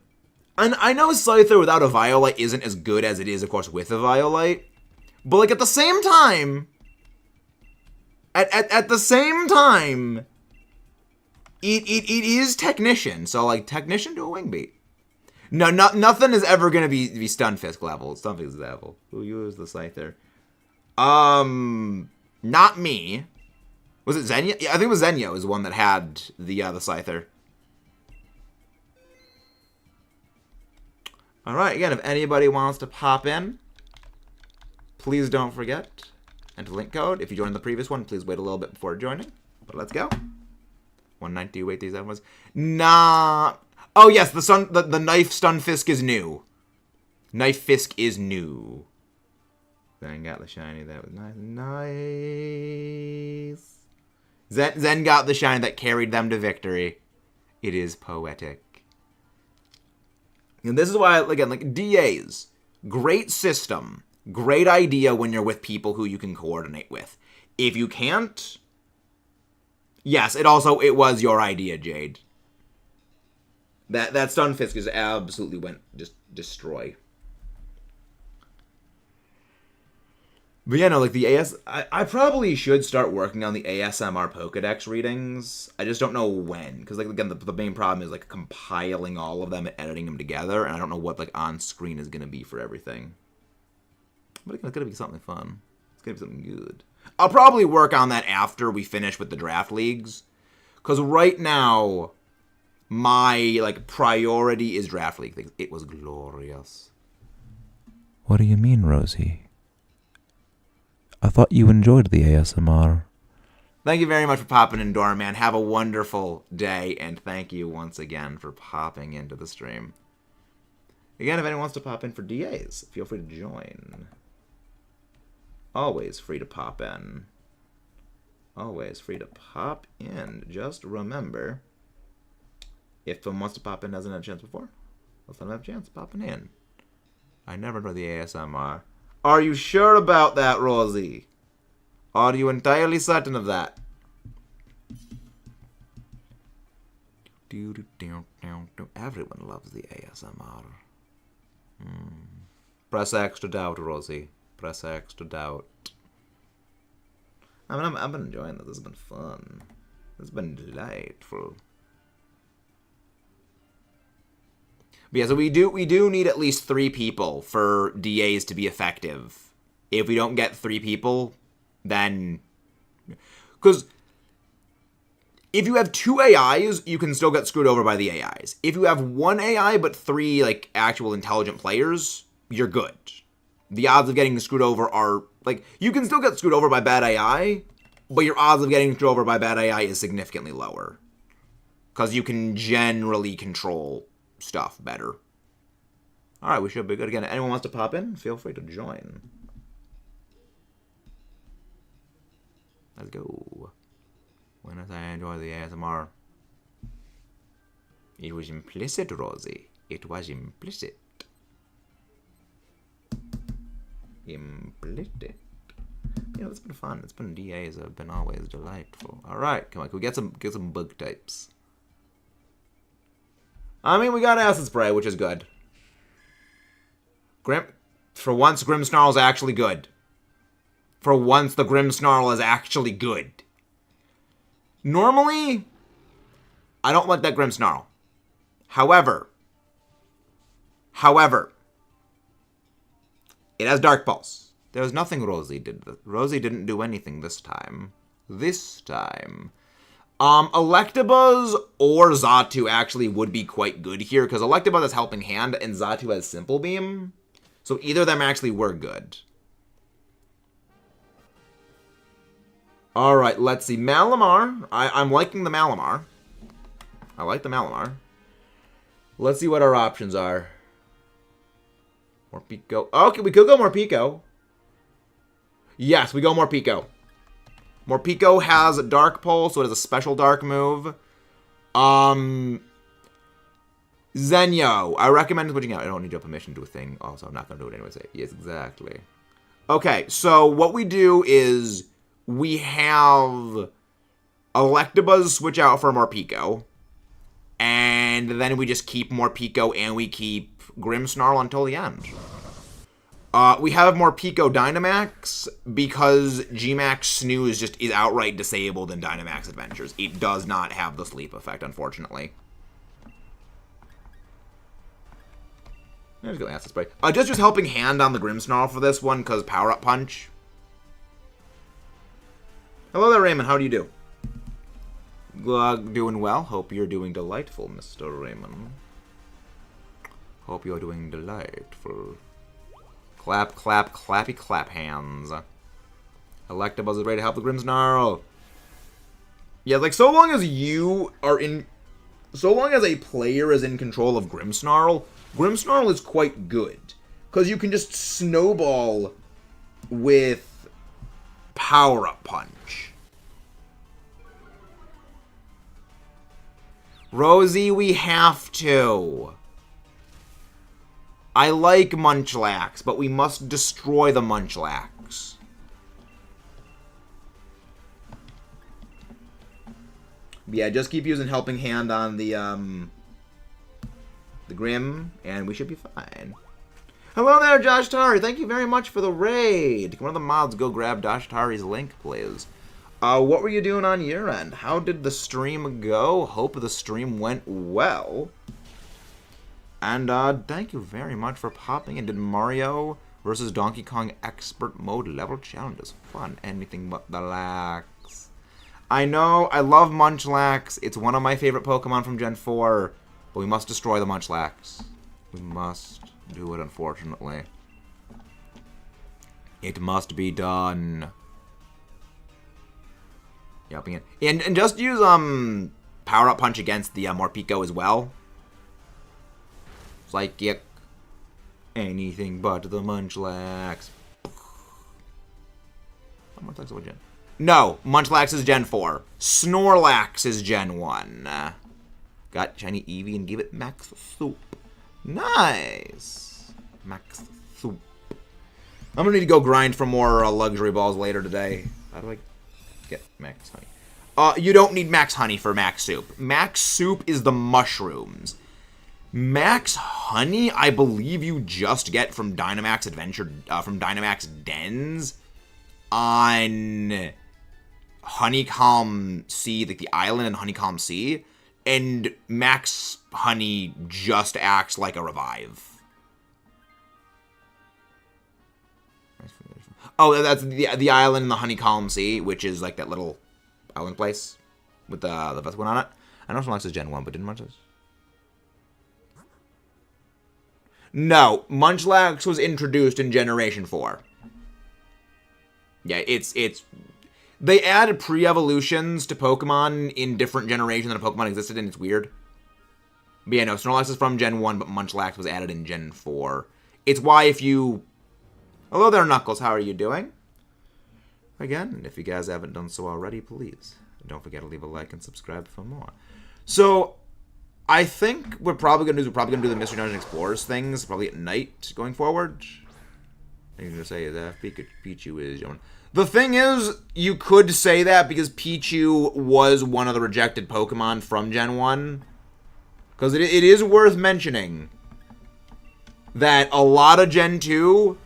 I know Scyther without a Violite isn't as good as it is, of course, with a Violite. But, like, at the same time... At the same time... It is Technician. So, like, Technician to a Wing Beat. No, nothing is ever going to be Stunfisk level. Stunfisk level. Who used the Scyther? Not me. Was it Zenyo? Yeah, I think it was Zenyo is the one that had the Scyther. Alright, again, if anybody wants to pop in, please don't forget. Enter link code. If you joined the previous one, please wait a little bit before joining. But let's go. 190, wait, these was. Nah. Oh, yes, the Knife Stunfisk is new. Knife Fisk is new. Then got the shiny. That was nice. Nice. Zen got the shiny that carried them to victory. It is poetic. And this is why, again, like, DAs, great system. Great idea when you're with people who you can coordinate with. If you can't, yes, it was your idea, Jade. That Stunfisk is absolutely went just destroy. But yeah, no, like the I probably should start working on the ASMR Pokedex readings. I just don't know when, because like again, the main problem is like compiling all of them and editing them together, and I don't know what like on screen is gonna be for everything. But it's gonna be something fun. It's gonna be something good. I'll probably work on that after we finish with the draft leagues, because right now my like priority is draft league things. It was glorious. What do you mean, Rosie? I thought you enjoyed the ASMR. Thank you very much for popping in, Doorman. Have a wonderful day, and thank you once again for popping into the stream. Again, if anyone wants to pop in for DAs, feel free to join. Always free to pop in. Always free to pop in. Just remember, if someone wants to pop in hasn't had a chance before, let them have a chance popping in. I never know the ASMR. Are you sure about that, Rosie? Are you entirely certain of that? Everyone loves the ASMR. Press X to doubt, Rosie. Press X to doubt. I mean, I've been enjoying this. This has been fun. This has been delightful. But yeah, so we do need at least 3 people for DAs to be effective. If we don't get 3 people, then... Because if you have 2 AIs, you can still get screwed over by the AIs. If you have 1 AI but 3, like, actual intelligent players, you're good. The odds of getting screwed over are, like, you can still get screwed over by bad AI, but your odds of getting screwed over by bad AI is significantly lower. Because you can generally control stuff better. Alright, we should be good. Again, anyone wants to pop in, feel free to join. Let's go. When I enjoy the ASMR. It was implicit, Rosie. It was implicit. Implicit. you know, it's been fun. It's been DAs have been always delightful. All right, come on, can we get some bug types? I mean, we got Acid Spray, which is good. For once, Grimmsnarl is actually good. For once, the Grimmsnarl is actually good. Normally, I don't like that Grimmsnarl. However, it has Dark Pulse. There's nothing Rosie did. Rosie didn't do anything this time. Electabuzz or Xatu actually would be quite good here, because Electabuzz has Helping Hand and Xatu has Simple Beam. So either of them actually were good. Alright, let's see. Malamar. I'm liking the Malamar. I like the Malamar. Let's see what our options are. Morpeko. Okay, we could go Morpeko. Yes, we go Morpeko. Morpeko has a Dark Pulse, so it has a special Dark move. Zenyo. I recommend switching out. I don't need your permission to do a thing. Also, I'm not going to do it anyway. Yes, exactly. Okay, so what we do is we have Electabuzz switch out for Morpeko. And then we just keep Morpeko and we keep Grimmsnarl until the end. We have Morpeko Dynamax because Gmax Snooze just is outright disabled in Dynamax Adventures. It does not have the sleep effect, unfortunately. There's go Acid Spray. Just Helping Hand on the Grimmsnarl for this one because Power Up Punch. Hello there, Raymond. How do you do? Doing well. Hope you're doing delightful, Mr. Raymond. Hope you're doing delightful. Clap, clap, clappy, clap hands. Electabuzz is ready to help the Grimmsnarl. Yeah, like, so long as you are in... So long as a player is in control of Grimmsnarl, Grimmsnarl is quite good. Because you can just snowball with Power-Up Punch. Rosie, we have to. I like Munchlax, but we must destroy the Munchlax. Yeah, just keep using Helping Hand on the Grim, and we should be fine. Hello there, Josh Tari. Thank you very much for the raid. Can one of the mods go grab Josh Tari's link, please? What were you doing on your end? How did the stream go? Hope the stream went well. And thank you very much for popping in. Did Mario versus Donkey Kong Expert Mode level challenges fun? Anything but the lax. I know, I love Munchlax. It's one of my favorite Pokemon from Gen 4. But we must destroy the Munchlax. We must do it, unfortunately. It must be done. And just use Power Up Punch against the Morpeko as well. Psychic. Anything but the Munchlax. Munchlax is what gen? No, Munchlax is Gen 4. Snorlax is Gen 1. Got shiny Eevee and give it Max Soup. Nice. Max Soup. I'm gonna need to go grind for more luxury balls later today. How do I get Max Honey? You don't need Max Honey for Max Soup. Max Soup is the mushrooms. Max Honey, I believe you just get from Dynamax Adventure, from Dynamax Dens on Honeycomb Sea, like the island in Honeycomb Sea, and Max Honey just acts like a revive. Oh, that's the island in the Honeycomb Sea, which is like that little island place with the best one on it. I know Munchlax is Gen 1, but didn't Munchlax? No, Munchlax was introduced in Generation 4. Yeah, it's they added pre-evolutions to Pokemon in different generations than a Pokemon existed, and it's weird. But yeah, no, Snorlax is from Gen 1, but Munchlax was added in Gen 4. It's why if you... Hello there, Knuckles, how are you doing? Again, if you guys haven't done so already, please don't forget to leave a like and subscribe for more. So, I think we're probably gonna do the Mystery Dungeon Explorers things probably at night going forward. I'm gonna say that Pikachu is The thing is, you could say that because Pichu was one of the rejected Pokemon from Gen 1. Because it is worth mentioning that a lot of Gen 2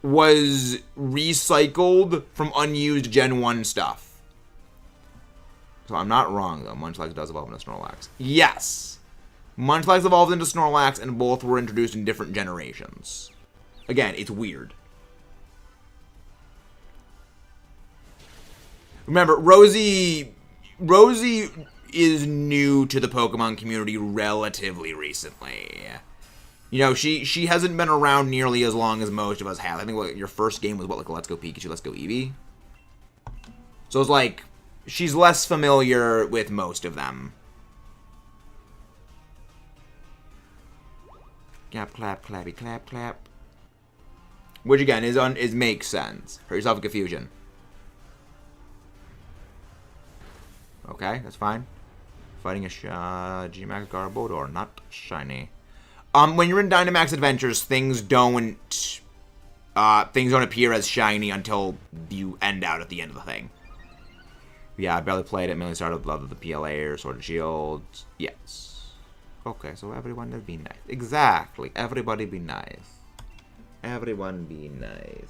was recycled from unused Gen 1 stuff. So I'm not wrong, though. Munchlax does evolve into Snorlax. Yes! Munchlax evolved into Snorlax, and both were introduced in different generations. Again, it's weird. Remember, Rosie is new to the Pokemon community relatively recently. You know, she hasn't been around nearly as long as most of us have. I think what, your first game was, what, like Let's Go Pikachu, Let's Go Eevee? So it's like, she's less familiar with most of them. Clap, clap, clappy, clap, clap. Which again is makes sense. Hurt yourself in confusion. Okay, that's fine. Fighting a Gmax Garbodor, not shiny. When you're in Dynamax Adventures, things don't appear as shiny until you end out at the end of the thing. Yeah, I barely played it. Mainly started with Love of the PLA or Sword of Shield. Yes. Okay, so everyone would be nice. Exactly. Everybody be nice. Everyone be nice.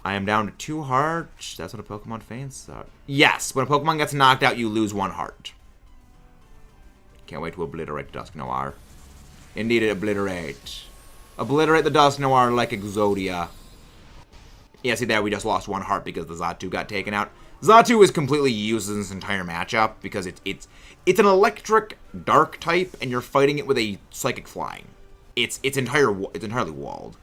I am down to 2 hearts. That's what a Pokemon faints are. Yes, when a Pokemon gets knocked out, you lose 1 heart. Can't wait to obliterate Dusk Noir. Indeed, obliterate. Obliterate the Dusk Noir like Exodia. Yeah, see there, we just lost 1 heart because the Xatu got taken out. Xatu is completely used in this entire matchup because it's an electric dark type, and you're fighting it with a psychic flying. It's entirely walled.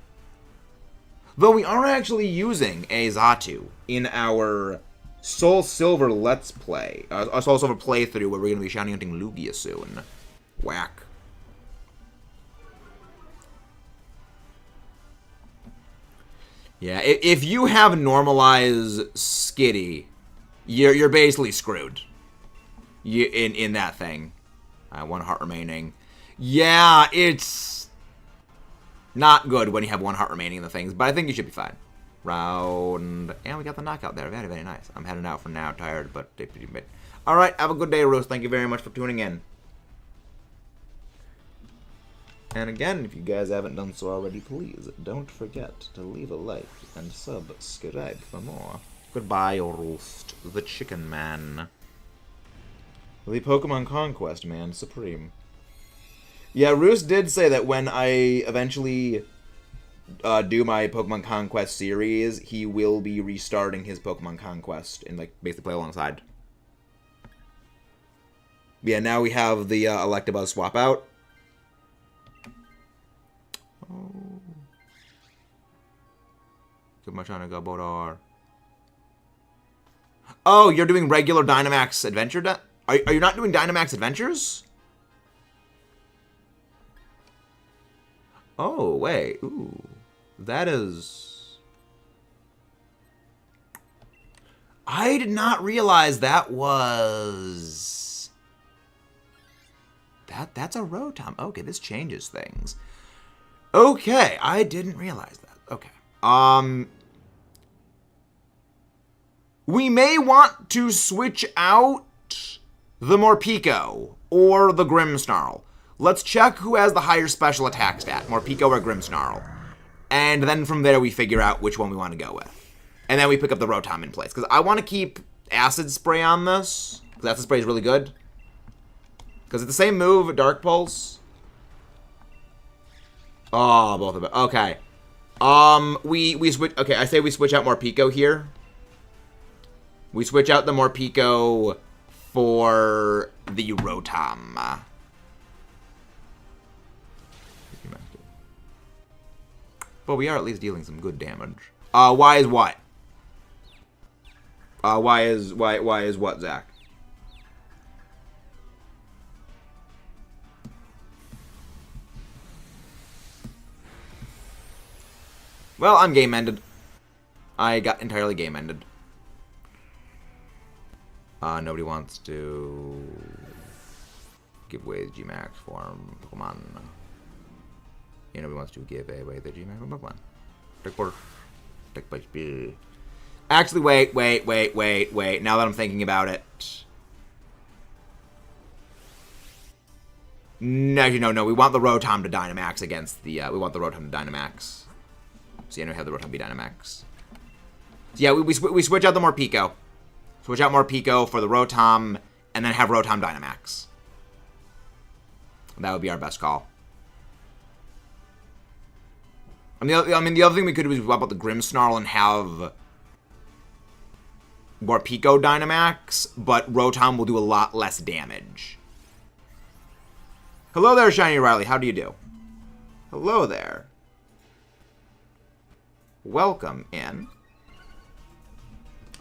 Though we are actually using a Xatu in our Soul Silver Let's Play. A Soul Silver playthrough where we're going to be shiny hunting Lugia soon. Whack. Yeah, if you have normalized Skitty, you're basically screwed. In that thing. 1 heart remaining. Yeah, it's not good when you have 1 heart remaining in the things, but I think you should be fine. Round. And we got the knockout there. Very, very nice. I'm heading out for now. Tired, but... Alright, have a good day, Rose. Thank you very much for tuning in. And again, if you guys haven't done so already, please don't forget to leave a like and subscribe for more. Goodbye, Roast, the Chicken Man. The Pokemon Conquest Man Supreme. Yeah, Roos did say that when I eventually do my Pokemon Conquest series, he will be restarting his Pokemon Conquest and like basically play alongside. Yeah, now we have the Electabuzz swap out. Oh. Too much on a Gabodor. Oh, you're doing regular Dynamax Adventure? Are you not doing Dynamax Adventures? Oh, wait. Ooh. That is... I did not realize that was... That's a Rotom. Okay, this changes things. Okay, I didn't realize that. Okay. We may want to switch out the Morpeko or the Grimmsnarl. Let's check who has the higher special attack stat, Morpeko or Grimmsnarl. And then from there we figure out which one we want to go with. And then we pick up the Rotom in place. Because I want to keep Acid Spray on this. Because Acid Spray is really good. Because it's the same move, Dark Pulse. Oh, both of it. Okay. We switch... Okay, I say we switch out Morpeko here. We switch out the Morpeko for the Rotom. But we are at least dealing some good damage. Why is what? Why is what, Zach? Well, I'm game ended. I got entirely game ended. Nobody wants to give away the Gmax form Pokemon nobody wants to give away the Gmail Pokemon. Actually, wait. Now that I'm thinking about it. No. We want the Rotom to Dynamax against the, we want the Rotom to Dynamax. So, we have the Rotom be Dynamax. So, yeah, we switch out the Morpeko. Switch out Morpeko for the Rotom, and then have Rotom Dynamax. That would be our best call. I mean, the other thing we could do is swap out the Grimmsnarl and have Morpeko Dynamax, but Rotom will do a lot less damage. Hello there, Shiny Riley. How do you do? Hello there. Welcome in.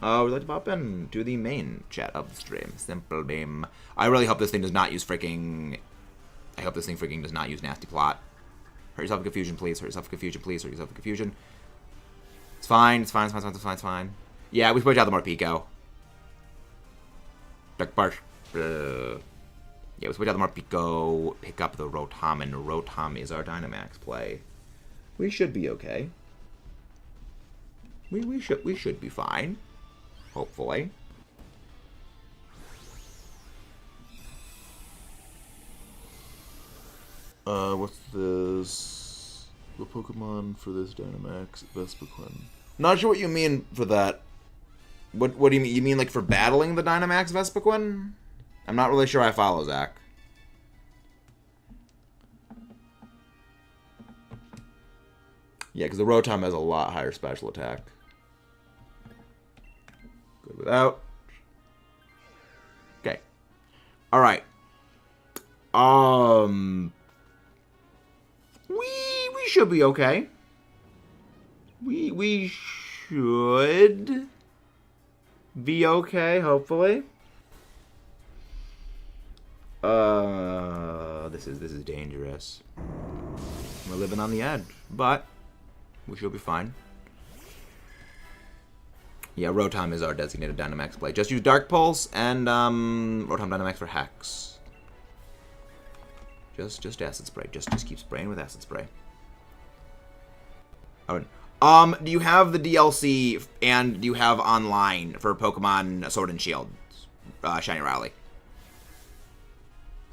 We'd like to pop in to the main chat of the stream. Simple Beam. I really hope this thing does not use freaking... I hope this thing freaking does not use Nasty Plot. Hurt yourself in Confusion, please. Hurt yourself in Confusion, please. Hurt yourself in Confusion. It's fine. It's fine. Yeah, we switch out the Morpeko. Dark Bark. Yeah, we switch out the Morpeko, pick up the Rotom, and Rotom is our Dynamax play. We should be okay. We should be fine. Hopefully. What's this? The Pokemon for this Dynamax, Vespiquen. Not sure what you mean for that. What do you mean? You mean like for battling the Dynamax Vespiquen? I'm not really sure I follow, Zach. Yeah, because the Rotom has a lot higher special attack. Good without. Okay. Alright. We should be okay. We should be okay, hopefully. This is dangerous. We're living on the edge, but we should be fine. Yeah, Rotom is our designated Dynamax play. Just use Dark Pulse and Rotom Dynamax for Hex. Just Acid Spray. Just keep spraying with Acid Spray. Alright. Do you have the DLC and do you have online for Pokemon Sword and Shield, Shiny Riley?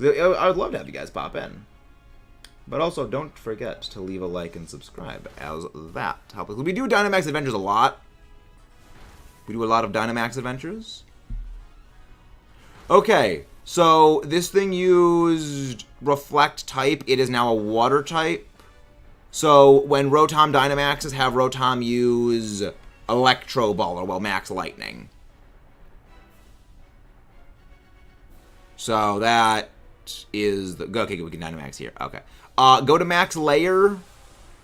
I would love to have you guys pop in. But also, don't forget to leave a like and subscribe, as that helps. We do Dynamax Adventures a lot. We do a lot of Dynamax Adventures. Okay, so this thing used Reflect type. It is now a Water type. So when Rotom Dynamaxes have Rotom use Electro Ball, or, well, Max Lightning. So that is the... Okay, we can Dynamax here. Okay. Go to Max Layer.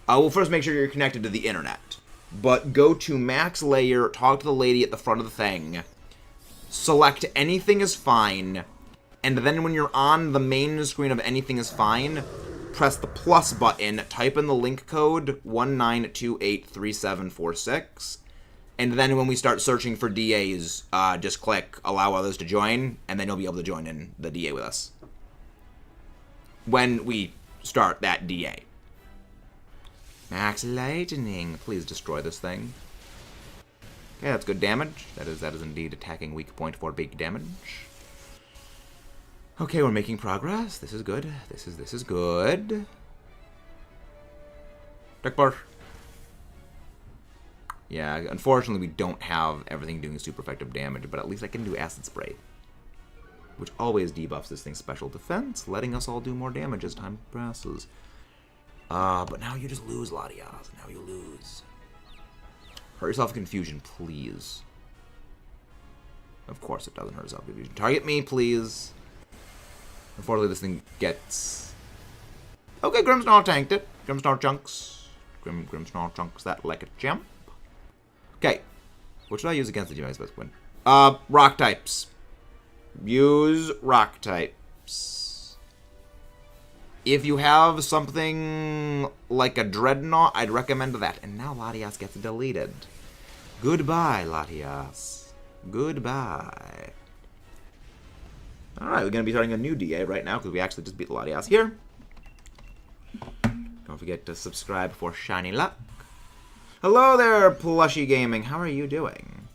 Well, first make sure you're connected to the internet. But go to Max Layer, talk to the lady at the front of the thing, select Anything is Fine, and then when you're on the main screen of Anything is Fine, press the plus button, type in the link code 19283746, and then when we start searching for DAs, just click Allow Others to Join, and then you'll be able to join in the DA with us. When we start that DA. Max Lightning. Please destroy this thing. Okay, that's good damage. That is indeed attacking weak point for big damage. Okay, we're making progress. This is good. This is good. Dark Bar. Yeah, unfortunately we don't have everything doing super effective damage, but at least I can do Acid Spray, which always debuffs this thing's special defense, letting us all do more damage as time passes. But now you just lose, LATIAS. Now you lose. Hurt yourself in Confusion, please. Of course it doesn't hurt yourself in Confusion. Target me, please. Unfortunately, this thing gets... Okay, Grimmsnarl tanked it. Grimmsnarl chunks. Grimmsnarl chunks that like a champ. Okay. What should I use against the Dynamax Vespiquen? Rock types. Use rock types. If you have something like a Dreadnought, I'd recommend that. And now LATIAS gets deleted. Goodbye, LATIAS. Goodbye. Alright, we're going to be starting a new DA right now, because we actually just beat LATIAS here. Don't forget to subscribe for shiny luck. Hello there, Plushy Gaming. How are you doing?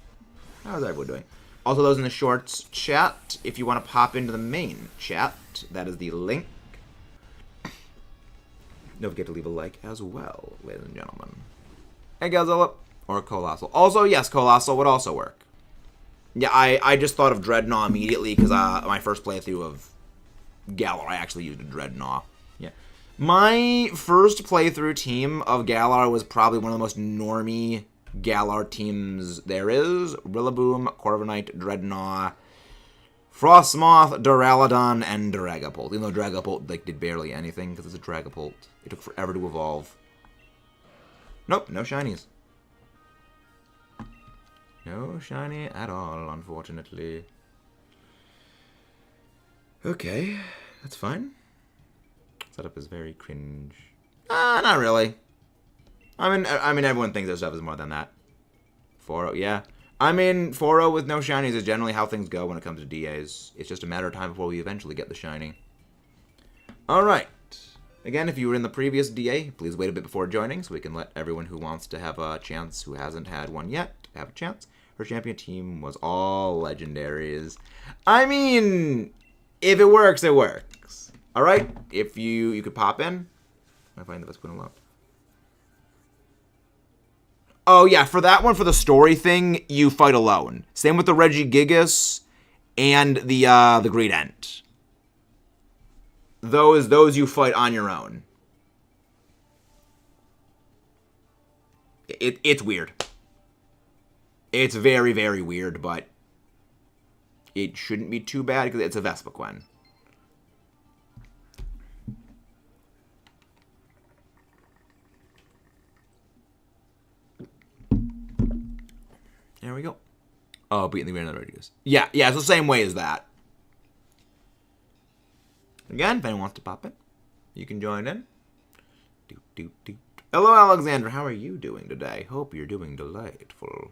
How's everyone doing? Also, those in the shorts chat, if you want to pop into the main chat, that is the link. Don't forget to leave a like as well, ladies and gentlemen. Hey, Godzilla. Or Colossal. Also, yes, Colossal would also work. Yeah, I just thought of Dreadnought immediately because my first playthrough of Galar, I actually used a Dreadnought. Yeah. My first playthrough team of Galar was probably one of the most normie Galar teams there is. Rillaboom, Corviknight, Dreadnought, Frostmoth, Duraludon, and Dragapult. Even though Dragapult did barely anything because it's a Dragapult. It took forever to evolve. Nope, no shinies. No shiny at all, unfortunately. Okay, that's fine. Setup is very cringe. Not really. I mean, everyone thinks their stuff is more than that. 4-0, yeah. I mean, 4-0 with no shinies is generally how things go when it comes to DAs. It's just a matter of time before we eventually get the shiny. Alright. Again, if you were in the previous DA, please wait a bit before joining so we can let everyone who wants to have a chance who hasn't had one yet have a chance. Her champion team was all legendaries. I mean, if it works, it works. Alright? If you could pop in. I find the best one alone. Oh, yeah, for that one, for the story thing, you fight alone. Same with the Regigigas and the Greedent. Those you fight on your own. It's weird. It's very, very weird, but it shouldn't be too bad because it's a Vespiquen. There we go. Oh, beating the Grand Regigigas. Yeah, it's the same way as that. Again, if anyone wants to pop in, you can join in. Hello, Alexander. How are you doing today? Hope you're doing delightful.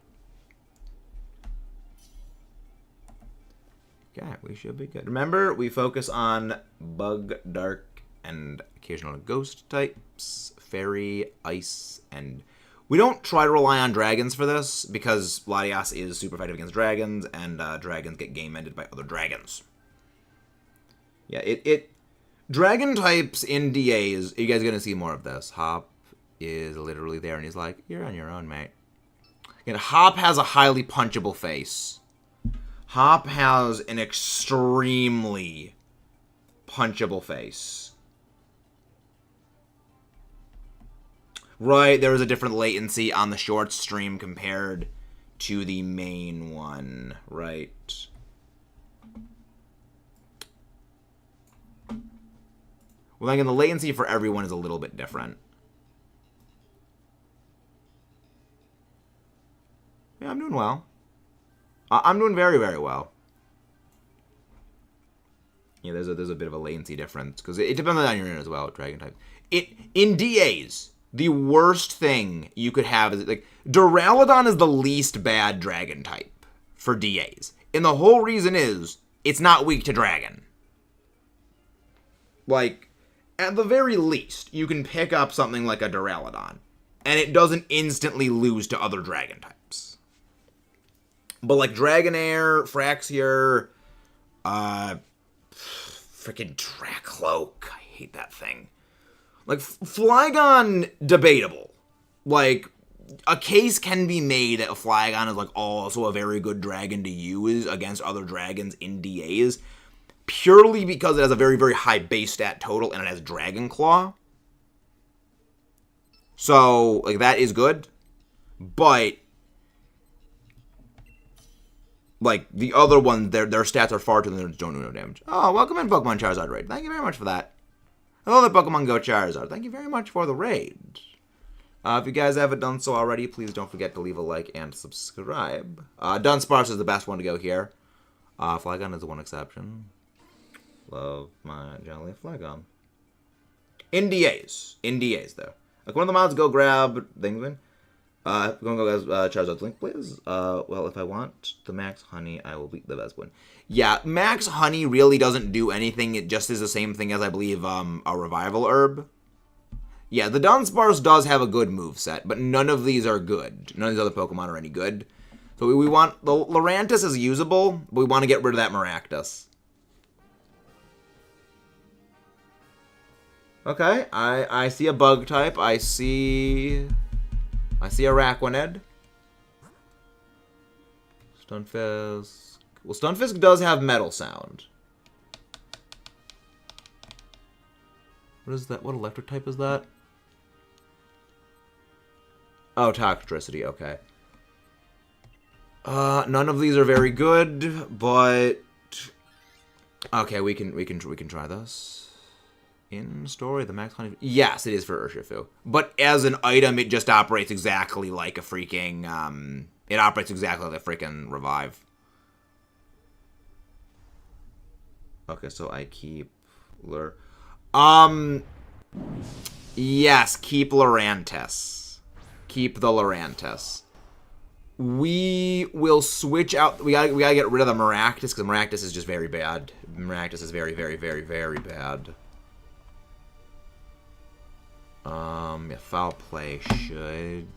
Okay, we should be good. Remember, we focus on bug, dark, and occasional ghost types, fairy, ice, and we don't try to rely on dragons for this because Latias is super effective against dragons, and dragons get game ended by other dragons. Yeah, dragon types in DAs, you guys are going to see more of this. Hop is literally there, and he's like, you're on your own, mate. Again, Hop has a highly punchable face. Hop has an extremely punchable face. Right, there was a different latency on the short stream compared to the main one, right? Well, again, the latency for everyone is a little bit different. Yeah, I'm doing well. I'm doing very, very well. Yeah, there's a bit of a latency difference because it depends on your unit as well, dragon type. In DAs, the worst thing you could have is like Duraludon is the least bad dragon type for DAs, and the whole reason is it's not weak to dragon. Like, at the very least, you can pick up something like a Duraludon, and it doesn't instantly lose to other dragon types. But like Dragonair, Fraxier, freaking Dracloak, I hate that thing. Like, Flygon, debatable. Like, a case can be made that a Flygon is, like, also a very good dragon to use against other dragons in DAs, purely because it has a very, very high base stat total and it has Dragon Claw. So, like, that is good. But, like, the other ones, their stats are far too low and don't do no damage. Oh, welcome in, Pokemon Charizard Raid. Thank you very much for that. Hello there, Pokemon Go Charizard. Thank you very much for the raid. If you guys haven't done so already, please don't forget to leave a like and subscribe. Dunsparce is the best one to go here. Flygon is the one exception. Love my jelly Flygon. In DAs, though. Like, one of the mods go grab things in. Going to go as Charizard's link, please. Well, if I want the Max Honey, I will beat the best one. Yeah, Max Honey really doesn't do anything. It just is the same thing as, I believe, a Revival Herb. Yeah, the Dunsparce does have a good moveset, but none of these are good. None of these other Pokemon are any good. So we want... The Lurantis is usable, but we want to get rid of that Maractus. Okay, I see a bug type. I see Araquanid. Stunfisk. Well, Stunfisk does have Metal Sound. What is that? What electric type is that? Oh, Toxtricity, okay. None of these are very good, but okay, we can try this. In story, the max honey. Yes, it is for Urshifu, but as an item, it just operates exactly like a freaking it operates exactly like a freaking revive. Okay, so I keep yes, keep Lurantis. Keep the Lurantis. We will switch out. We gotta get rid of the Maractus because Maractus is just very bad. Maractus is very, very, very, very bad. Yeah, foul play should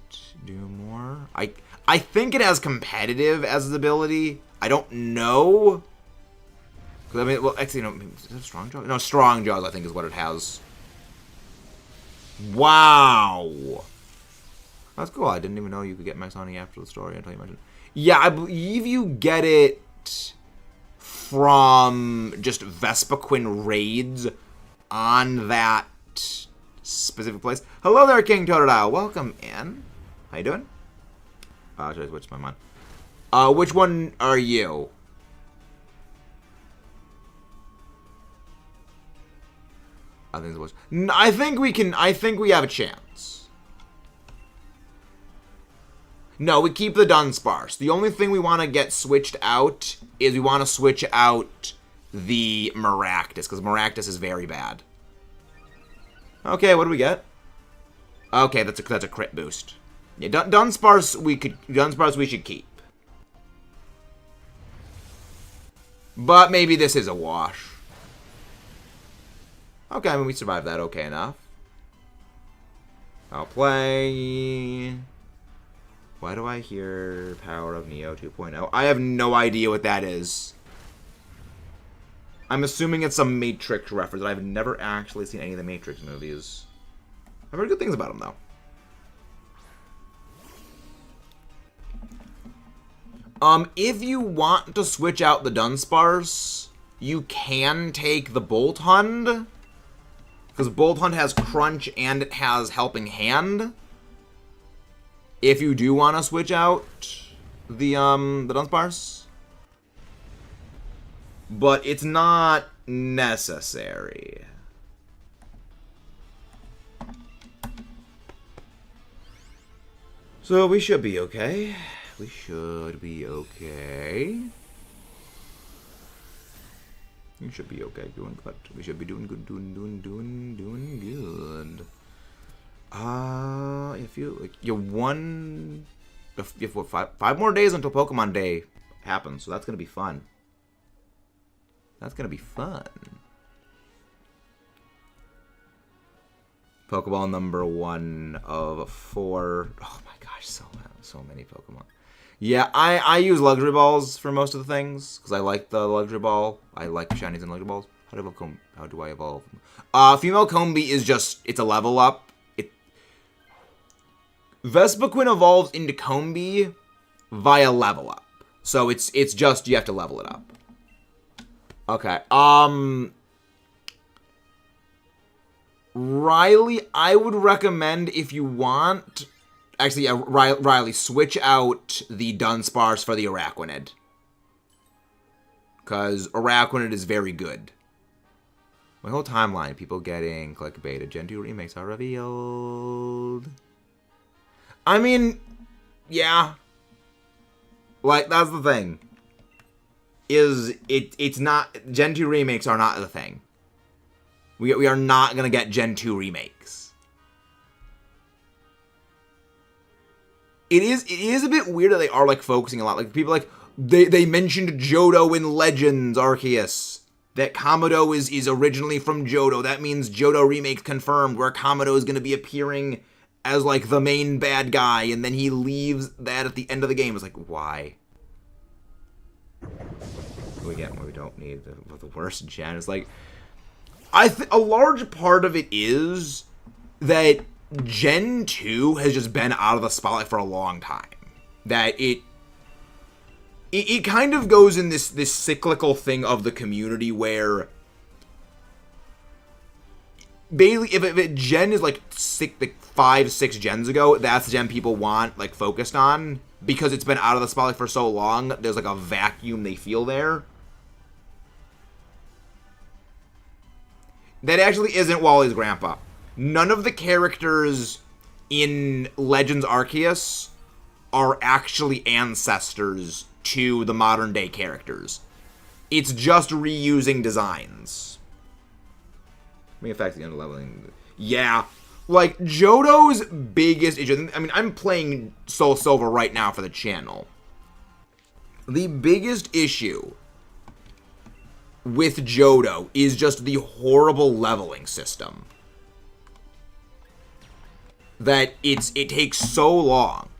do more. I think it has competitive as its ability. I don't know. Cause I mean, well, actually, no. Is it Strong Jaws? No, Strong Jaws. I think is what it has. Wow. That's cool. I didn't even know you could get Max Honey after the story until you mentioned. Yeah, I believe you get it from just Vespiquen raids on that specific place. Hello there, King Totodile. Welcome in. How you doing? Should I switch my mind? Which one are you? I think we can. I think we have a chance. No, we keep the Dunsparce. The only thing we want to get switched out is we want to switch out the Maractus, because Maractus is very bad. Okay, what do we get? Okay, that's a crit boost. Yeah, Dunsparce we should keep. But maybe this is a wash. Okay, I mean we survived that okay enough. I'll play. Why do I hear Power of Neo 2.0? I have no idea what that is. I'm assuming it's some Matrix reference. I've never actually seen any of the Matrix movies. I've heard good things about them, though. If you want to switch out the Dunsparce, you can take the Bolt Hunt. Because Bolt Hunt has Crunch and it has Helping Hand. If you do want to switch out the Dunsparce. But it's not necessary. So we should be okay. We should be okay. You should be okay. Doing good. We should be doing good. Doing good. If you like, if what, five more days until Pokemon Day happens, so that's gonna be fun. That's gonna be fun. Pokeball number 1 of 4. Oh my gosh, so many Pokemon. Yeah, I use Luxury Balls for most of the things because I like the Luxury Ball. I like shinies and Luxury Balls. How do I evolve? Female Combee is just, it's a level up. Vespiquen evolves into Combee via level up. So it's just, you have to level it up. Okay, Riley, I would recommend if you want... Actually, yeah, Riley, switch out the Dunsparce for the Araquanid. Because Araquanid is very good. My whole timeline, people getting clickbaited. Gen 2 remakes are revealed. I mean, yeah. Like, that's the thing. It's not... Gen 2 remakes are not the thing. We are not going to get Gen 2 remakes. It is a bit weird that they are, like, focusing a lot. Like, people, like, they mentioned Johto in Legends Arceus. that Kamado is originally from Johto. That means Johto remake confirmed, where Kamado is going to be appearing as, like, the main bad guy, and then he leaves that at the end of the game. It's like, why? We get what we don't need. The worst gen is like, a large part of it is that Gen 2 has just been out of the spotlight for a long time. That it kind of goes in this cyclical thing of the community where basically if a gen is like 5-6 gens ago, that's the gen people want, like, focused on, because it's been out of the spotlight for so long. There's like a vacuum they feel there. That actually isn't Wally's grandpa. None of the characters in Legends Arceus are actually ancestors to the modern day characters. It's just reusing designs. May affect the underleveling. Yeah. Like, Johto's biggest issue, I mean, I'm playing Soul Silver right now for the channel. The biggest issue with Johto is just the horrible leveling system. That it takes so long.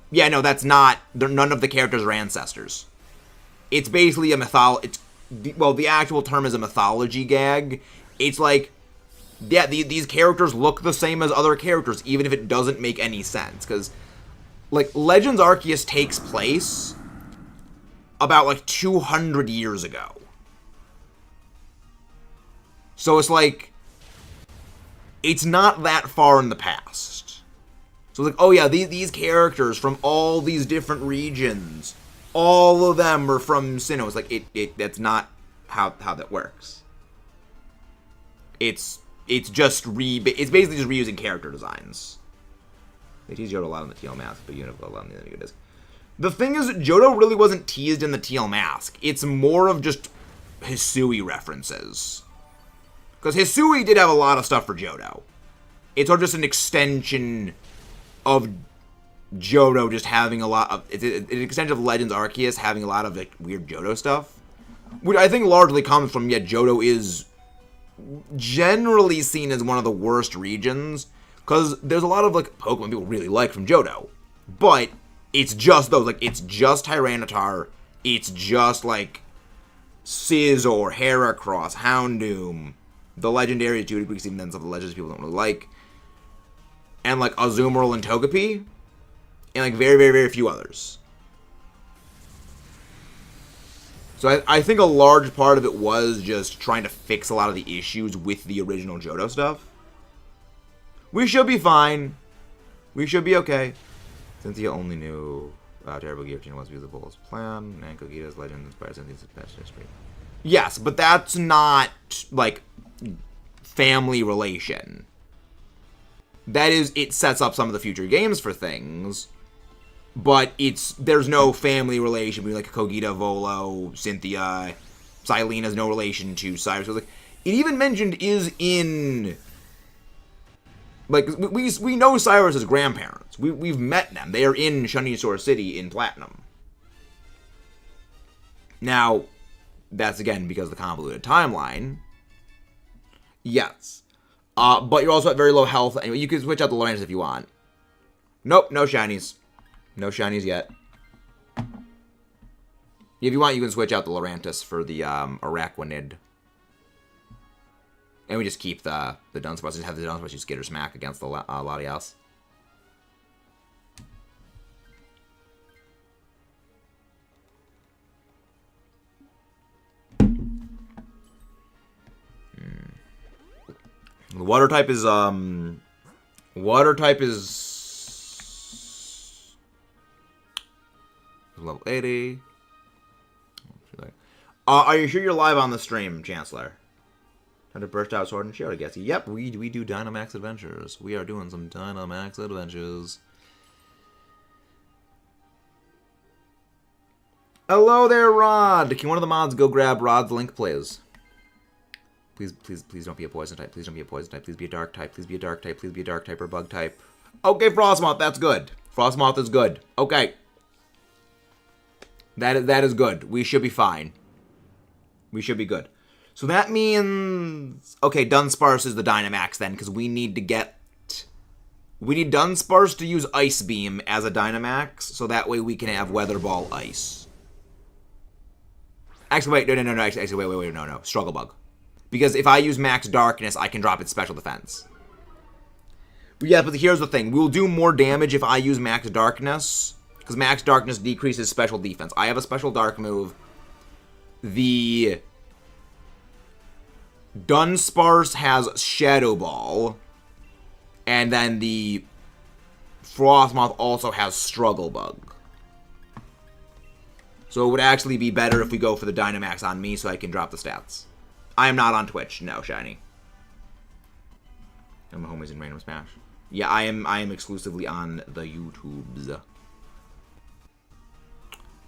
Yeah, no, that's not, none of the characters are ancestors. It's basically a the actual term is a mythology gag. It's like, yeah, these characters look the same as other characters, even if it doesn't make any sense. Because, like, Legends Arceus takes place about, like, 200 years ago. So it's like, it's not that far in the past. So it's like, oh yeah, these characters from all these different regions, all of them are from Sinnoh. It's like, that's not how that works. It's basically just reusing character designs. They tease Johto a lot in the TL Mask, but you know a lot in the New Disc. The thing is, Johto really wasn't teased in the TL Mask. It's more of just Hisui references. Because Hisui did have a lot of stuff for Johto. It's sort of just an extension of Johto just having a lot of... It's an extension of Legends Arceus having a lot of, like, weird Johto stuff. Which I think largely comes from, yeah, Johto is generally seen as one of the worst regions. Because there's a lot of, like, Pokemon people really like from Johto. But it's just those. Like, it's just Tyranitar. It's just, like, Scizor, Heracross, Houndoom, the legendary to a degree, even then some of the legends people don't really like, and like Azumarill and Togepi, and like very, very, very few others. So I think a large part of it was just trying to fix a lot of the issues with the original Johto stuff. We should be fine. We should be okay. Cynthia only knew Terrible Guillotine was usable as planned, and Kogita's legend inspired Cynthia's patch history. Yes, but that's not, like, family relation. That is, it sets up some of the future games for things, but there's no family relation between, like, Kogita, Volo, Cynthia. Silene has no relation to Cyrus. So, like, it even mentioned is in, like, we know Cyrus's grandparents. We've met them. They are in Shunnysaur City in Platinum. Now, that's, again, because of the convoluted timeline. Yes. But you're also at very low health. Anyway, you can switch out the Lorantis if you want. Nope, no shinies. No shinies yet. If you want, you can switch out the Lorantis for the Araquanid. And we just keep the Dunsparce. Just have the Dunsparce use Skitter Smack against the Latias. The water type is level 80. Are you sure you're live on the stream, Chancellor? Time to burst out Sword and Shield, I guess. Yep, we do Dynamax adventures. We are doing some Dynamax adventures. Hello there, Rod. Can one of the mods go grab Rod's link, please? Please don't be a poison type. Please don't be a poison type. Please be a dark type. Please be a dark type. Please be a dark type or bug type. Okay, Frostmoth, that's good. Frostmoth is good. Okay. That is good. We should be fine. We should be good. So that means... Okay, Dunsparce is the Dynamax then, because we need to get... We need Dunsparce to use Ice Beam as a Dynamax, so that way we can have Weather Ball Ice. Actually, wait, no. Actually, wait, no. Struggle Bug. Because if I use Max Darkness, I can drop its special defense. Yeah, but here's the thing. We'll do more damage if I use Max Darkness, because Max Darkness decreases special defense. I have a special dark move. The Dunsparce has Shadow Ball, and then the Frostmoth also has Struggle Bug. So it would actually be better if we go for the Dynamax on me so I can drop the stats. I am not on Twitch. No, Shiny. And my homies in Random Smash. Yeah, I am exclusively on the YouTubes.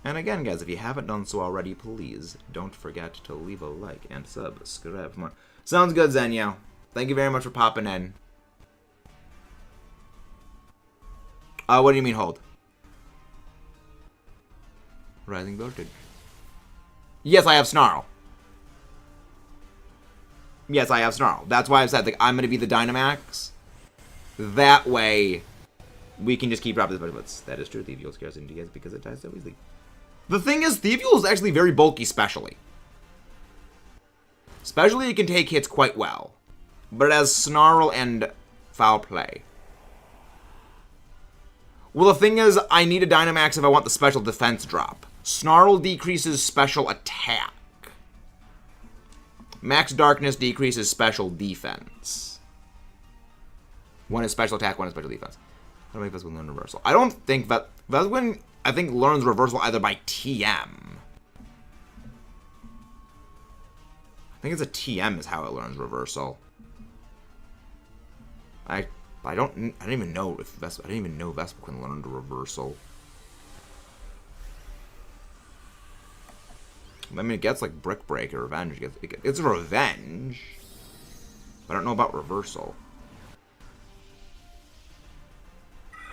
And again, guys, if you haven't done so already, please don't forget to leave a like and subscribe for more. Sounds good, Zenyo. Thank you very much for popping in. What do you mean, hold? Rising voltage. Yes, I have Snarl. Yes, I have Snarl. That's why I said, like, I'm going to be the Dynamax. That way, we can just keep dropping this. But that is true. Thieviol scares into guys because it dies so easily. The thing is, Thieviol is actually very bulky specially. Specially, it can take hits quite well. But it has Snarl and Foul Play. Well, the thing is, I need a Dynamax if I want the special defense drop. Snarl decreases special attack. Max Darkness decreases special defense. One is special attack, one is special defense. How do I make Vesquin learn reversal? I don't think that... Vesquin, I think, learns reversal either by TM. I think it's a TM is how it learns reversal. I didn't even know if Vesquin learned reversal. I mean, it gets like Brick Break or Revenge. It's Revenge. But I don't know about reversal.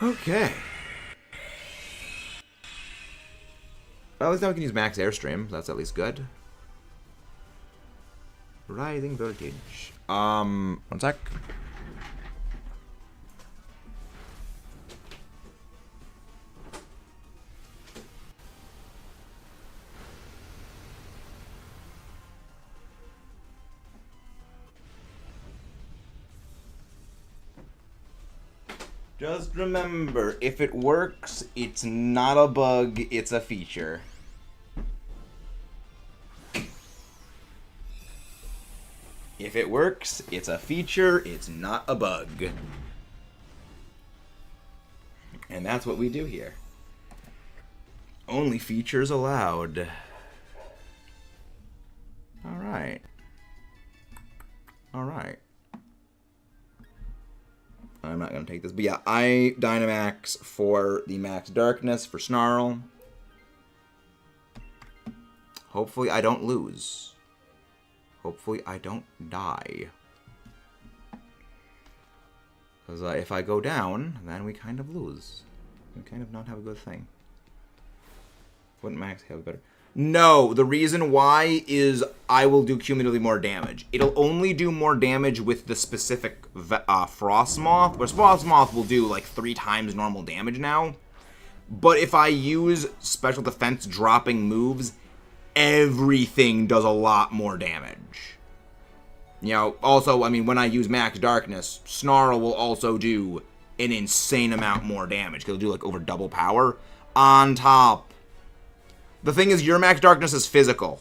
Okay. Well, at least now we can use Max Airstream. That's at least good. Rising Voltage. One sec. Just remember, if it works, it's not a bug, it's a feature. If it works, it's a feature, it's not a bug. And that's what we do here. Only features allowed. Alright. Alright. I'm not going to take this. But yeah, I Dynamax for the Max Darkness for Snarl. Hopefully I don't lose. Hopefully I don't die. Because if I go down, then we kind of lose. We kind of not have a good thing. Wouldn't Max have better? No, the reason why is I will do cumulatively more damage. It'll only do more damage with the specific Frostmoth, whereas Frostmoth will do like 3 times normal damage now. But if I use special defense dropping moves, everything does a lot more damage. You know, also, I mean, when I use Max Darkness, Snarl will also do an insane amount more damage. It'll do like over double power. On top, the thing is, your Max Darkness is physical,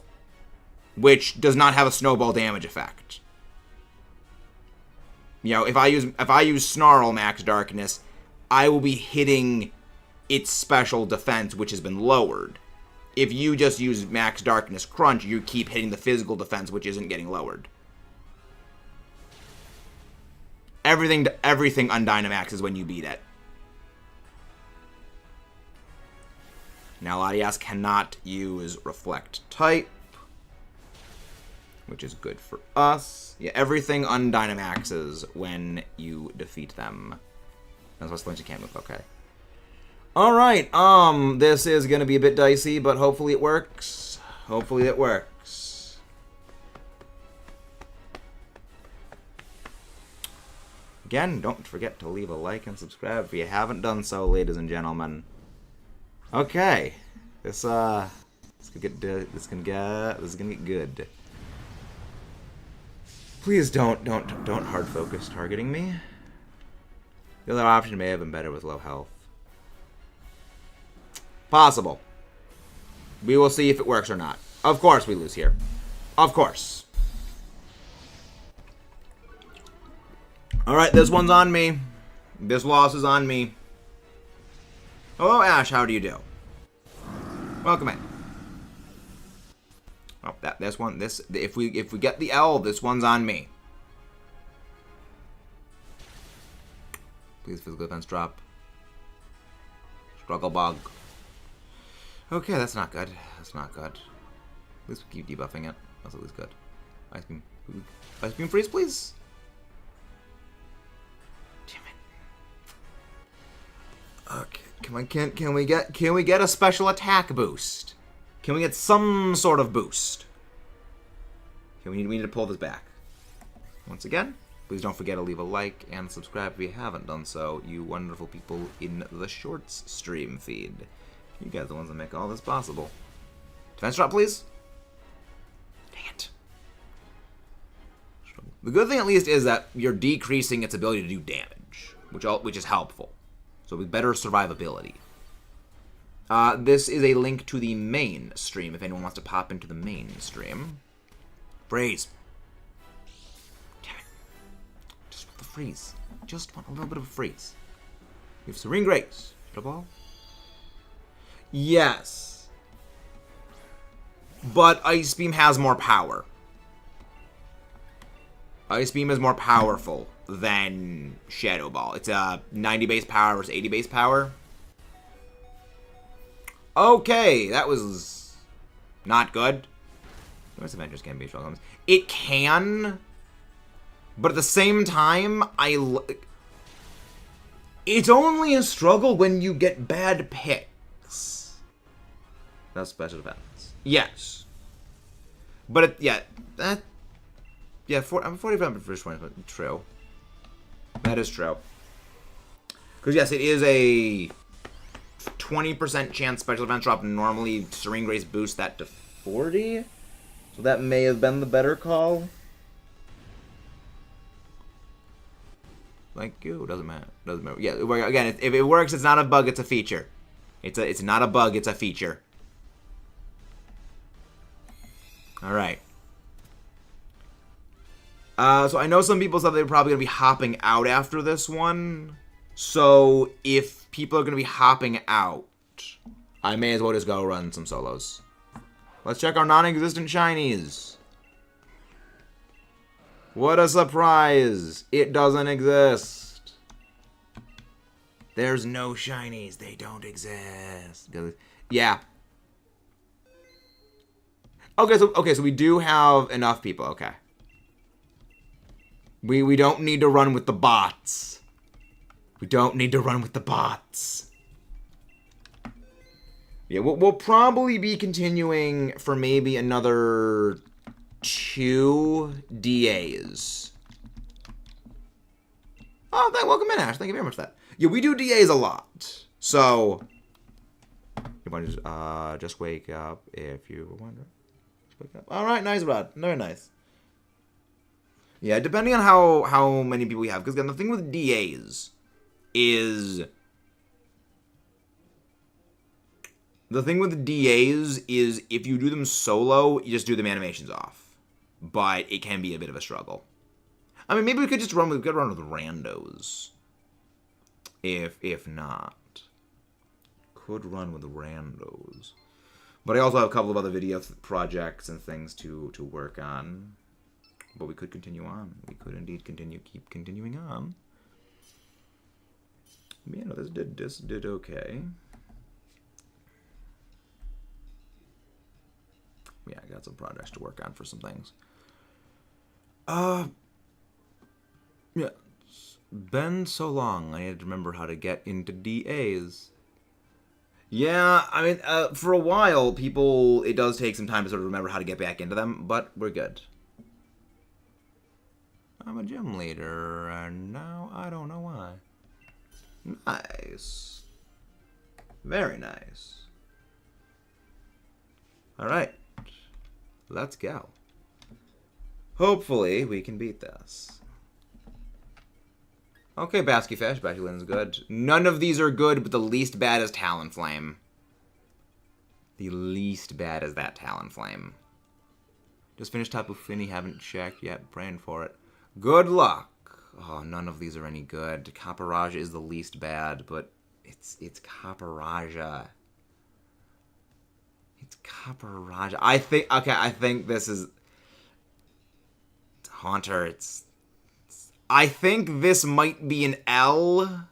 which does not have a snowball damage effect. You know, if I use Snarl Max Darkness, I will be hitting its special defense, which has been lowered. If you just use Max Darkness Crunch, you keep hitting the physical defense, which isn't getting lowered. Everything on Dynamax is when you beat it. Now, LATIAS cannot use Reflect Type, which is good for us. Yeah, everything on Dynamaxes when you defeat them. That's what Slinchy can't move. Okay. Alright, this is going to be a bit dicey, but hopefully it works. Hopefully it works. Again, don't forget to leave a like and subscribe if you haven't done so, ladies and gentlemen. Okay, this gonna get good. Please don't hard focus targeting me. The other option may have been better with low health. Possible. We will see if it works or not. Of course we lose here. Of course. Alright, this one's on me. This loss is on me. Hello, Ash. How do you do? Welcome in. Oh, if we get the L, this one's on me. Please physical defense drop. Struggle bug. Okay, that's not good. That's not good. At least we keep debuffing it. That's at least good. Ice beam freeze, please. Damn it. Okay, can we get a special attack boost? Can we get some sort of boost? Okay, we need to pull this back. Once again, please don't forget to leave a like and subscribe if you haven't done so, you wonderful people in the Shorts stream feed. You guys are the ones that make all this possible. Defense drop, please. Dang it. The good thing, at least, is that you're decreasing its ability to do damage, which is helpful. So with better survivability. This is a link to the main stream, if anyone wants to pop into the main stream. Freeze. Damn it. Just want the freeze. Just want a little bit of a freeze. You have Serene Grace. Hit a ball? Yes. But Ice Beam has more power. Ice Beam is more powerful than Shadow Ball. It's a 90 base power versus 80 base power. Okay, that was not good. Most Avengers can be strong. It can, but at the same time, it's only a struggle when you get bad picks. That's special defense. Yes. But I'm 45 for 20. True. That is true. Because yes, it is a 20% chance special defense drop. Normally, Serene Grace boosts that to 40. So that may have been the better call. Like you, doesn't matter. Doesn't matter. Yeah, again, if it works, it's not a bug. It's a feature. It's not a bug. It's a feature. All right. So I know some people said they were probably gonna be hopping out after this one. So if people are gonna be hopping out, I may as well just go run some solos. Let's check our non-existent shinies. What a surprise! It doesn't exist. There's no shinies. They don't exist. Yeah. Okay, so we do have enough people. Okay. We don't need to run with the bots. We don't need to run with the bots. Yeah, we'll probably be continuing for maybe another 2 DAs. Oh, welcome in, Ash. Thank you very much for that. Yeah, we do DAs a lot. So, you want to just wake up if you were wondering. Just wake up. All right, nice, Rod. Very nice. Yeah, depending on how many people we have. Because, again, the thing with DAs is... The thing with DAs is if you do them solo, you just do them animations off. But it can be a bit of a struggle. I mean, maybe we could just run with randos. If not. Could run with randos. But I also have a couple of other video projects and things to work on. But we could continue on. We could indeed keep continuing on. You know, this did okay. Yeah, I got some projects to work on for some things. Yeah, it's been so long. I had to remember how to get into DAs. Yeah, I mean, for a while, it does take some time to sort of remember how to get back into them, but we're good. I'm a gym leader, and now I don't know why. Nice. Very nice. Alright. Let's go. Hopefully, we can beat this. Okay, Basky Fish. Basculin's good. None of these are good, but the least bad is Talonflame. The least bad is that Talonflame. Just finished Tapu Fini, haven't checked yet. Praying for it. Good luck. Oh, none of these are any good. Caparajah is the least bad, but it's Caparajah. It's Caparajah. I think this is Haunter. I think this might be an L.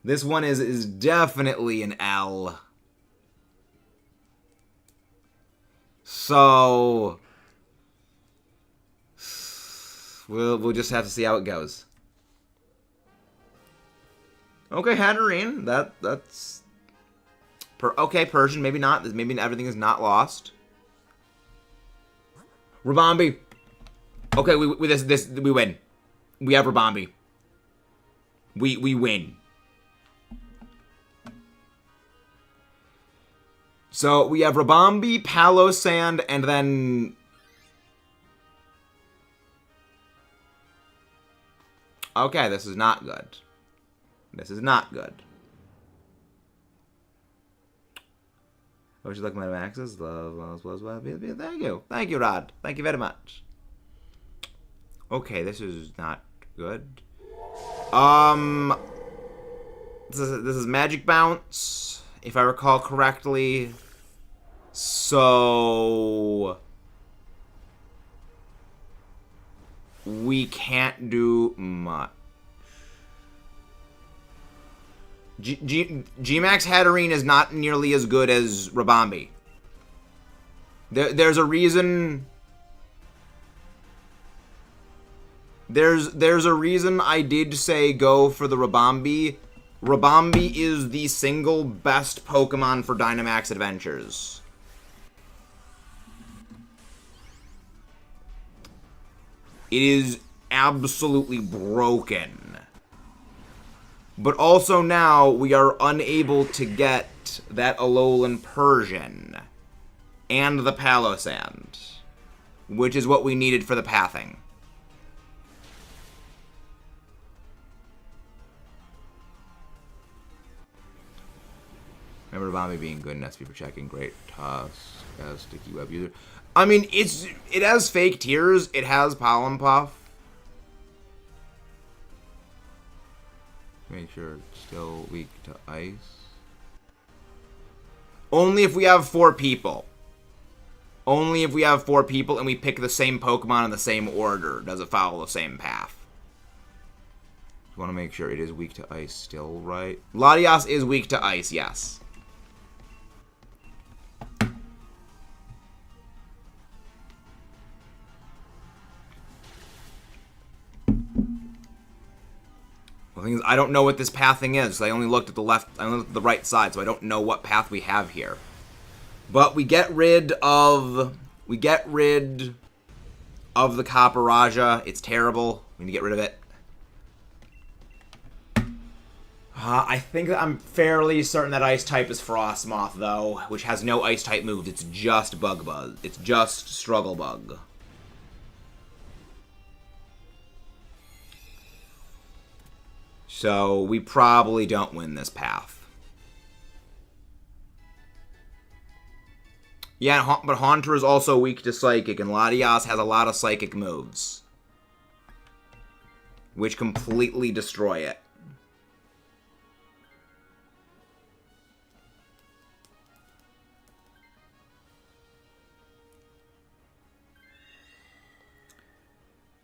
This one is definitely an L. So we'll just have to see how it goes. Okay, Hatterene. That's okay, Persian. Maybe not. Maybe everything is not lost. Rabambi. Okay, we win. We have Rabambi. We win. So we have Rabambi, Palosand, and then okay, this is not good. This is not good. I wish you luck, my Maxes. Love. Thank you. Thank you, Rod. Thank you very much. Okay, this is not good. This is Magic Bounce, if I recall correctly. So we can't do much. G-Max Hatterene is not nearly as good as Rabambi. There's a reason. There's a reason I did say go for the Rabambi. Rabambi is the single best Pokemon for Dynamax Adventures. It is absolutely broken. But also now we are unable to get that Alolan Persian and the Palosand, which is what we needed for the pathing. Remember Rabambi being good in SP for checking. Great Tusk as sticky web user. I mean, it has fake tears. It has Pollen Puff. Make sure it's still weak to ice. Only if we have 4 people. Only if we have 4 people and we pick the same Pokemon in the same order does it follow the same path. You want to make sure it is weak to ice still, right? Latias is weak to ice, yes. The thing is, I don't know what this pathing is. So I only looked at the left, I only looked at the right side, so I don't know what path we have here. But we get rid of the Caparajah. It's terrible. We need to get rid of it. I think that I'm fairly certain that Ice type is Frostmoth, though, which has no Ice type moves. It's just Bug Buzz. It's just Struggle Bug. So we probably don't win this path. Yeah, but Haunter is also weak to Psychic, and Latias has a lot of Psychic moves, which completely destroy it.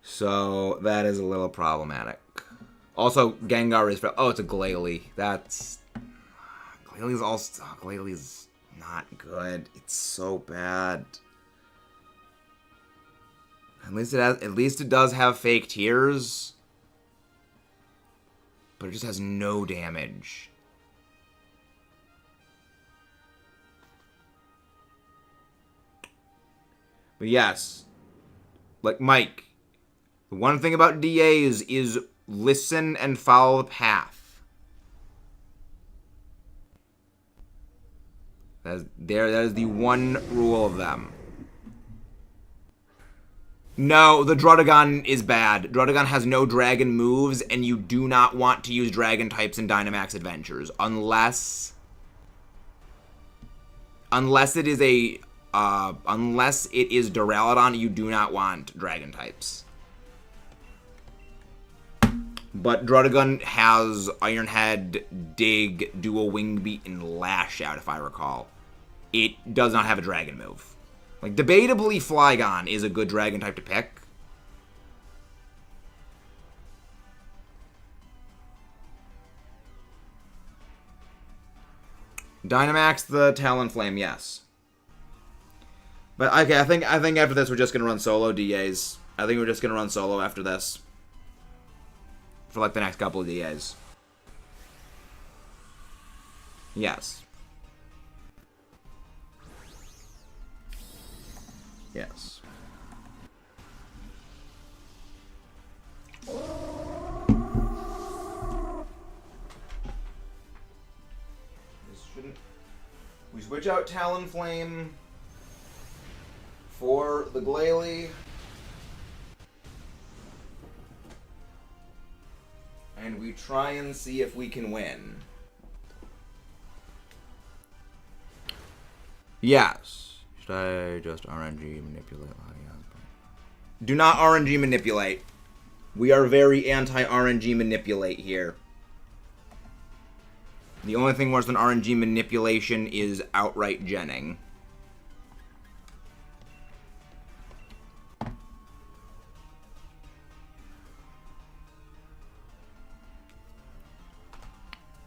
So that is a little problematic. Also, Gengar is... Oh, it's a Glalie. Glalie's also... Glalie's not good. It's so bad. At least it does have fake tears. But it just has no damage. But yes. Like, Mike. The one thing about DAs is listen and follow the path. That is the one rule of them. No, the Druddigon is bad. Druddigon has no dragon moves, and you do not want to use dragon types in Dynamax Adventures. Unless it is Duraludon, you do not want dragon types. But Druddigon has Iron Head, Dig, Dual Wing Beat, and Lash Out, if I recall. It does not have a dragon move. Like, debatably, Flygon is a good dragon type to pick. Dynamax the Talonflame, yes. But okay, I think after this we're just gonna run solo DAs. I think we're just gonna run solo after this. For like the next couple of DAs. Yes. Yes. We switch out Talonflame for the Glalie. And we try and see if we can win. Yes. Should I just RNG manipulate LATIAS? Do not RNG manipulate. We are very anti-RNG manipulate here. The only thing worse than RNG manipulation is outright genning.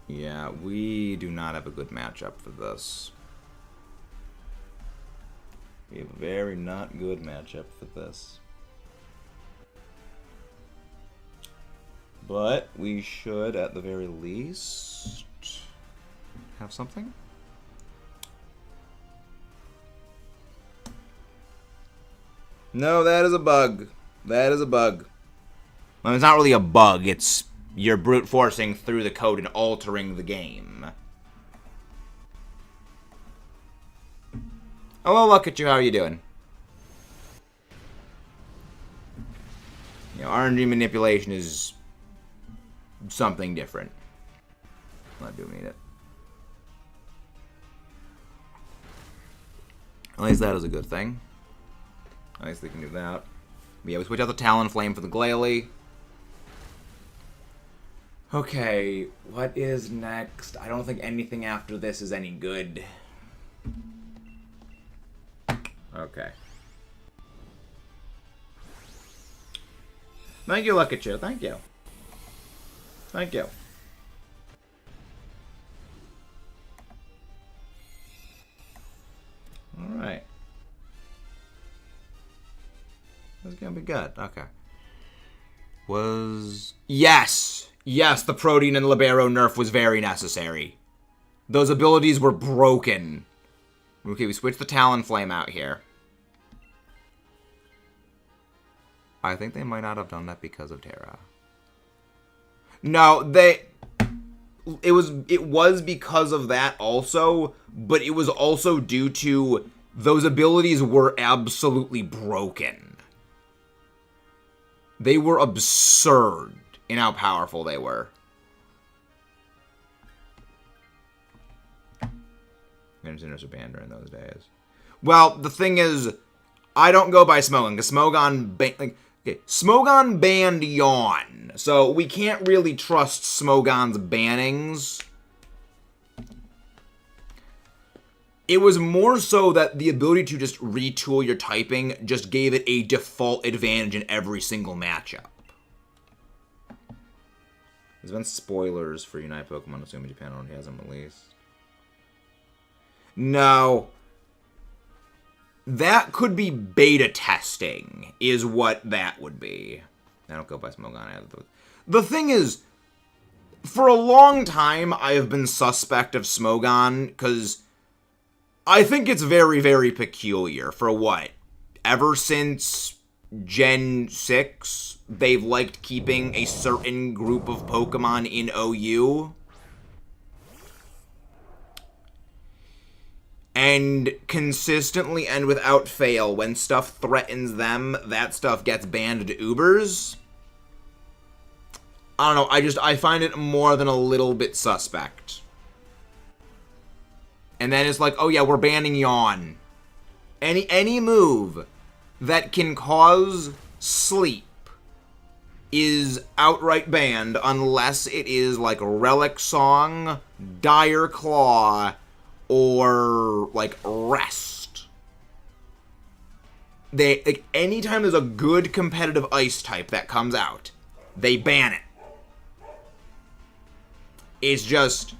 Yeah, we do not have a good matchup for this. We have a very not good matchup for this. But we should, at the very least, have something. No, that is a bug. That is a bug. Well, it's not really a bug. It's you're brute forcing through the code and altering the game. Oh, look at you. How are you doing? You know, RNG manipulation is something different. I do mean it. At least that is a good thing. At least they can do that. But yeah, we switch out the Talonflame for the Glalie. Okay, what is next? I don't think anything after this is any good. Okay. Thank you, Lukachu. Thank you. Thank you. Alright. This is gonna be good. Okay. Yes! Yes, the Protean and Libero nerf was very necessary. Those abilities were broken. Okay, we switched the Talonflame out here. I think they might not have done that because of Terra. No, it was because of that also, but it was also due to those abilities were absolutely broken. They were absurd in how powerful they were. Interest banned during those days. Well, the thing is, I don't go by Smogon, because Smogon banned Yawn, so we can't really trust Smogon's bannings. It was more so that the ability to just retool your typing just gave it a default advantage in every single matchup. There's been spoilers for Unite Pokemon, assuming Japan already has them released. No. That could be beta testing, is what that would be. I don't go by Smogon either. The thing is, for a long time, I have been suspect of Smogon, because I think it's very, very peculiar. For what? Ever since Gen 6, they've liked keeping a certain group of Pokemon in OU. And consistently and without fail, when stuff threatens them, that stuff gets banned to Ubers. I don't know, I find it more than a little bit suspect. And then it's like, oh yeah, we're banning Yawn. Any move that can cause sleep is outright banned unless it is like Relic Song, Dire Claw, or like Rest. They like anytime there's a good competitive ice type that comes out, they ban it. It's just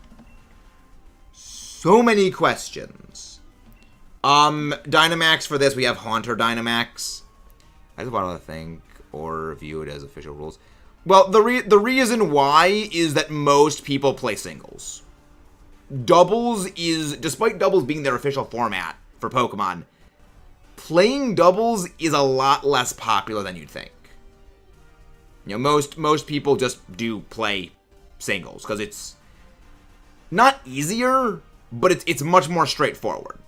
so many questions. Dynamax for this, we have Haunter Dynamax. I just want to think or review it as official rules. Well, the reason why is that most people play singles. Doubles is, despite doubles being their official format for Pokemon, playing doubles is a lot less popular than you'd think. You know, most people just do play singles because it's not easier, but it's much more straightforward.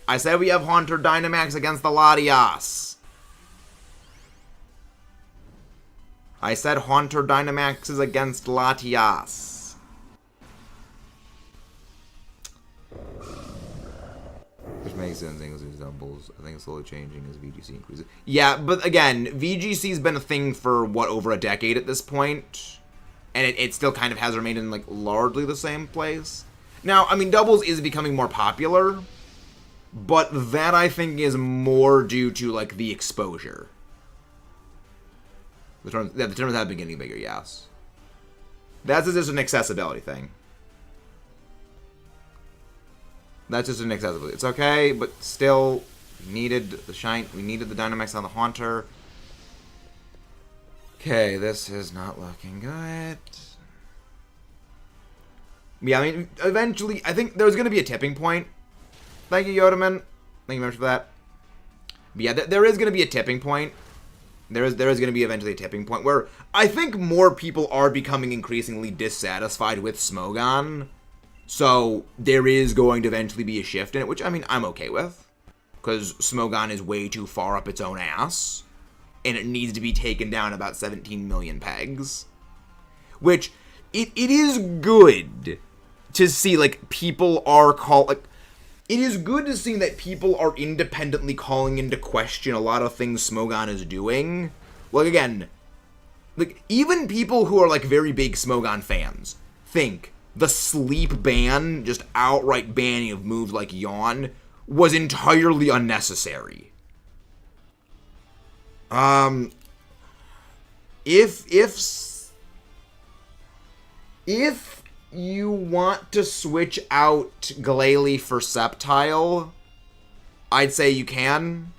I said we have Haunter Dynamax against the LATIAS. I said Haunter Dynamax is against LATIAS. Which makes sense, singles and doubles. I think it's slowly changing as VGC increases. Yeah, but again, VGC's been a thing for, what, over a decade at this point? And it still kind of has remained in, like, largely the same place. Now, I mean, doubles is becoming more popular, but that, I think, is more due to, like, the exposure. The terms have been getting bigger, yes. That's just an accessibility thing. That's just an accessibility. It's okay, but still, we needed the shine. We needed the Dynamax on the Haunter. Okay, this is not looking good. Yeah, I mean, eventually, I think there's going to be a tipping point. Thank you, Yodaman. Thank you very much for that. But yeah, there is going to be a tipping point. There is going to be eventually a tipping point where I think more people are becoming increasingly dissatisfied with Smogon. So there is going to eventually be a shift in it, which, I mean, I'm okay with. Because Smogon is way too far up its own ass. And it needs to be taken down about 17 million pegs. Which, it is good to see, like, people are it is good to see that people are independently calling into question a lot of things Smogon is doing. Like, again, like, even people who are, like, very big Smogon fans think the sleep ban, just outright banning of moves like Yawn, was entirely unnecessary. If you want to switch out Glalie for Sceptile, I'd say you can.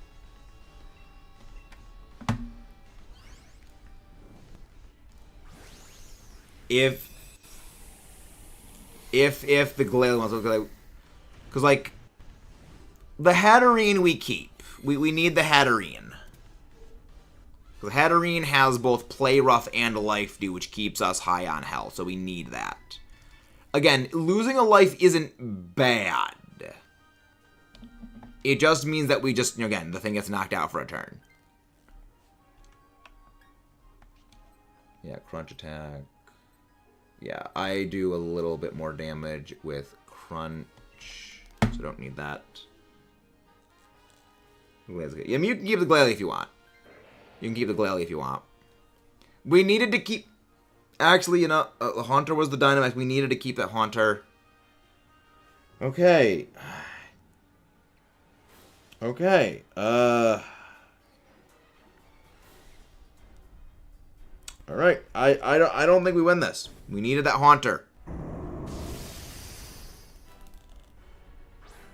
If the Glalie wants to, because, like, the Hatterene we keep. We need the Hatterene. The Hatterene has both Play Rough and Life Dew, which keeps us high on health, so we need that. Again, losing a life isn't bad. It just means that we just, again, the thing gets knocked out for a turn. Yeah, Crunch Attack. Yeah, I do a little bit more damage with Crunch, so don't need that. Yeah, I mean, you can keep the Glalie if you want. You can keep the Glalie if you want. We needed to keep... Actually, you know, the Haunter was the Dynamax. We needed to keep that Haunter. Okay. Okay. Alright. I don't think we win this. We needed that Haunter.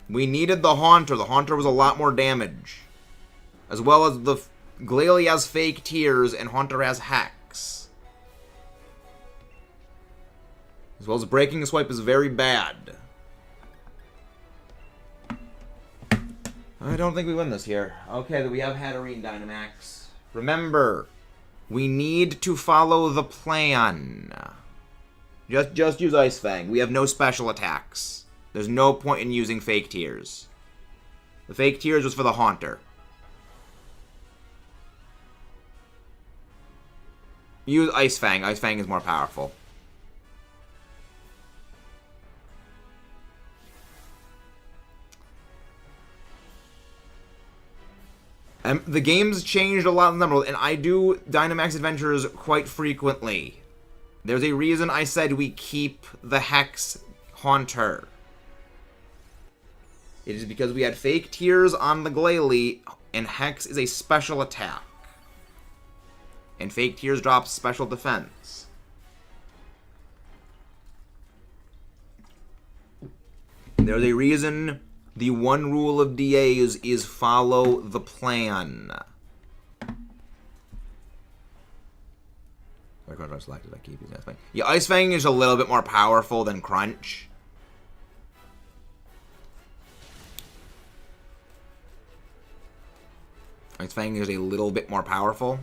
We needed the Haunter. The Haunter was a lot more damage. As well as the... Glalie has Fake Tears, and Haunter has Hex. As well as Breaking Swipe is very bad. I don't think we win this here. Okay, we have Hatterene Dynamax. Remember, we need to follow the plan. Just use Ice Fang. We have no special attacks. There's no point in using Fake Tears. The Fake Tears was for the Haunter. Use Ice Fang. Ice Fang is more powerful. The game's changed a lot in Emerald, and I do Dynamax Adventures quite frequently. There's a reason I said we keep the Hex Haunter. It is because we had Fake Tears on the Glalie, and Hex is a special attack. And Fake Tears drops special defense. There's a reason the one rule of DAs is follow the plan. Selected, I keep using Ice Fang. Yeah, Ice Fang is a little bit more powerful than Crunch. Ice Fang is a little bit more powerful.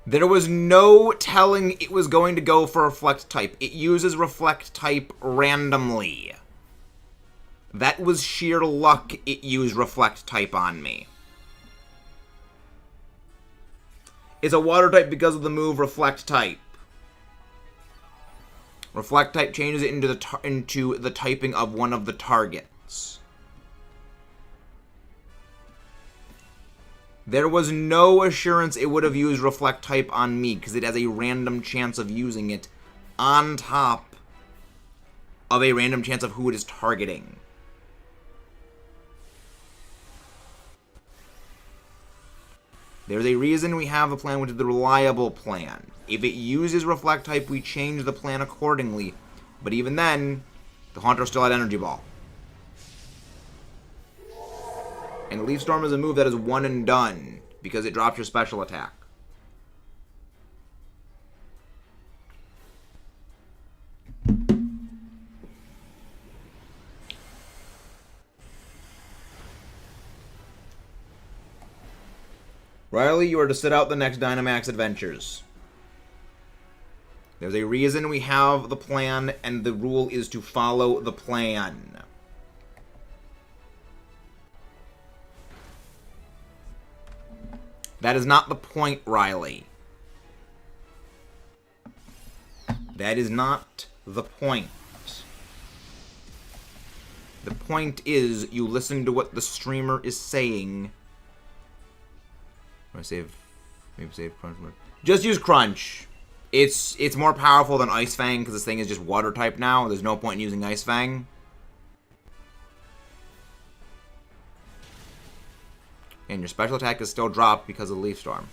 There was no telling it was going to go for Reflect type. It uses Reflect type randomly. That was sheer luck it used Reflect type on me. It's a Water type because of the move Reflect type. Reflect type changes it into the typing of one of the targets. There was no assurance it would have used Reflect type on me, because it has a random chance of using it on top of a random chance of who it is targeting. There's a reason we have a plan, which is the reliable plan. If it uses Reflect type, we change the plan accordingly. But even then, the Haunter still had Energy Ball. And Leaf Storm is a move that is one and done, because it drops your special attack. Riley, you are to sit out the next Dynamax Adventures. There's a reason we have the plan, and the rule is to follow the plan. That is not the point, Riley. That is not the point. The point is you listen to what the streamer is saying. I'm gonna save, maybe save Crunch. Just use Crunch. It's more powerful than Ice Fang because this thing is just Water type now. There's no point in using Ice Fang. And your special attack is still dropped because of Leaf Storm.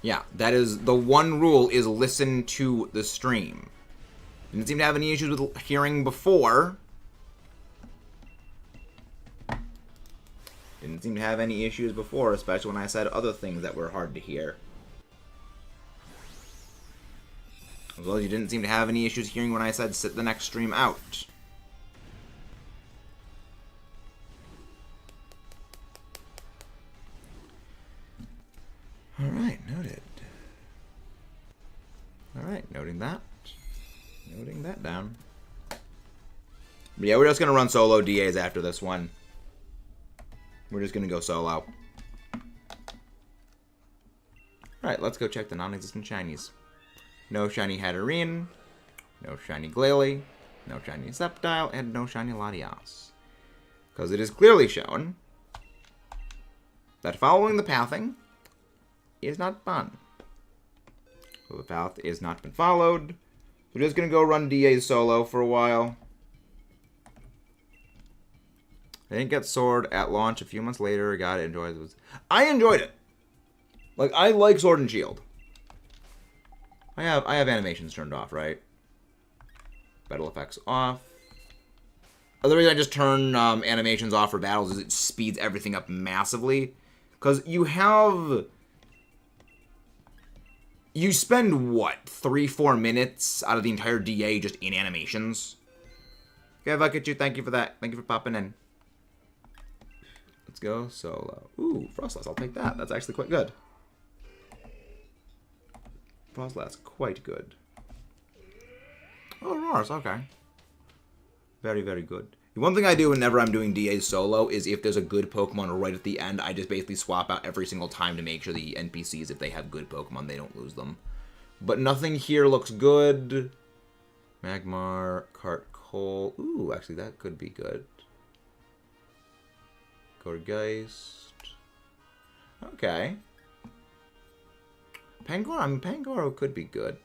Yeah, that is the one rule, is listen to the stream. Didn't seem to have any issues with hearing before. Didn't seem to have any issues before, especially when I said other things that were hard to hear. As well as you didn't seem to have any issues hearing when I said sit the next stream out. Alright, noted. Alright, noting that. Noting that down. But yeah, we're just going to run solo DAs after this one. We're just going to go solo. Alright, let's go check the non-existent shinies. No shiny Hatterene, no shiny Glalie, no shiny Sceptile, and no shiny Latias. Because it is clearly shown that following the pathing is not fun. So the path is not been followed. We're just going to go run DA solo for a while. I didn't get Sword at launch. A few months later, got it. Enjoyed it. I enjoyed it. Like, I like Sword and Shield. I have animations turned off, right? Battle effects off. The reason I just turn animations off for battles is it speeds everything up massively. Because you spend, what, 3-4 minutes out of the entire DA just in animations? Okay, look at you. Thank you for that. Thank you for popping in. Let's go solo. Ooh, Frostlass. I'll take that. That's actually quite good. Frostlass, quite good. Oh, Roars. Okay. Very, very good. The one thing I do whenever I'm doing DA solo is if there's a good Pokemon right at the end, I just basically swap out every single time to make sure the NPCs, if they have good Pokemon, they don't lose them. But nothing here looks good. Magmar, Cartcoal. Ooh, actually, that could be good. Gorgeist. Okay. Pangoro, I mean, Pangoro could be good.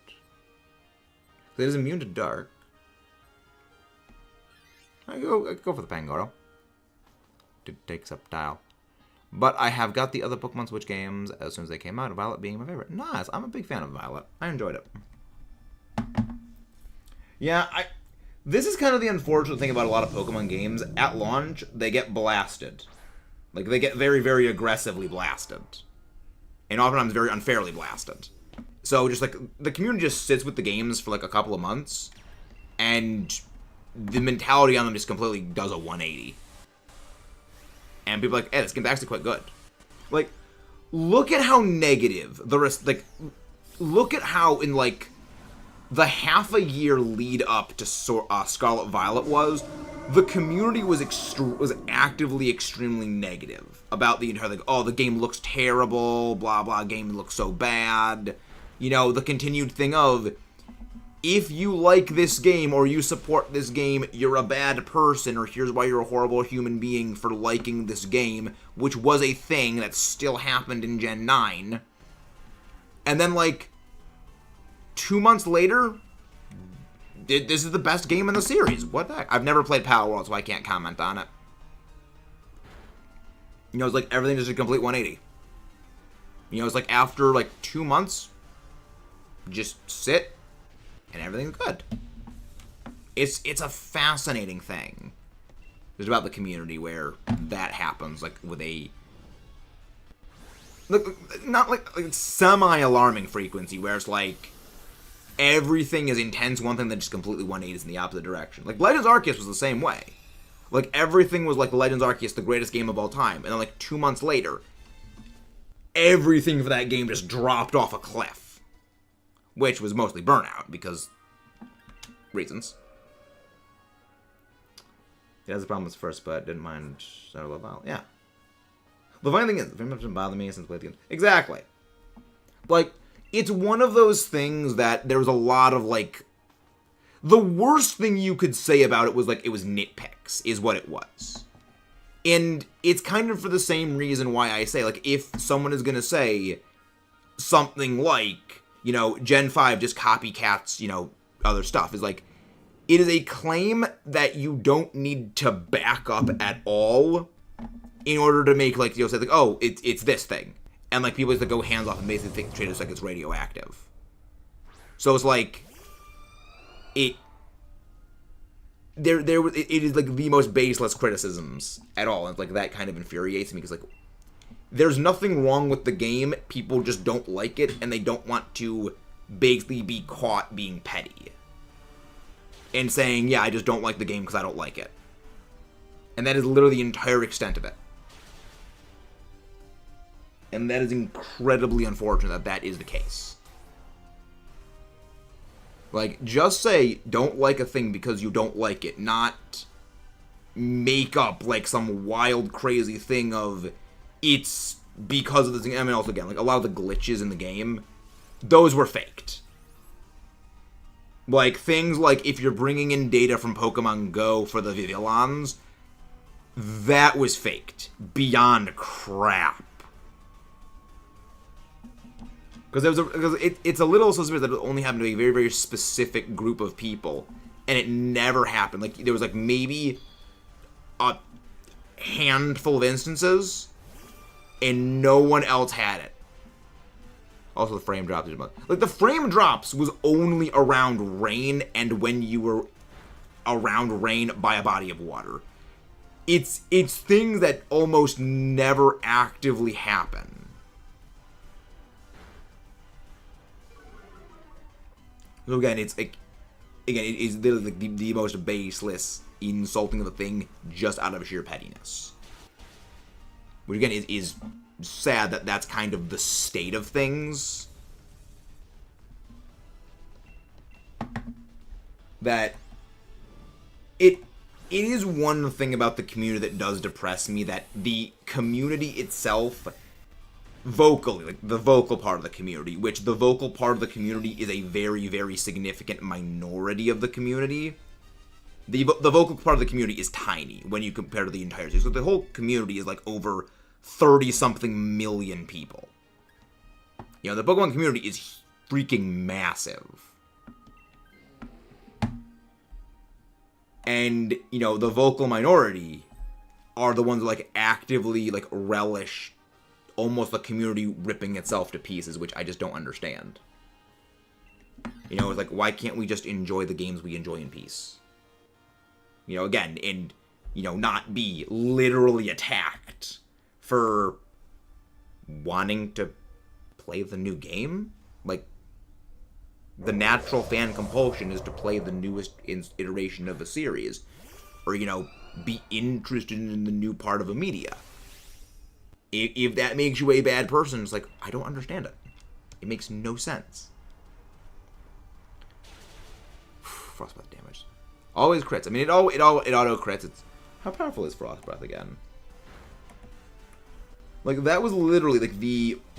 It is immune to dark. I go for the Pangoro. To take Sceptile. But I have got the other Pokemon Switch games as soon as they came out, Violet being my favorite. Nice. I'm a big fan of Violet. I enjoyed it. Yeah, this is kind of the unfortunate thing about a lot of Pokemon games. At launch, they get blasted. Like, they get very, very aggressively blasted. And oftentimes very unfairly blasted. So, just, like, the community just sits with the games for, like, a couple of months. And the mentality on them just completely does a 180. And people are like, hey, this game's actually quite good. Like, look at how negative the rest, like, look at how in, like, the half a year lead up to Scarlet Violet was, the community was actively extremely negative about the entire, like, oh, the game looks terrible, blah, blah, game looks so bad. You know, the continued thing of, if you like this game or you support this game, you're a bad person, or here's why you're a horrible human being for liking this game, which was a thing that still happened in Gen 9. And then, like, 2 months later, this is the best game in the series. What the heck? I've never played Power World, so I can't comment on it. You know, it's like everything is a complete 180. You know, it's like after, like, 2 months, just sit, and everything's good. It's a fascinating thing. It's about the community where that happens, like, with a... not like semi-alarming frequency, where it's like everything is intense, one thing that just completely 180s in the opposite direction. Like, Legends Arceus was the same way. Like, everything was like Legends Arceus, the greatest game of all time. And then, like, 2 months later, everything for that game just dropped off a cliff. Which was mostly Burnout, because reasons. It has a problem with first, but didn't mind Shadow of Violet. Yeah. The funny thing is, the frame didn't bother me since I played the game. Exactly. Like, it's one of those things that there was a lot of, like... The worst thing you could say about it was, like, it was nitpicks, is what it was. And it's kind of for the same reason why I say, like, if someone is gonna say something like, you know, Gen 5 just copycats, you know, other stuff, is like, it is a claim that you don't need to back up at all in order to make, like, you know, say, like, oh, it's this thing. And, like, people just go hands off and basically treat it like it's radioactive. So it's like, it is, like, the most baseless criticisms at all. And, like, that kind of infuriates me, because, like, there's nothing wrong with the game, people just don't like it, and they don't want to basically be caught being petty. And saying, yeah, I just don't like the game because I don't like it. And that is literally the entire extent of it. And that is incredibly unfortunate that that is the case. Like, just say, don't like a thing because you don't like it, not make up, like, some wild, crazy thing of, it's because of this thing. I mean, also, again, like, a lot of the glitches in the game, those were faked. Like, things like, if you're bringing in data from Pokemon Go for the Vivillons, that was faked. Beyond crap. Because it's a little suspicious that it only happened to a very, very specific group of people, and it never happened. Like, there was, like, maybe a handful of instances, and no one else had it. Also, the frame drops. Like, the frame drops was only around rain and when you were around rain by a body of water. It's things that almost never actively happen. So again, it is literally the most baseless, insulting of a thing just out of sheer pettiness. Which again is sad that that's kind of the state of things. That it is one thing about the community that does depress me, that the community itself, vocally, like the vocal part of the community, which the vocal part of the community is a very, very significant minority of the community. The vocal part of the community is tiny when you compare to the entire city. So the whole community is like over 30-something million people. You know, the Pokemon community is freaking massive. And, you know, the vocal minority are the ones that, like, actively, like, relish almost the community ripping itself to pieces, which I just don't understand. You know, it's like, why can't we just enjoy the games we enjoy in peace? You know, again, and, you know, not be literally attacked for wanting to play the new game? Like, the natural fan compulsion is to play the newest iteration of a series. Or, you know, be interested in the new part of a media. If that makes you a bad person, it's like, I don't understand it. It makes no sense. Frost Breath damage. Always crits. I mean, it auto crits. It's, how powerful is Frost Breath again? Like, that was literally, like,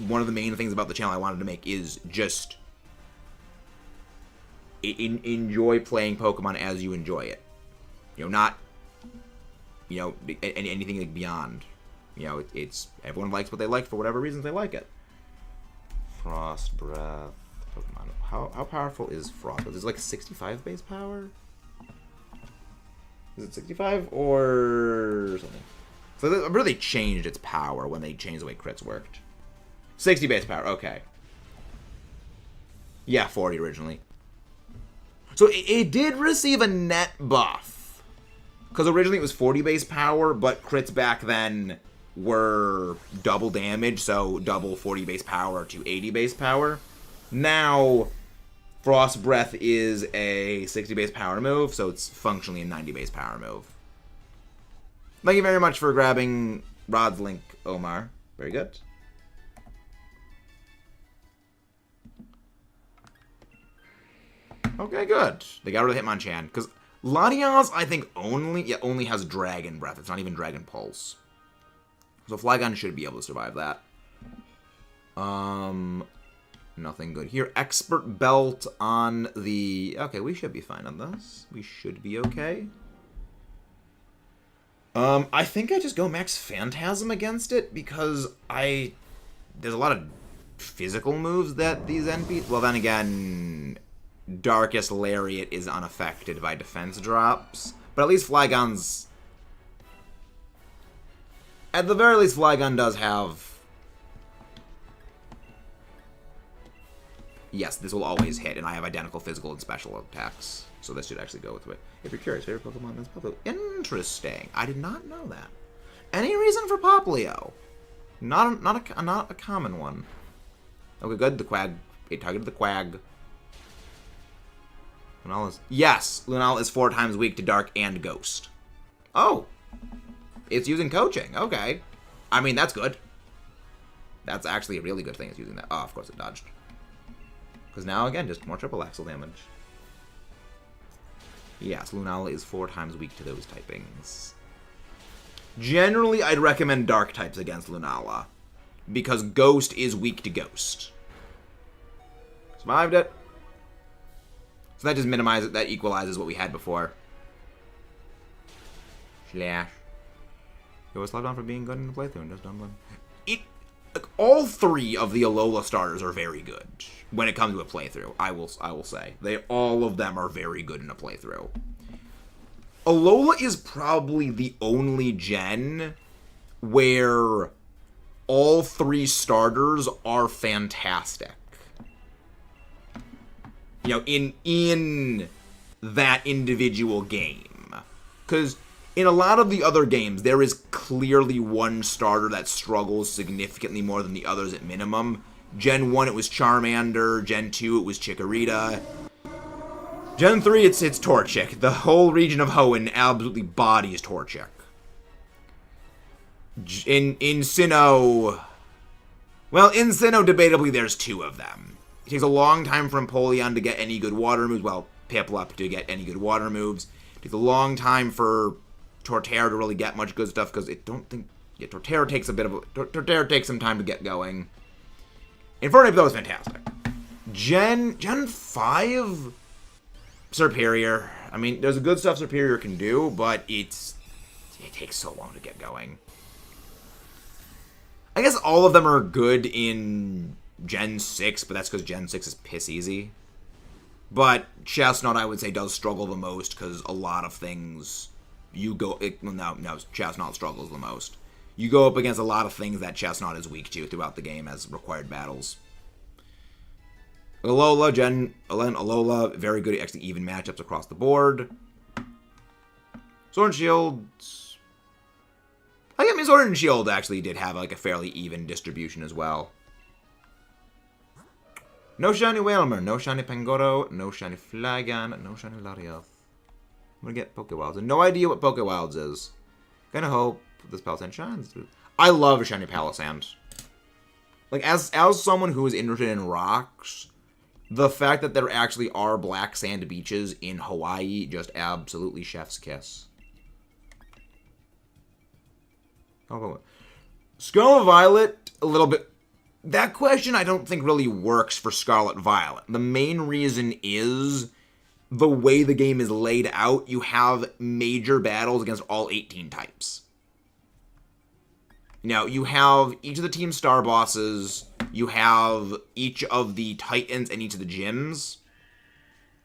one of the main things about the channel I wanted to make is just enjoy playing Pokemon as you enjoy it. You know, not, you know, anything like beyond. You know, it's everyone likes what they like for whatever reasons they like it. Frost Breath Pokemon. How powerful is Frost Breath? Is it like 65 base power? Is it 65 or something? So I remember they changed its power when they changed the way crits worked. 60 base power, okay. Yeah, 40 originally. So it did receive a net buff. Because originally it was 40 base power, but crits back then were double damage, so double 40 base power to 80 base power. Now, Frost Breath is a 60 base power move, so it's functionally a 90 base power move. Thank you very much for grabbing Rod's link, Omar. Very good. Okay, good. They got rid of Hitmonchan. Because LATIAS, I think, only has Dragon Breath. It's not even Dragon Pulse. So Flygon should be able to survive that. Nothing good here. Expert Belt on the... Okay, we should be fine on this. We should be okay. I think I just go Max Phantasm against it, because there's a lot of physical moves that these NPCs... Well, then again... Darkest Lariat is unaffected by defense drops. But at least Flygon's... At the very least, Flygon does have... Yes, this will always hit, and I have identical physical and special attacks. So this should actually go with it. If you're curious, favorite Pokemon is Poplio. Interesting. I did not know that. Any reason for Poplio? Not a common one. Okay, good. The Quag. It targeted the Quag. Lunala is... Yes! Lunala is 4 times weak to Dark and Ghost. Oh! It's using Coaching. Okay. I mean, that's good. That's actually a really good thing, it's using that. Oh, of course it dodged. Because now, again, just more triple axle damage. Yes, Lunala is 4 times weak to those typings. Generally, I'd recommend Dark types against Lunala. Because Ghost is weak to Ghost. Survived it. So that just minimizes it. That equalizes what we had before. Slash. It was slapped on for being good in the playthrough and just done one. Like, all 3 of the Alola starters are very good when it comes to a playthrough. I will say all of them are very good in a playthrough. Alola is probably the only gen where all 3 starters are fantastic. You know, in that individual game. Because in a lot of the other games, there is clearly one starter that struggles significantly more than the others at minimum. Gen 1, it was Charmander. Gen 2, it was Chikorita. Gen 3, it's Torchic. The whole region of Hoenn absolutely bodies Torchic. In Sinnoh... Well, in Sinnoh, debatably, there's 2 of them. It takes a long time for Empoleon to get any good water moves. Well, Piplup to get any good water moves. It takes a long time for Torterra to really get much good stuff, because Torterra takes Torterra takes some time to get going. Infernape, though, is fantastic. Gen 5... Superior. I mean, there's good stuff Superior can do, but it takes so long to get going. I guess all of them are good in Gen 6, but that's because Gen 6 is piss easy. But Chestnut, I would say, does struggle the most, because a lot of things Chestnut struggles the most. You go up against a lot of things that Chestnut is weak to throughout the game as required battles. Alola, very good at actually even matchups across the board. Sword and Shield... I mean, Sword and Shield actually did have like a fairly even distribution as well. No shiny Wailmer, no shiny Pangoro, no shiny Flagon, no shiny Latias. I'm gonna get Pokewilds. And no idea what Pokewilds is. Gonna hope this Palisand shines. I love a shiny Palisand. Like, as someone who is interested in rocks, the fact that there actually are black sand beaches in Hawaii, just absolutely chef's kiss. Scarlet Violet, a little bit... That question I don't think really works for Scarlet Violet. The main reason is the way the game is laid out. You have major battles against all 18 types. Now, you have each of the team star bosses, you have each of the titans and each of the gyms.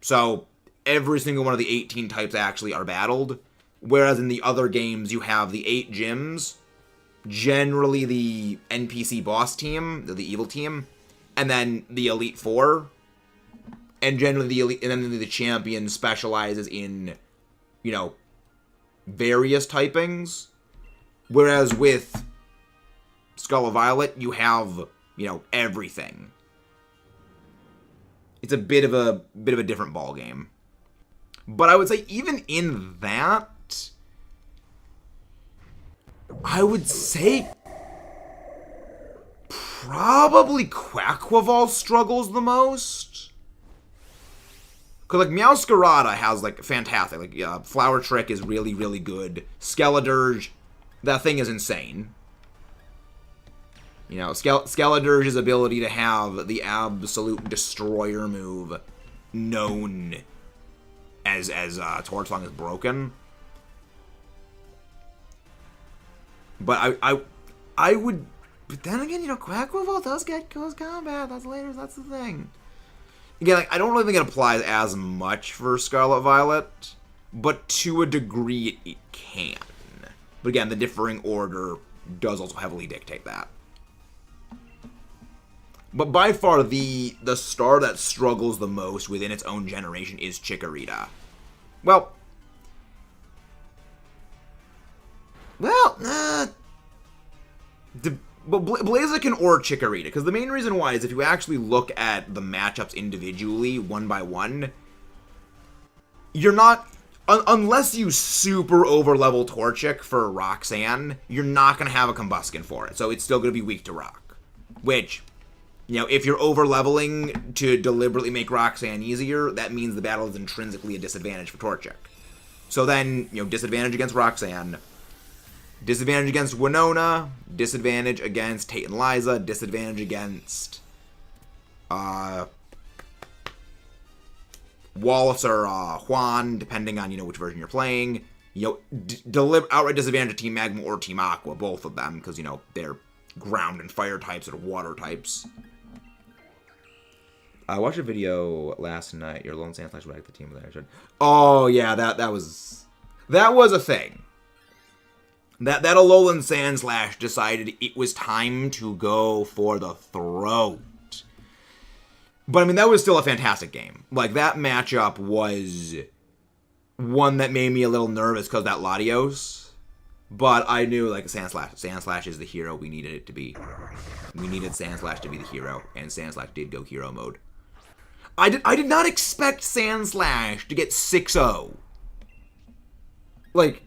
So, every single one of the 18 types actually are battled. Whereas in the other games, you have the 8 gyms, generally the NPC boss team, the evil team, and then the Elite Four. And generally the elite, and then the champion specializes in, you know, various typings. Whereas with Scarlet Violet, you have, you know, everything. It's a bit of a different ball game. But I would say even in that, I would say probably Quaquaval struggles the most. Because, like, Meowscarada has, like, fantastic. Like, Flower Trick is really, really good. Skeledirge, that thing is insane. You know, Skeledirge's ability to have the absolute destroyer move known as Torch Song is broken. But I would... But then again, you know, Quaquaval does get close combat. That's the thing. Again, like, I don't really think it applies as much for Scarlet Violet, but to a degree it can. But again, the differing order does also heavily dictate that. But by far, the star that struggles the most within its own generation is Chikorita. Well, Blaziken or Chikorita, because the main reason why is if you actually look at the matchups individually, one by one, you're not, unless you super over-level Torchic for Roxanne, you're not going to have a Combuskin for it, so it's still going to be weak to Rock. Which, you know, if you're over-leveling to deliberately make Roxanne easier, that means the battle is intrinsically a disadvantage for Torchic. So then, you know, disadvantage against Roxanne, disadvantage against Winona, disadvantage against Tate and Liza, disadvantage against Wallace or Juan, depending on, you know, which version you're playing. You know, outright disadvantage to Team Magma or Team Aqua, both of them, because, you know, they're ground and fire types or water types. I watched a video last night. Your Lone Sand Slash back the team with that. Oh yeah, that was a thing. That Alolan Sandslash decided it was time to go for the throat. But, I mean, that was still a fantastic game. Like, that matchup was one that made me a little nervous because that LATIAS. But I knew, like, Sandslash. Sandslash is the hero we needed it to be. We needed Sandslash to be the hero, and Sandslash did go hero mode. I did not expect Sandslash to get 6-0. Like,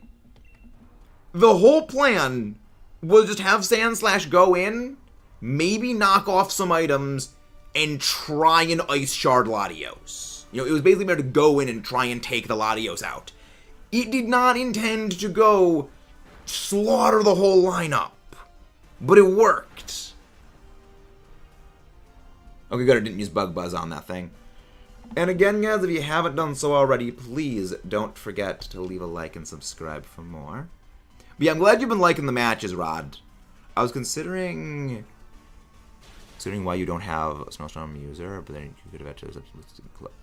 the whole plan was just have Sandslash go in, maybe knock off some items, and try and Ice Shard LATIAS. You know, it was basically meant to go in and try and take the LATIAS out. It did not intend to go slaughter the whole lineup, but it worked. Okay, good, I didn't use Bug Buzz on that thing. And again, guys, if you haven't done so already, please don't forget to leave a like and subscribe for more. But yeah, I'm glad you've been liking the matches, Rod. I was considering why you don't have a Snowstorm user, but then you could have actually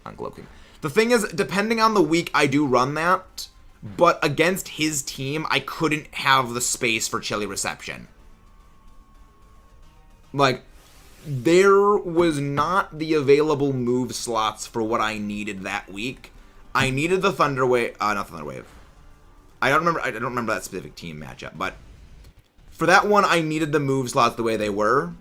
on Glow King. The thing is, depending on the week, I do run that, but against his team, I couldn't have the space for Chilly Reception. Like, there was not the available move slots for what I needed that week. I needed the Thunder Wave, not Thunder Wave. I don't remember that specific team matchup, but for that one, I needed the move slots the way they were.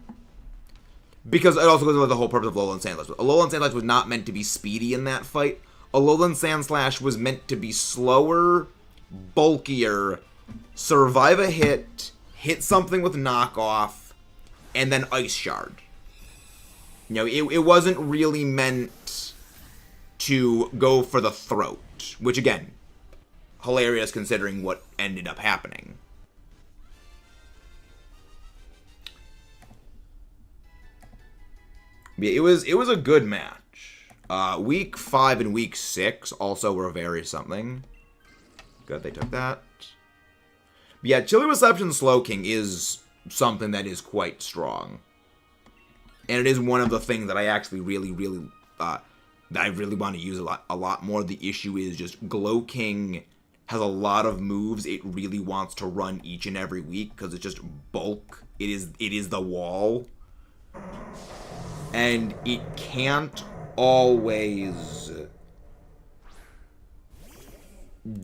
Because it also goes with the whole purpose of Alolan Sandslash. Alolan Sandslash was not meant to be speedy in that fight. Alolan Sandslash was meant to be slower, bulkier, survive a hit something with knockoff, and then Ice Shard. You know, it wasn't really meant to go for the throat, which again, hilarious considering what ended up happening. Yeah, it was a good match. Week 5 and week 6 also were very something. Good, they took that. But yeah, Chilly Reception Slowking is something that is quite strong. And it is one of the things that I actually really want to use a lot more. The issue is just Glow King has a lot of moves it really wants to run each and every week because it's just bulk. It is the wall. And it can't always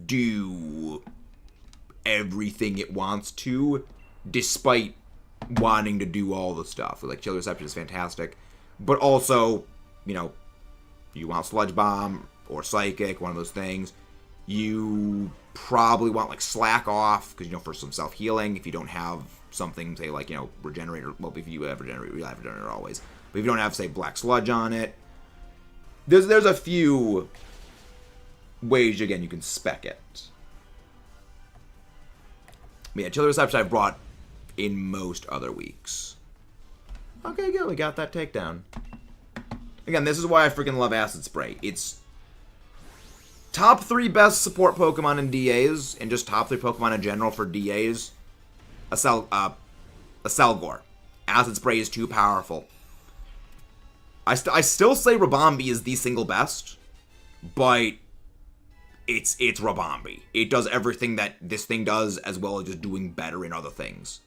do everything it wants to, despite wanting to do all the stuff. Like, Chilly Reception is fantastic, but also, you know, you want Sludge Bomb or Psychic, one of those things. You probably want, like, Slack Off, because, you know, for some self-healing, if you don't have something, say, like, you know, Regenerator, well, if you have Regenerator, you'll have Regenerator always. But if you don't have, say, Black Sludge on it, there's a few ways, again, you can spec it. But yeah, Chilly Reception I've brought in most other weeks. Okay, good, we got that takedown. Again, this is why I freaking love Acid Spray. It's top 3 best support Pokemon in DAs, and just top 3 Pokemon in general for DAs. A Selgor. Acid Spray is too powerful. I still say Rabombi is the single best, but it's Rabombi. It does everything that this thing does, as well as just doing better in other things.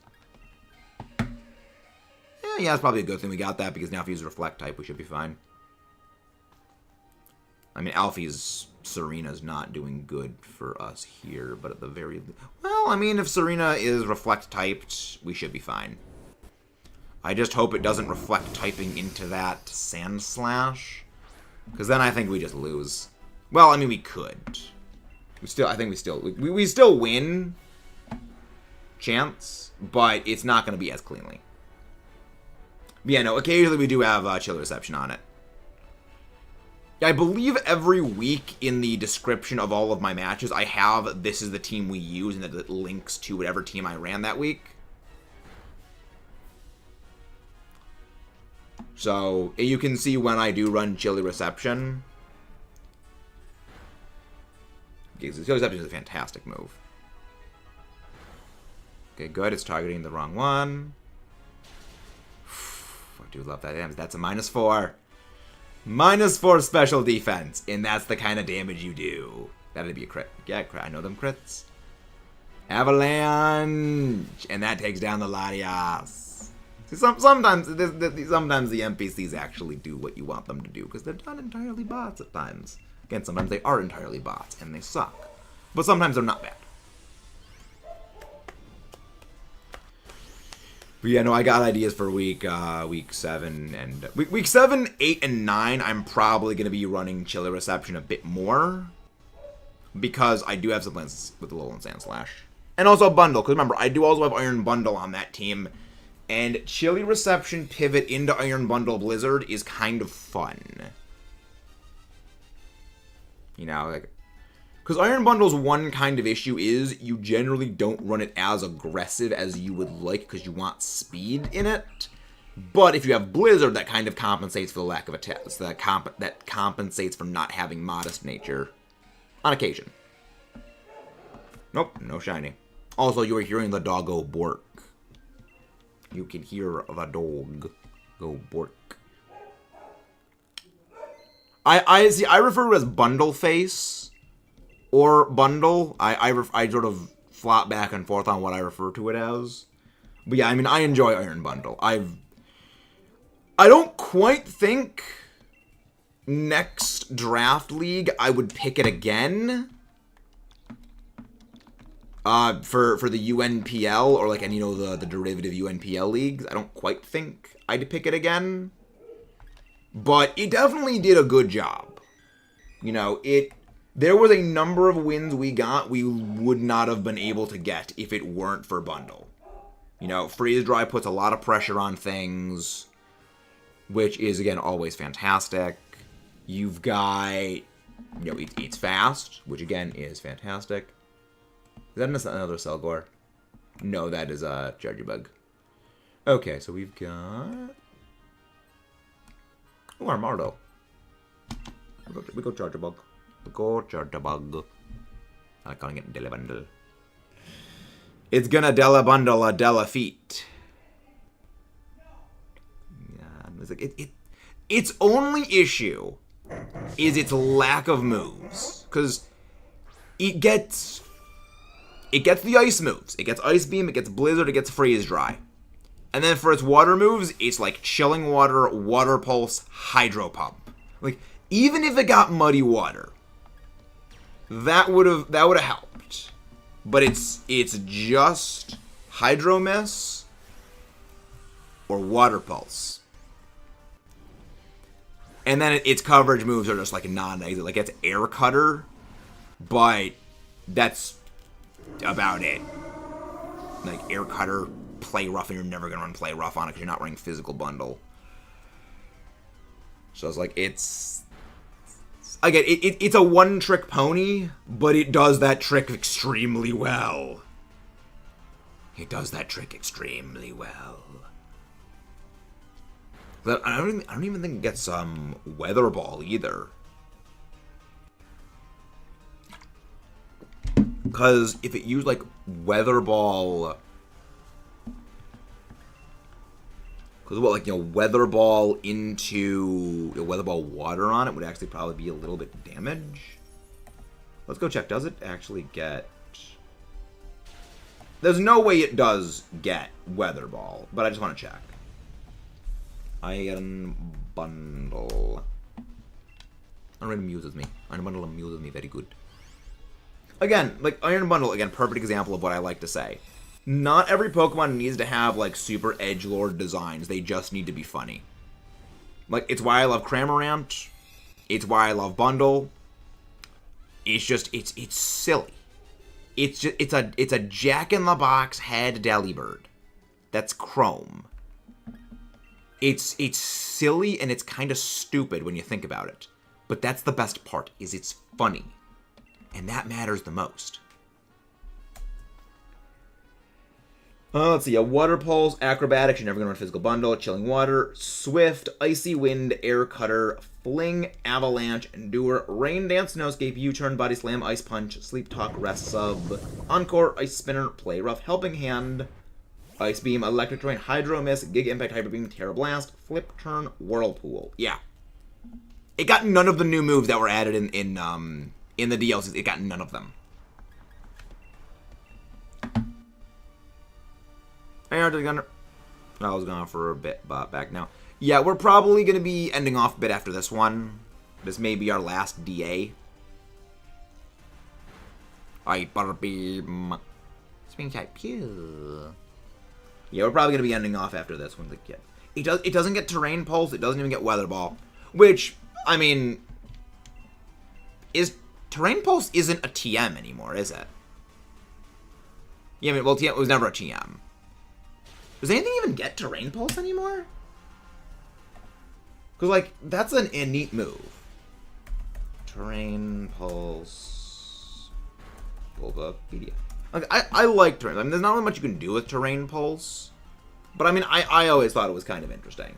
Yeah, that's probably a good thing we got that, because now if he's a Reflect type, we should be fine. I mean, Alfie's Serena's not doing good for us here, but at the very... Well, I mean, if Serena is Reflect typed, we should be fine. I just hope it doesn't Reflect typing into that Sandslash, because then I think we just lose. Well, I mean, we could. I think we still win. Chance, but it's not going to be as cleanly. But yeah, no, occasionally we do have Chilly Reception on it. I believe every week in the description of all of my matches, I have this is the team we use, and that it links to whatever team I ran that week. So, you can see when I do run Chilly Reception. Chilly Reception is a fantastic move. Okay, good. It's targeting the wrong one. I do love that damage. That's a -4. -4 special defense. And that's the kind of damage you do. That'd be a crit. Yeah, crit. I know them crits. Avalanche! And that takes down the LATIAS. Sometimes the NPCs actually do what you want them to do, because they're not entirely bots at times. Again, sometimes they are entirely bots, and they suck. But sometimes they're not bad. But yeah, no, I got ideas for week 7 and week 7, 8, and 9. I'm probably gonna be running Chili Reception a bit more because I do have some plans with the Alolan Sandslash and also Bundle. Because remember, I do also have Iron Bundle on that team, and Chili Reception pivot into Iron Bundle Blizzard is kind of fun. You know, like. Because Iron Bundle's one kind of issue is you generally don't run it as aggressive as you would like because you want speed in it. But if you have Blizzard, that kind of compensates for the lack of attack. So that compensates for not having modest nature on occasion. Nope, no shiny. Also, you are hearing the doggo bork. You can hear the dog go bork. I see. I refer to it as Bundle Face. Or Bundle. I sort of flop back and forth on what I refer to it as. But yeah, I mean, I enjoy Iron Bundle. I don't quite think next draft league I would pick it again. For the UNPL or like any, you know, the derivative UNPL leagues. I don't quite think I'd pick it again. But it definitely did a good job. You know, there was a number of wins we got we would not have been able to get if it weren't for Bundle. You know, Freeze Dry puts a lot of pressure on things, which is, again, always fantastic. You've got, you know, it's fast, which, again, is fantastic. Is that another Selgor? No, that is a Chargebug. Okay, so we've got... Oh, Armardo. We go Chargebug. Go Chargebug. I like calling it Della Bundle. It's gonna Della Bundle a Della Feet. Yeah, it's like its only issue is its lack of moves, because it gets the ice moves. It gets Ice Beam, it gets Blizzard, it gets Freeze Dry. And then for its water moves, it's like Chilling Water, Water Pulse, Hydro Pump. Like, even if it got Muddy Water, that would have helped. But it's just Hydro Miss or Water Pulse. And then its coverage moves are just like non-exit. Like, it's Air Cutter, but that's about it. Like, Air Cutter, Play Rough, and you're never going to run Play Rough on it because you're not running Physical Bundle. So it's like, again, it's a one-trick pony, but it does that trick extremely well. It does that trick extremely well. But I don't even think it gets Weather Ball either. Because if it used like Weather Ball, because what, like, you know, Weather Ball into Weather Ball Water on it would actually probably be a little bit damage. Let's go check. Does it actually get? There's no way it does get Weather Ball, but I just want to check. Iron Bundle. Iron amuses me. Iron Bundle amuses me very good. Again, like, Iron Bundle, again, perfect example of what I like to say. Not every Pokemon needs to have, like, super edgelord designs. They just need to be funny. Like, it's why I love Cramorant. It's why I love Bundle. It's just, it's silly. It's just, it's a Jack-in-the-Box head Delibird. That's Chrome. It's silly and it's kind of stupid when you think about it. But that's the best part, is it's funny. And that matters the most. Let's see. A Water Pulse, Acrobatics, you're never going to run Physical Bundle, Chilling Water, Swift, Icy Wind, Air Cutter, Fling, Avalanche, Endure, Rain Dance, Snowscape, U-Turn, Body Slam, Ice Punch, Sleep Talk, Rest Sub, Encore, Ice Spinner, Play Rough, Helping Hand, Ice Beam, Electric Terrain, Hydro Miss, Giga Impact, Hyper Beam, Terra Blast, Flip Turn, Whirlpool. Yeah. It got none of the new moves that were added in the DLCs. It got none of them. I was gone for a bit, but back now. Yeah, we're probably going to be ending off a bit after this one. This may be our last DA. Hyper Beam. Spring type. Pew. Yeah, we're probably going to be ending off after this one. Like, yeah. It doesn't get Terrain Pulse. It doesn't even get Weather Ball. Which, I mean... Terrain Pulse isn't a TM anymore, is it? Yeah, I mean, well, TM was never a TM. Does anything even get Terrain Pulse anymore? Because, like, that's a neat move. Terrain Pulse... Bulbapedia. Like, I like Terrain. I mean, there's not really much you can do with Terrain Pulse. But, I mean, I always thought it was kind of interesting.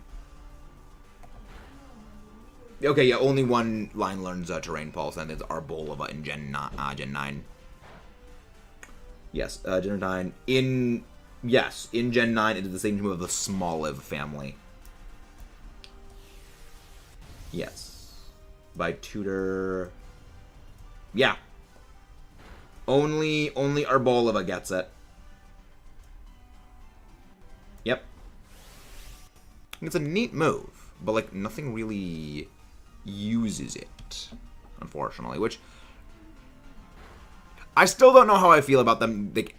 Okay, yeah, only one line learns Terrain Pulse, and it's Arboliva in Gen 9. Yes, Gen 9. In Gen 9, it is the same move of the Smoliv family. Yes. By Tutor... Yeah. Only Arboliva gets it. Yep. It's a neat move, but, like, nothing really uses it, unfortunately, which I still don't know how I feel about them. Like,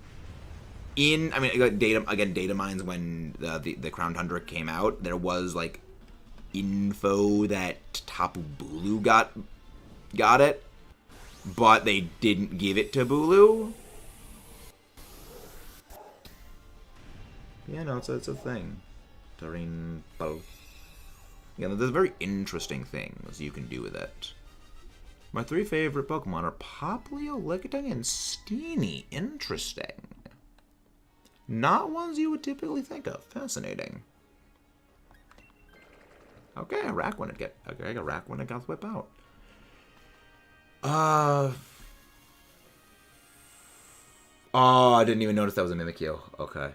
I mean, data mines when the Crown Tundra came out, there was, like, info that Tapu Bulu got it, but they didn't give it to Bulu. Yeah, no, it's a thing. Terrain Pulse. Yeah, there's very interesting things you can do with it. My 3 favorite Pokemon are Popplio, Lickitung, and Steenie. Interesting. Not ones you would typically think of. Fascinating. Okay, a Rakuen got whip out. Oh, I didn't even notice that was an Mimikyu. Okay.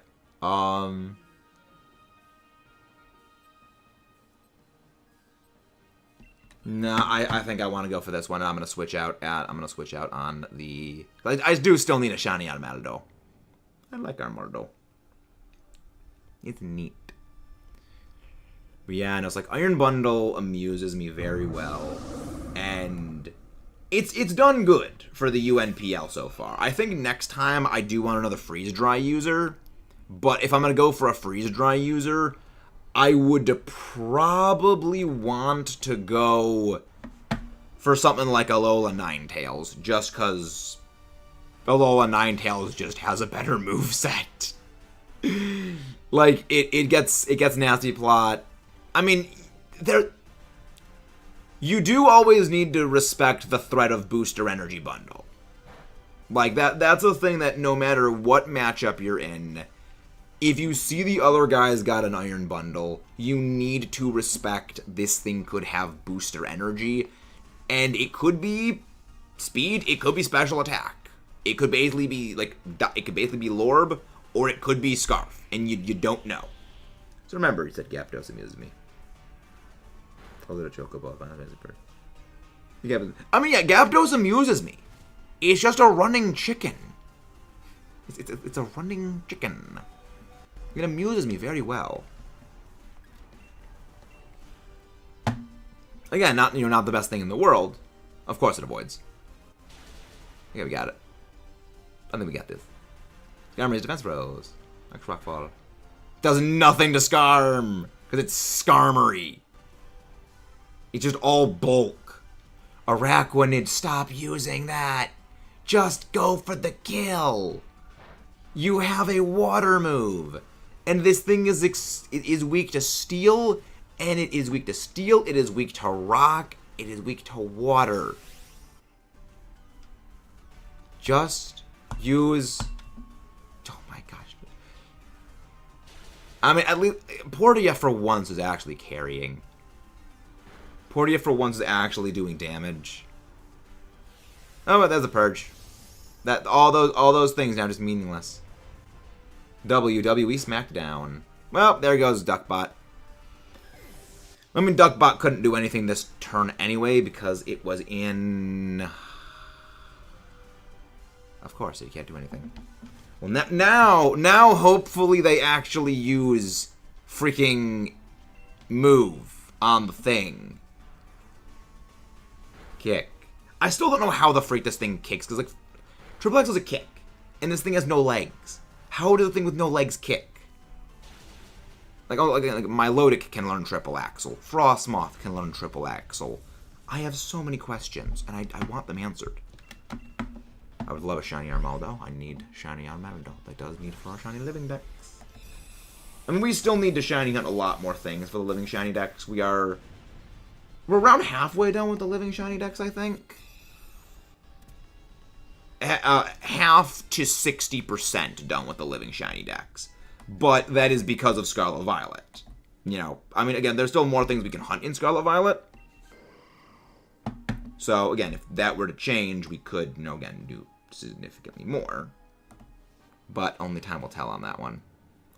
No, I think I want to go for this one. I'm gonna switch out on the. I do still need a shiny out of Matador. I like Armordo. It's neat. But yeah, and it's like Iron Bundle amuses me very well, and it's done good for the UNPL so far. I think next time I do want another freeze dry user, but if I'm gonna go for a freeze dry user, I would probably want to go for something like Alola Ninetales, just because Alola Ninetales just has a better moveset. Like, it gets Nasty Plot. I mean, you do always need to respect the threat of Booster Energy Bundle. Like, that's a thing that no matter what matchup you're in, if you see the other guy's got an Iron Bundle, you need to respect this thing could have Booster Energy, and it could be Speed, it could be Special Attack. It could basically be, like, Lorb, or it could be Scarf, and you don't know. So remember, he said Gyarados amuses me. A little Chocobo, I mean, yeah, Gyarados amuses me. It's just a running chicken. It's a running chicken. It amuses me very well. Again, not the best thing in the world. Of course it avoids. Okay, we got it. I think we got this. Skarmory's defense rose. Like Rockfall. Does nothing to Skarm, because it's Skarmory. It's just all bulk. Araquanid, stop using that. Just go for the kill. You have a water move. And this thing is weak to Steel, and it is weak to Steel, it is weak to Rock, it is weak to Water. Just use... Oh my gosh. I mean, at least... Portia for once is actually carrying. Portia for once is actually doing damage. Oh, but there's a Purge. All those things now are just meaningless. WWE SmackDown. Well, there goes Duckbot. I mean, Duckbot couldn't do anything this turn anyway because it was in... Of course, he can't do anything. Well, now hopefully they actually use freaking move on the thing. Kick. I still don't know how the freak this thing kicks, because, like, Triple X is a kick, and this thing has no legs. How does a thing with no legs kick? Like, oh, like Milotic can learn Triple Axel. Frostmoth can learn Triple Axel. I have so many questions, and I want them answered. I would love a shiny Armaldo. I need shiny Armaldo. That does need for our shiny living decks. I mean, we still need to shiny hunt a lot more things for the living shiny decks. We're around halfway done with the living shiny decks, I think. Half to 60% done with the living shiny decks. But that is because of Scarlet Violet. You know, I mean, again, there's still more things we can hunt in Scarlet Violet. So, again, if that were to change, we could, you know, again, do significantly more. But only time will tell on that one.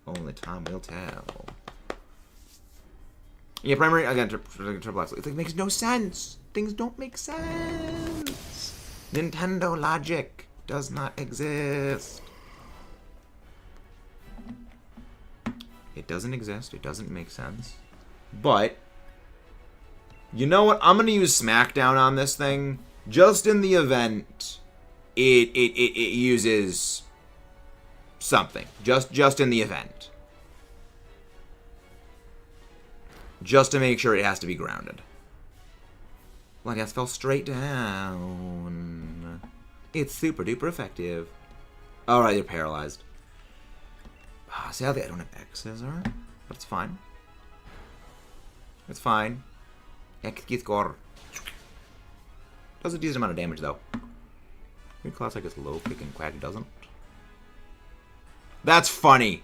Only time will tell. Yeah, primary, again, Triple X. It makes no sense. Things don't make sense. Nintendo logic does not exist. It doesn't exist. It doesn't make sense. But, you know what? I'm going to use Smackdown on this thing. Just in the event it uses something. Just in the event. Just to make sure it has to be grounded. Like, that fell straight down. It's super duper effective. Alright, you're paralyzed. Sadly, I don't have X-Scissor, but it's fine. It's fine. X-Score. Does a decent amount of damage, though. Weird class, I guess low kick and Quack doesn't. That's funny.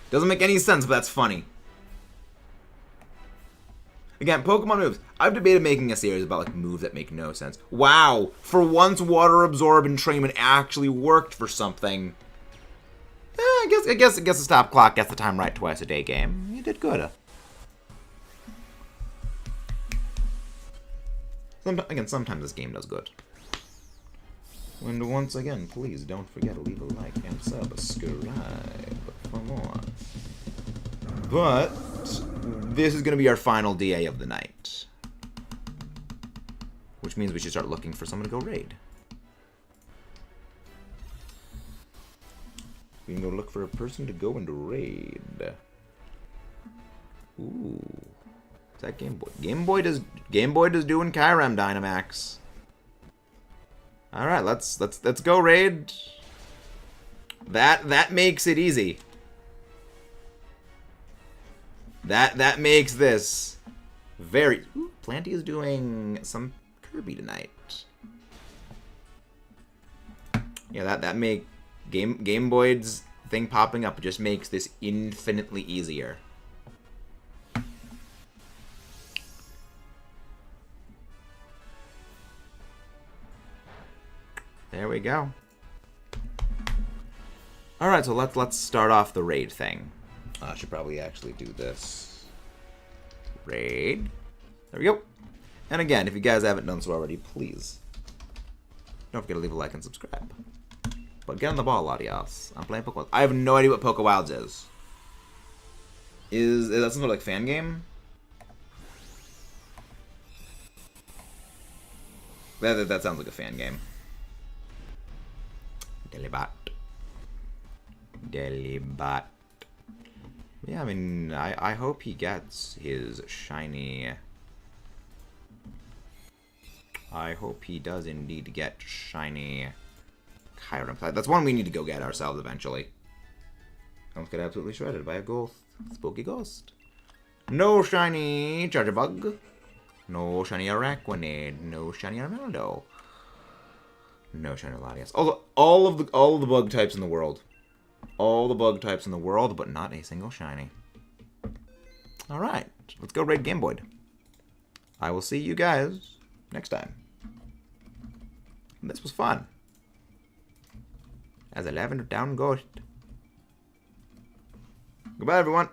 Doesn't make any sense, but that's funny. Again, Pokemon moves. I've debated making a series about like moves that make no sense. Wow! For once, Water Absorb and Entrainment actually worked for something. I guess the stop clock gets the time right twice a day game. You did good. Sometimes this game does good. And once again, please don't forget to leave a like and subscribe for more. But this is going to be our final DA of the night. Which means we should start looking for someone to go raid. We can go look for a person to go and raid. Ooh. Is that Game Boy? Game Boy does doing Kyurem Dynamax. Alright, let's go raid. That makes it easy. That makes this very... Ooh, Planty is doing some Kirby tonight. Yeah, that make Game Boy's thing popping up just makes this infinitely easier. There we go. Alright, so let's start off the raid thing. I should probably actually do this. Raid. There we go. And again, if you guys haven't done so already, please don't forget to leave a like and subscribe. But get on the ball, LATIAS. I'm playing Pokemon. I have no idea what Pokewilds is. Is that some sort of like fan game? That sounds like a fan game. Delibot. Yeah, I mean, I hope he gets his shiny... I hope he does indeed get shiny Kyurem. That's one we need to go get ourselves eventually. Don't get absolutely shredded by a ghost. Spooky ghost. No shiny Charjabug. No shiny Araquanid. No shiny Armaldo. No shiny LATIAS. All of the bug types in the world. All the bug types in the world, but not a single shiny. Alright, let's go raid Game Boy. I will see you guys next time. This was fun. As a lavender down ghost. Goodbye, everyone.